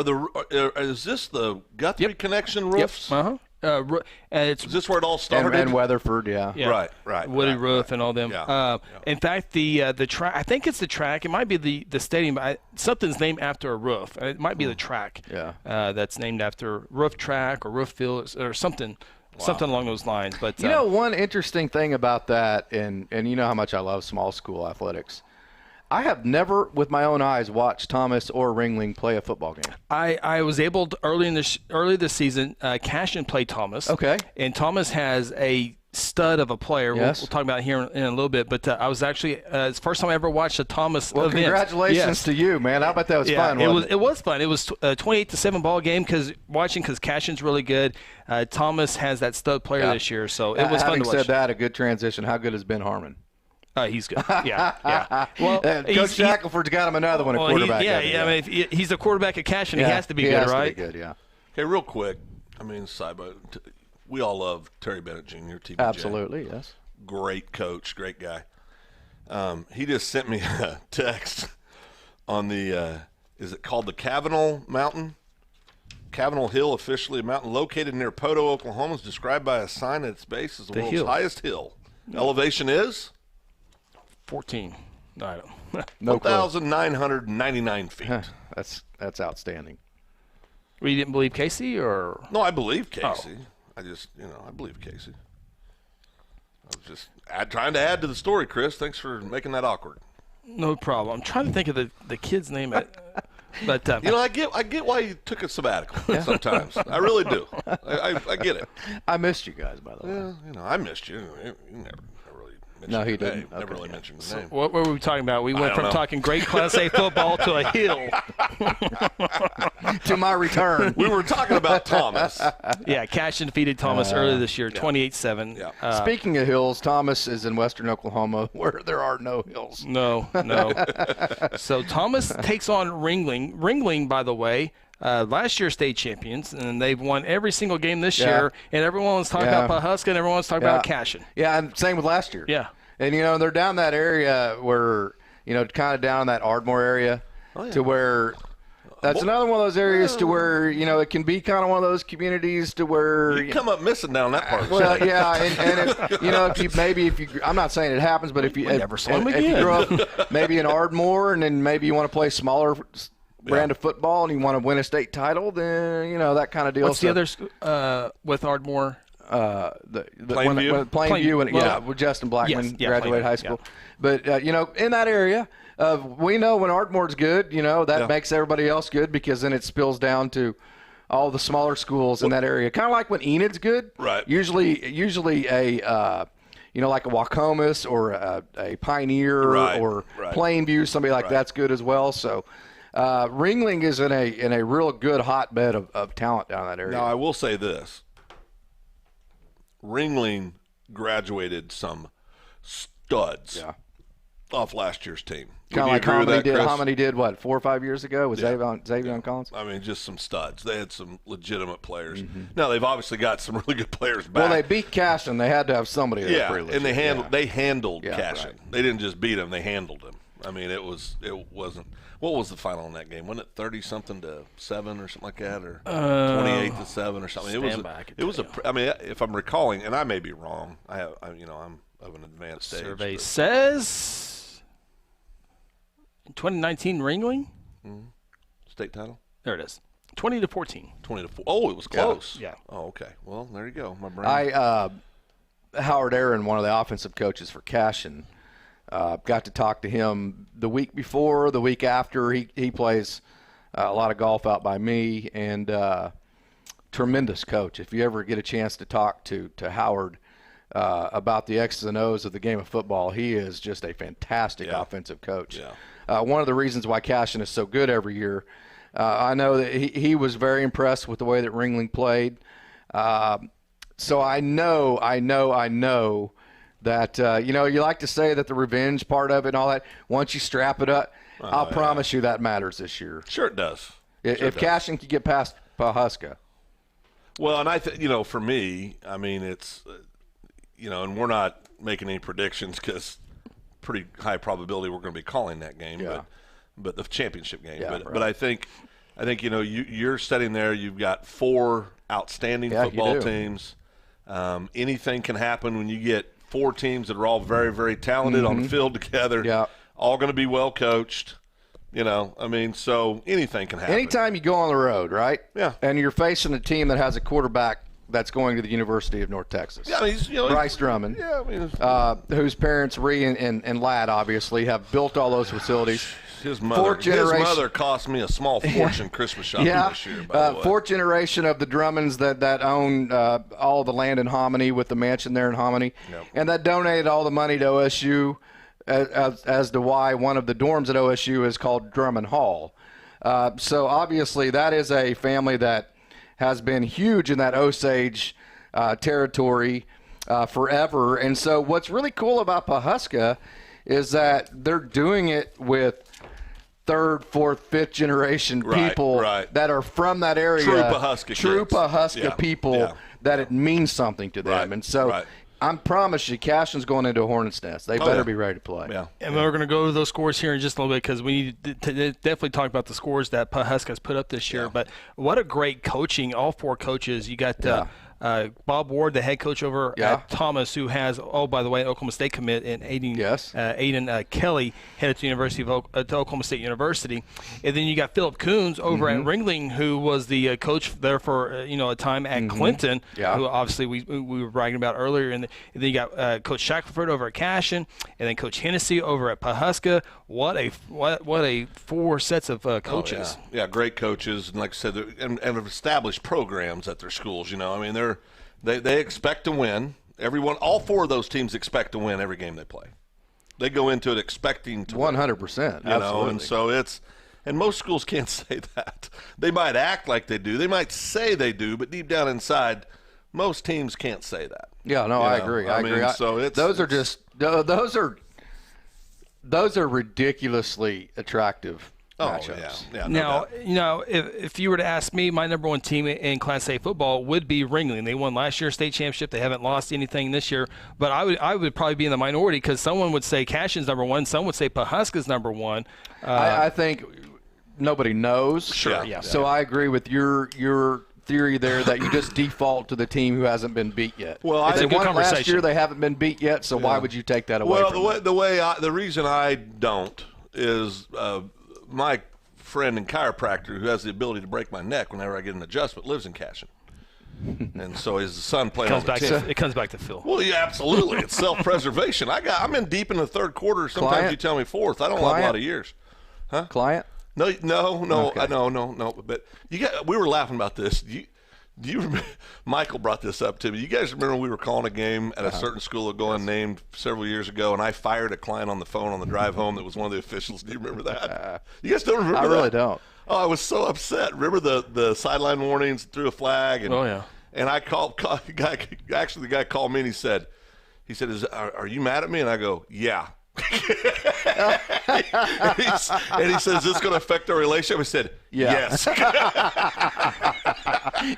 Is this the Guthrie connection Roofs? Yep. Is this where it all started? And Weatherford, yeah. Right. Woody Roof and all them. Yeah. In fact, the track, I think it's the track. It might be the stadium. Something's named after a roof. It might be the track. Yeah. That's named after roof track or roof field or something. Wow. Something along those lines. But one interesting thing about that, and you know how much I love small school athletics. I have never, with my own eyes, watched Thomas or Ringling play a football game. I was able to early this season. Cashin played Thomas. Okay. And Thomas has a stud of a player. Yes. We'll talk about it here in a little bit. But I was actually it's the first time I ever watched a Thomas event. Congratulations to you, man. I bet that was fun. It was fun. It was a 28-7 ball game because Cashin's really good. Thomas has that stud player this year, so it was fun to watch. Having said that, a good transition. How good has Ben Harmon? He's good. Yeah. Well, Coach Shackelford's got him another one, a quarterback. I mean, if he's a quarterback at Cashin, he has to be good, right? To be good, yeah. Okay, real quick. I mean, sidebar. We all love Terry Bennett Jr., TBJ. Absolutely, yes. Great coach, great guy. He just sent me a text on the, is it called the Cavanaugh Mountain? Cavanaugh Hill, officially a mountain located near Poto, Oklahoma, is described by a sign at its base as the world's highest hill. Elevation is? 14. I don't. 1,999 feet. That's outstanding. Well, you didn't believe Casey, or? No, I believe Casey. I just, I believe Casey. I was just trying to add to the story, Chris. Thanks for making that awkward. No problem. I'm trying to think of the kid's name. But I get why you took a sabbatical sometimes. I really do. I get it. I missed you guys, by the way. Yeah, I missed you. You never really mentioned No, he didn't. Never really mentioned the name. What were we talking about? We went from talking great Class A football to a hill. To my return. We were talking about Thomas. Yeah, Cashin defeated Thomas earlier this year, 28-7. Yeah. Speaking of hills, Thomas is in western Oklahoma where there are no hills. No. So Thomas takes on Ringling. Ringling, by the way, last year state champions, and they've won every single game this year. And everyone was talking about Pawhuska, and everyone was talking about Cashion. Yeah, and same with last year. Yeah. And, they're down that area where, kind of down in that Ardmore area to where that's another one of those areas to where, it can be kind of one of those communities to where you come up missing down that part. Well, yeah, and if you I'm not saying it happens, but if you grow up maybe in Ardmore and then maybe you want to play smaller brand of football and you want to win a state title, then, that kind of deal. What's the others with Ardmore? Plainview, with Justin Blackman graduated high school. But in that area, we know when Ardmore's good, that makes everybody else good because then it spills down to all the smaller schools in that area. Kind of like when Enid's good. Right. Usually a like a Wacomas or a Pioneer or Plainview, somebody like that's good as well. So Ringling is in a real good hotbed of talent down in that area. Now I will say this. Ringling graduated some studs off last year's team. Kind of like Hominy did, 4 or 5 years ago with Xavier Collins? I mean, just some studs. They had some legitimate players. Now, they've obviously got some really good players back. Well, they beat Cashion. They had to have somebody that was pretty legit. And they handled Cashion. Right. They didn't just beat him. They handled him. I mean, it wasn't – what was the final in that game? Wasn't it 30-something to 7 or something like that, or 28 to 7 or something? It was I mean, if I'm recalling, and I may be wrong. I'm of an advanced age. Survey says 2019 Ringling state title. There it is. 20-14. 20-4. Oh, it was close. Yeah. Oh, okay. Well, there you go. My brain. Howard Aaron, one of the offensive coaches for Cashion, got to talk to him the week before, the week after. He plays a lot of golf out by me, and tremendous coach. If you ever get a chance to talk to Howard about the X's and O's of the game of football, he is just a fantastic offensive coach. Yeah. One of the reasons why Cashion is so good every year, I know that he was very impressed with the way that Ringling played. So I know that, you like to say that the revenge part of it and all that, once you strap it up, I'll promise you that matters this year. Sure it does. If Cashion could get past Pawhuska. Well, and I think, for me, I mean, it's, and we're not making any predictions because pretty high probability we're going to be calling that game, but the championship game. But I think, you're sitting there, you've got 4 outstanding football teams. Anything can happen when you get 4 teams that are all very, very talented on the field together, all going to be well coached. So anything can happen. Anytime you go on the road, right? Yeah. And you're facing a team that has a quarterback that's going to the University of North Texas. Yeah, Bryce Drummond. Yeah, I mean, whose parents, Ree and Ladd, obviously, have built all those facilities. His mother cost me a small fortune Christmas shopping this year, by the way. 4th generation of the Drummonds that own all the land in Hominy with the mansion there in Hominy, and that donated all the money to OSU as to why one of the dorms at OSU is called Drummond Hall. So obviously that is a family that has been huge in that Osage territory forever. And so what's really cool about Pawhuska is that they're doing it with 3rd, 4th, 5th generation people that are from that area. True Pawhuska people that it means something to them. And so I promise you, Cashion's going into a hornet's nest. They better be ready to play. Yeah. And we're going to go to those scores here in just a little bit because we need to definitely talk about the scores that Pawhuska's put up this year. But what a great coaching, all 4 coaches. You got Bob Ward, the head coach over at Thomas, who has, by the way, an Oklahoma State commit, and Aiden Kelly headed to University of to Oklahoma State University. And then you got Philip Coons over at Ringling, who was the coach there for a time at Clinton, who obviously we were bragging about earlier. And then you got Coach Shackelford over at Cashion, and then Coach Hennessy over at Pawhuska. What a 4 sets of coaches. Yeah, great coaches, and like I said, and have established programs at their schools. I mean, they expect to win. All 4 of those teams expect to win every game they play. They go into it expecting to 100%. Absolutely. And so and most schools can't say that. They might act like they do. They might say they do, but deep down inside, most teams can't say that. Yeah, no, I agree. I agree. So those are ridiculously attractive matchups. Yeah, now, doubt. if you were to ask me, my number one team in Class A football would be Ringling. They won last year's state championship. They haven't lost anything this year. But I would probably be in the minority because someone would say Cashin's number one. Some would say Pawhuska's number one. I think nobody knows. Sure, yeah. So I agree with your theory there that you just default to the team who hasn't been beat yet. Well, if they won it last year, they haven't been beat yet. So why would you take that away? Well, the reason I don't is my friend and chiropractor who has the ability to break my neck whenever I get an adjustment lives in Cashin. And so his son playing on the team. It comes back to Phil. Well, yeah, absolutely. It's self-preservation. I'm in deep in the third quarter. Sometimes Client? you tell me fourth. I don't have a lot of years. Huh? Client? No. Okay. No. But we were laughing about this. Do you remember, Michael brought this up to me. You guys remember when we were calling a game at a certain school that go unnamed several years ago, and I fired a client on the phone on the drive home that was one of the officials? Do you remember that? You guys don't remember that? I really don't. Oh, I was so upset. Remember the sideline warnings, threw a flag? And, oh, yeah. And I called the guy called me and he said, are you mad at me? And I go, yeah. and he says, is this going to affect our relationship? I said, yes.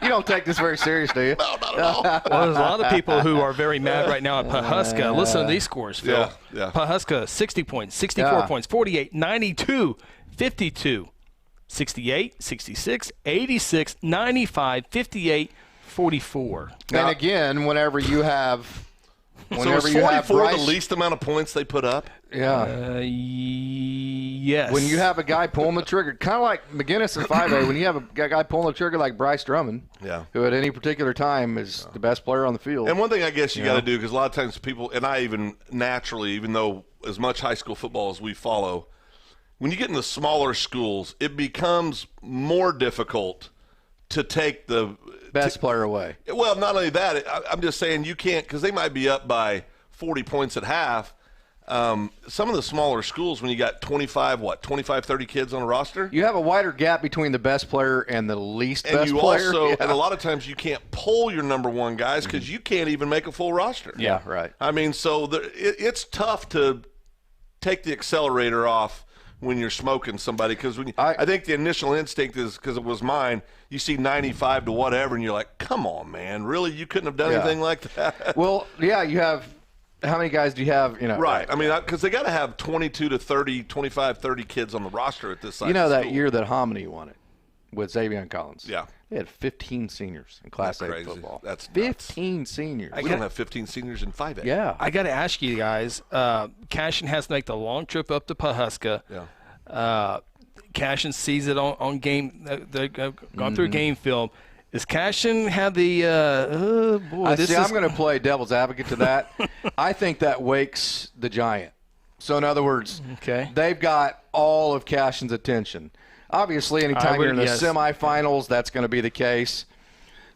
You don't take this very serious, do you? No, not at all. Well, there's a lot of people who are very mad right now at Pawhuska. Listen to these scores, Phil. Yeah. Pawhuska, 60 points, 64 points, 48, 92, 52, 68, 66, 86, 95, 58, 44. And again, whenever you have so is 44 the least amount of points they put up? Yeah. Yes. When you have a guy pulling the trigger, kind of like McGinnis in 5A, when you have a guy pulling the trigger like Bryce Drummond, who at any particular time is the best player on the field. And one thing I guess you got to do, because a lot of times people, and I even naturally, even though as much high school football as we follow, when you get in the smaller schools, it becomes more difficult to take the best player away. Well, not only that, I'm just saying you can't, because they might be up by 40 points at half. Some of the smaller schools, when you got 25, 30 kids on a roster, you have a wider gap between the best player and the least best player. And a lot of times you can't pull your number one guys because you can't even make a full roster. Yeah, right. I mean, so it's tough to take the accelerator off when you're smoking somebody, because I think the initial instinct is, because it was mine, you see 95 to whatever, and you're like, come on, man, really? You couldn't have done anything like that? Well, yeah, you have – how many guys do you have? Right. I mean, because they got to have 22 to 30, 25, 30 kids on the roster at this size. That year that Hominy won it with Xavier Collins. Yeah. They had 15 seniors in Class A football. That's 15 seniors. We don't have 15 seniors in 5A. Yeah. I got to ask you guys, Cashin has to make the long trip up to Pawhuska. Yeah. Cashin sees it on game. They've gone through game film. Does Cashin have the I'm going to play devil's advocate to that. I think that wakes the giant. So, in other words, they've got all of Cashin's attention. Obviously, anytime you're in the semifinals, that's going to be the case.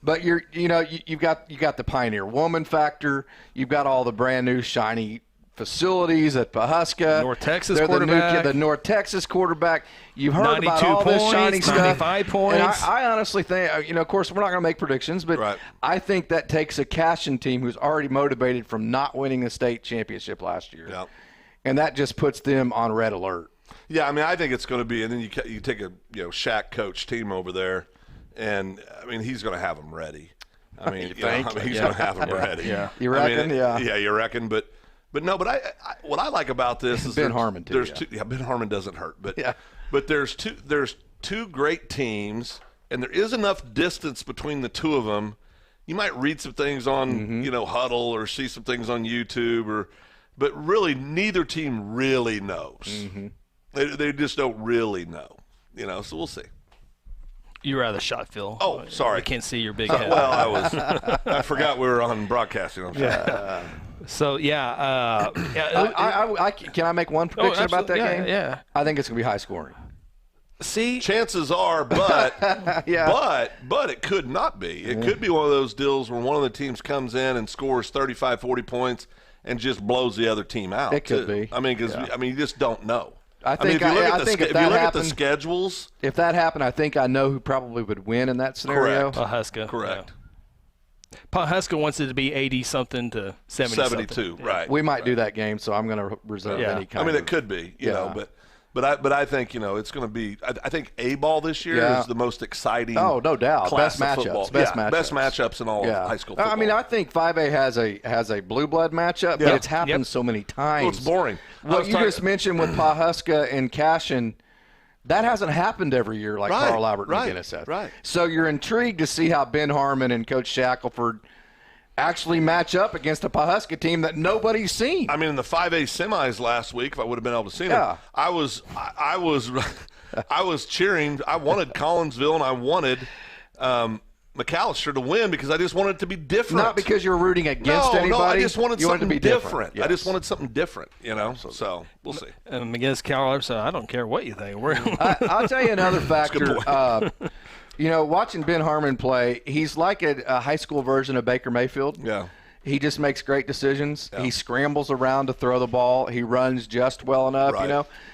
But you've got the Pioneer Woman factor. You've got all the brand new shiny facilities at Pawhuska. North Texas quarterback. The North Texas quarterback. You've heard about all this shiny stuff. 95 points. And I honestly think, of course, we're not going to make predictions, but I think that takes a Cashin team who's already motivated from not winning the state championship last year. Yep. And that just puts them on red alert. Yeah, I mean, I think it's going to be, and then you take a Shaq coach team over there, and I mean, he's going to have them ready. I mean, he's going to have them ready. Yeah, you reckon? Yeah, you reckon. But I what I like about this is Ben Harmon too. Ben Harmon doesn't hurt, but there's two great teams, and there is enough distance between the two of them. You might read some things on Huddle or see some things on YouTube, but really neither team really knows. Mm-hmm. They just don't really know, so we'll see. You were out of the shot, Phil. Oh, sorry. I can't see your big head. Well, I forgot we were on broadcasting. So, can I make one prediction about that game? Yeah. I think it's going to be high scoring. See? Chances are, but but it could not be. It could be one of those deals where one of the teams comes in and scores 35, 40 points and just blows the other team out. It could be. I mean, because you just don't know. I think if you look at the schedules, if that happened, I think I know who probably would win in that scenario. Pawhuska. Correct. Yeah. Pawhuska wants it to be 80-something to 70-something. 72, right. We might do that game, so I'm going to reserve any kind. I mean, it could be, you know, But I think it's going to be. I think A-ball this year is the most exciting. Oh, no doubt. Class Best of football. matchups. Best matchups. Best matchups in all of high school football. I mean, I think 5A has a blue blood matchup, but it's happened so many times. Well, it's boring. What you just mentioned with Pawhuska and Cashin, that hasn't happened every year like Carl Albert and McGinnis has. Right. So you're intrigued to see how Ben Harmon and Coach Shackelford actually match up against a Pawhuska team that nobody's seen. I mean, in the 5A semis last week, if I would have been able to see them, I was cheering. I wanted Collinsville and I wanted McAllister to win because I just wanted it to be different. Not because you're rooting against anybody. No, I just wanted something to be different. Yes. I just wanted something different, So we'll see. And against Carl, so I don't care what you think. I'll tell you another factor. Watching Ben Harmon play, he's like a high school version of Baker Mayfield. Yeah. He just makes great decisions. Yeah. He scrambles around to throw the ball. He runs just well enough,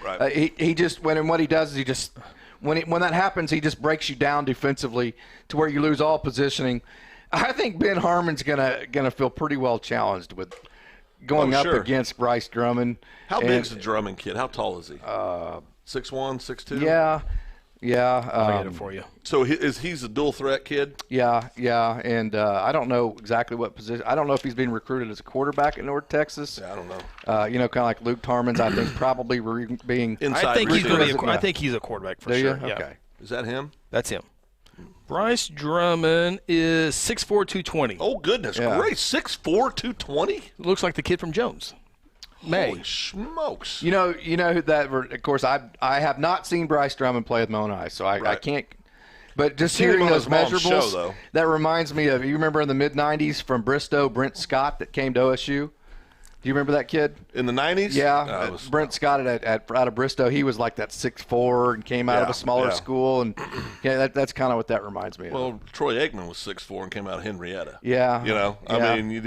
Right. He just what he does is he just when that happens, he just breaks you down defensively to where you lose all positioning. I think Ben Harmon's gonna feel pretty well challenged with going up against Bryce Drummond. How big's the Drummond kid? How tall is he? 6'1", 6'2"? Yeah. I'll get it for you. So he's a dual threat kid? Yeah, and I don't know exactly what position. I don't know if he's being recruited as a quarterback at North Texas. Yeah, I don't know. Kind of like Luke Tarmans, I think probably being inside. I think he's going to be. I think he's a quarterback for sure. Yeah. Okay. Is that him? That's him. Bryce Drummond is 6'4", 220. Oh goodness, great! 6'4", 220. Looks like the kid from Jones. Holy smokes! You know who that. Of course, I have not seen Bryce Drummond play with my own eyes, so I can't. But just hearing those measurables, that reminds me of, you remember in the mid-'90s from Bristow, Brent Scott that came to OSU? Do you remember that kid? In the 90s? Yeah. Brent Scott out of Bristow, he was like that 6'4" and came out of a smaller school. And that's kind of what that reminds me of. Well, Troy Aikman was 6'4" and came out of Henrietta. Yeah. I mean,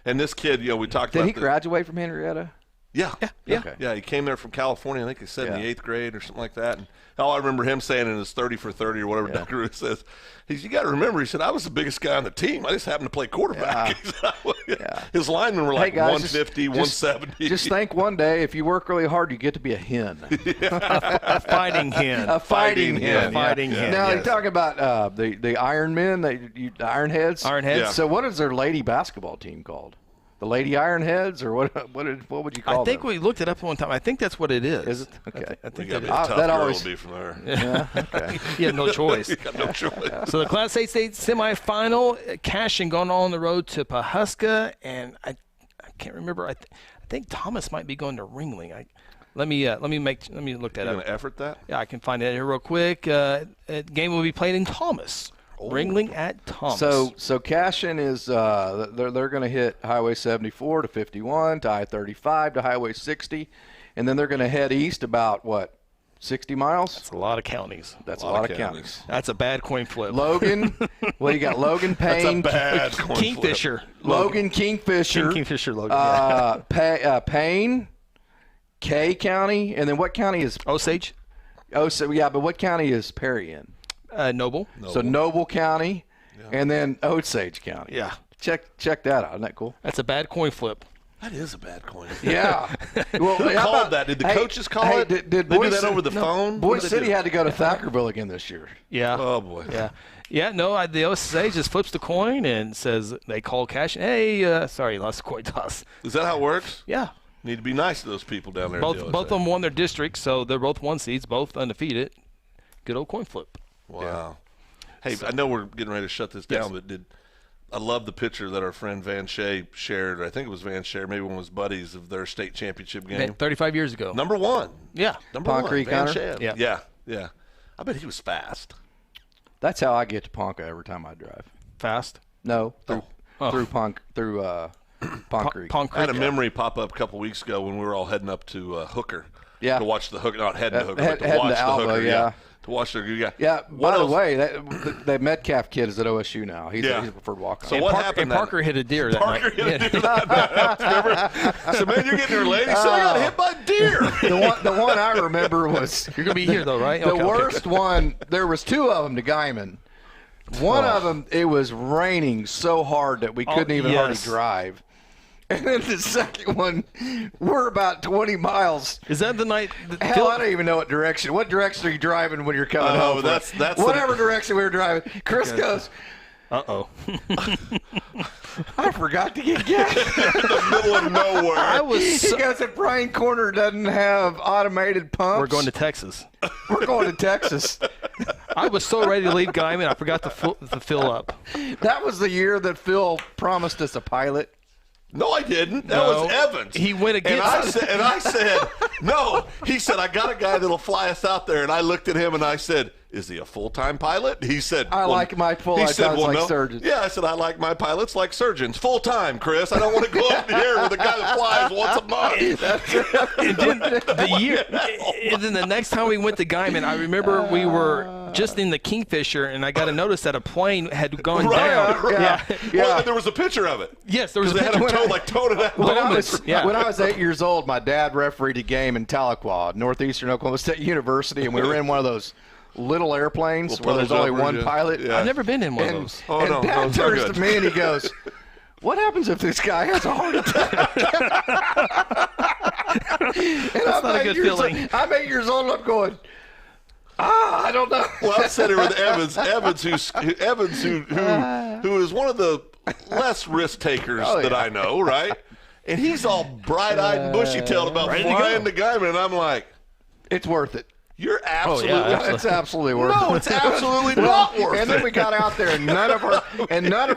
and this kid, we talked about. Did he graduate from Henrietta? Yeah. Okay. Yeah, he came there from California. I think he said in the 8th grade or something like that. And all I remember him saying in his 30 for 30 or whatever Doug Ruth says, you got to remember, he said, I was the biggest guy on the team. I just happened to play quarterback. His linemen were like 150, 170. Just think one day, if you work really hard, you get to be a hen. A fighting hen. A fighting hen. Fighting hen. Now, you talk about the Iron Men, the Ironheads. Ironheads. Yeah. So what is their lady basketball team called? The Lady Ironheads, or what would you call them? I think we looked it up one time. I think that's what it is. Is it? Okay. I think that is. Tough girl to be from there. Yeah. Okay. You had no choice. You got no choice. So the Class 8 state semifinal, Cashin going on the road to Pawhuska, and I can't remember. I think Thomas might be going to Ringling. Let me look that up. You going to effort that? Yeah, I can find that here real quick. Game will be played in Thomas. Ringling at Thomas. So Cashin is they're going to hit Highway 74 to 51 to I-35 to Highway 60, and then they're going to head east about 60 miles. That's a lot of counties. That's a lot of counties. That's a bad coin flip. Logan, you got Logan Payne. That's a bad coin Kingfisher. flip. Logan Kingfisher. Kingfisher Logan. Payne, K County, and then what county is Osage? But what county is Perry in? Noble. So Noble County, and then Osage County. Yeah. Check that out. Isn't that cool? That's a bad coin flip. That is a bad coin. Yeah. Well, who called that? Did the coaches call it? Did they do that over the phone? Boise City had to go to Thackerville again this year. Yeah. Oh, boy. Yeah. Yeah, no, the Osage just flips the coin and says they call cash. Hey, sorry, lost the coin toss. Is that how it works? Yeah. Need to be nice to those people down there. Both of them won their districts, so they're both 1 seeds, both undefeated. Good old coin flip. Wow. Yeah. Hey, I know we're getting ready to shut this down, but I love the picture that our friend Van Shea shared. I think it was Van Shea, maybe one of his buddies, of their state championship game. 35 years ago. Number 1. Yeah. Number Ponca 1. Van Connor? Shea. Yeah. I bet he was fast. That's how I get to Ponca every time I drive. Fast? No, through Pond Creek. I had a memory pop up a couple weeks ago when we were all heading up to Hooker. Yeah. To watch the Hooker, not heading to Hooker, but to heading watch to Alba, the Hooker. yeah. To watch the Yeah. By the way, the Metcalf kid is at OSU now. He's a preferred walk-on. So what happened? And Parker hit a deer that night. Parker hit a deer that night. Remember? So, man, you're getting there late. He said, I got hit by a deer. The one I remember was you're gonna be here though, right? The worst one. There was 2 of them to Guyman. One of them, it was raining so hard that we couldn't even hardly drive. And then the second one, we're about 20 miles. Is that the night? Hell, I don't even know what direction. What direction are you driving when you're coming home? Oh, that's whatever direction we were driving. Chris goes, uh-oh. I forgot to get gas. In the middle of nowhere. He goes, if Bryan Corner doesn't have automated pumps. We're going to Texas. We're going to Texas. I was so ready to leave Guyman, I forgot to fill up. That was the year that Phil promised us a pilot. No, I didn't. That was Evans. He went against us. And I said, no. He said, I got a guy that'll fly us out there. And I looked at him and I said, is he a full-time pilot? He said, I like my pilots like surgeons. Yeah, I said, I like my pilots like surgeons. Full-time, Chris. I don't want to go up in the air with a guy that flies once a month. And then the next time we went to Guyman, I remember we were just in the Kingfisher, and I got to notice that a plane had gone down. Right. Yeah. Well, there was a picture of it. Yes, there was a picture. They had him towed it out. When I was 8 years old, my dad refereed a game in Tahlequah, Northeastern Oklahoma State University, and we were in one of those little airplanes where there's only one pilot. Yeah. I've never been in one of those. And Dad turns to me and he goes, what happens if this guy has a heart attack? That's not a good feeling. I'm 8 years old and I'm going, I don't know. Well, I sat here with Evans who is one of the less risk takers that I know, right? And he's all bright-eyed and bushy-tailed about flying the Guyman, and I'm like, it's worth it. You're absolutely it's absolutely worth it. No, it's absolutely not worth it. And then we got out there and none of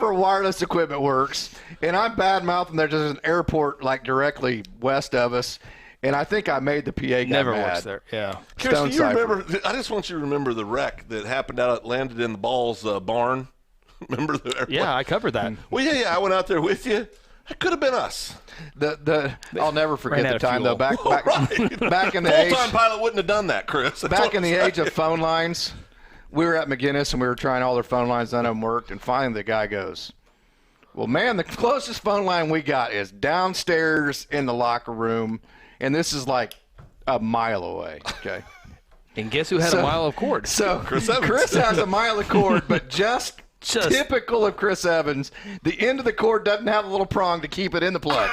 our wireless equipment works. And I'm bad-mouthing there's an airport like directly west of us. And I think I made the PA guy Never mad. Works there. Yeah. Chris, do you remember? I just want you to remember the wreck that happened landed in the Balls barn. Remember the airplane? Yeah, I covered that. Well, yeah, I went out there with you. It could have been us. I'll never forget the time though. Back in the full-time pilot wouldn't have done that, Chris. Back in the age of phone lines, we were at McGinnis and we were trying all their phone lines. None of them worked. And finally, the guy goes, "Well, man, the closest phone line we got is downstairs in the locker room, and this is like a mile away." Okay. And guess who had a mile of cord? So Chris has a mile of cord, but just typical of Chris Evans, the end of the cord doesn't have a little prong to keep it in the plug.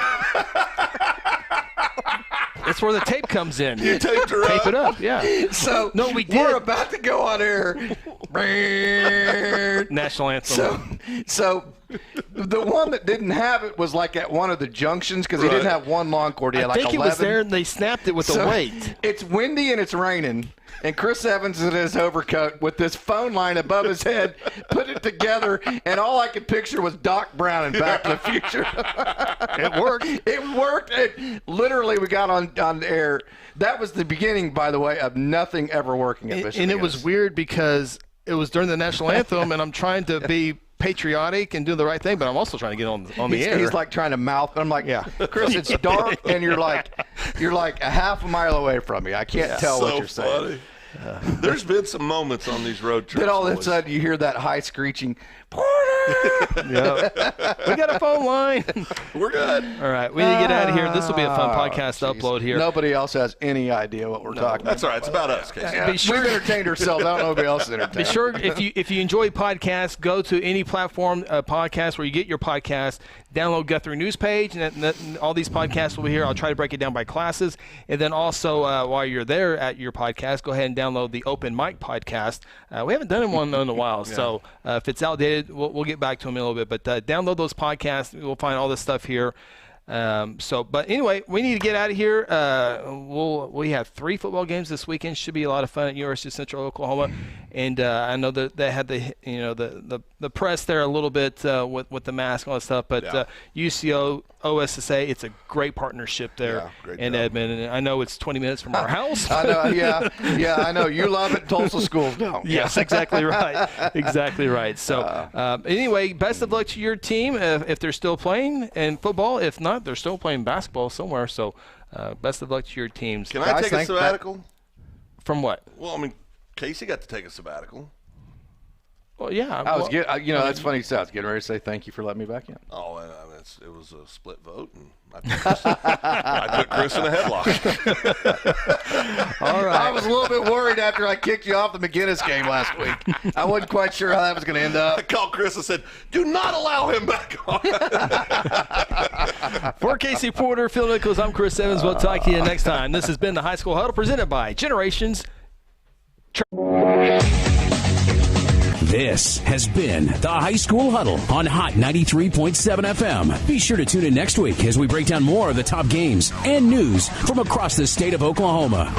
That's where the tape comes in. You taped her Tape it up, yeah. So we did. We're about to go on air. National anthem. So the one that didn't have it was like at one of the junctions because he didn't have one long cord. He had like 11. I think it was there and they snapped it with a weight. It's windy and it's raining. And Chris Evans in his overcoat with this phone line above his head, put it together, and all I could picture was Doc Brown in Back to the Future. It worked. It worked. Literally, we got on the air. That was the beginning, by the way, of nothing ever working at Bishop. And it was weird because it was during the national anthem, and I'm trying to be patriotic and do the right thing, but I'm also trying to get on the air. He's like trying to mouth. I'm like, Chris, it's dark, and you're like a half a mile away from me. I can't tell what you're saying. There's been some moments on these road trips. Then all of a sudden you hear that high screeching, Porter! We got a phone line. We're good. All right, we need to get out of here. This will be a fun podcast to upload here. Nobody else has any idea what we're talking about. That's all right. It's about us, Casey. We've entertained ourselves. I don't know nobody else is entertained. Be sure, if you enjoy podcasts, go to any platform podcast where you get your podcast. Download Guthrie News page, and all these podcasts will be here. I'll try to break it down by classes. And then also, while you're there at your podcast, go ahead and download the Open Mic podcast. We haven't done one in a while, so if it's outdated, we'll get back to them in a little bit. But download those podcasts. We'll find all this stuff here. But anyway, we need to get out of here. We have 3 football games this weekend. Should be a lot of fun at University of Central Oklahoma. And I know that they had the press there a little bit with the mask and all that stuff. But UCO, OSSA, it's a great partnership there in Edmond. And I know it's 20 minutes from our house. I know, I know. You love it. Tulsa schools don't. Yes, exactly right. Exactly right. So anyway, best of luck to your team if they're still playing in football. If not, they're still playing basketball somewhere. So best of luck to your teams. Can I take a sabbatical? From what? Well, I mean, Casey got to take a sabbatical. Well, yeah. That's funny you said. I was getting ready to say thank you for letting me back in. Oh, it was a split vote, and I put Chris in a headlock. All right. I was a little bit worried after I kicked you off the McGinnis game last week. I wasn't quite sure how that was going to end up. I called Chris and said, "Do not allow him back on." For Casey Porter, Phil Nichols, I'm Chris Evans. We'll talk to you next time. This has been the High School Huddle presented by Generations. This has been the High School Huddle on Hot 93.7 FM. Be sure to tune in next week as we break down more of the top games and news from across the state of Oklahoma.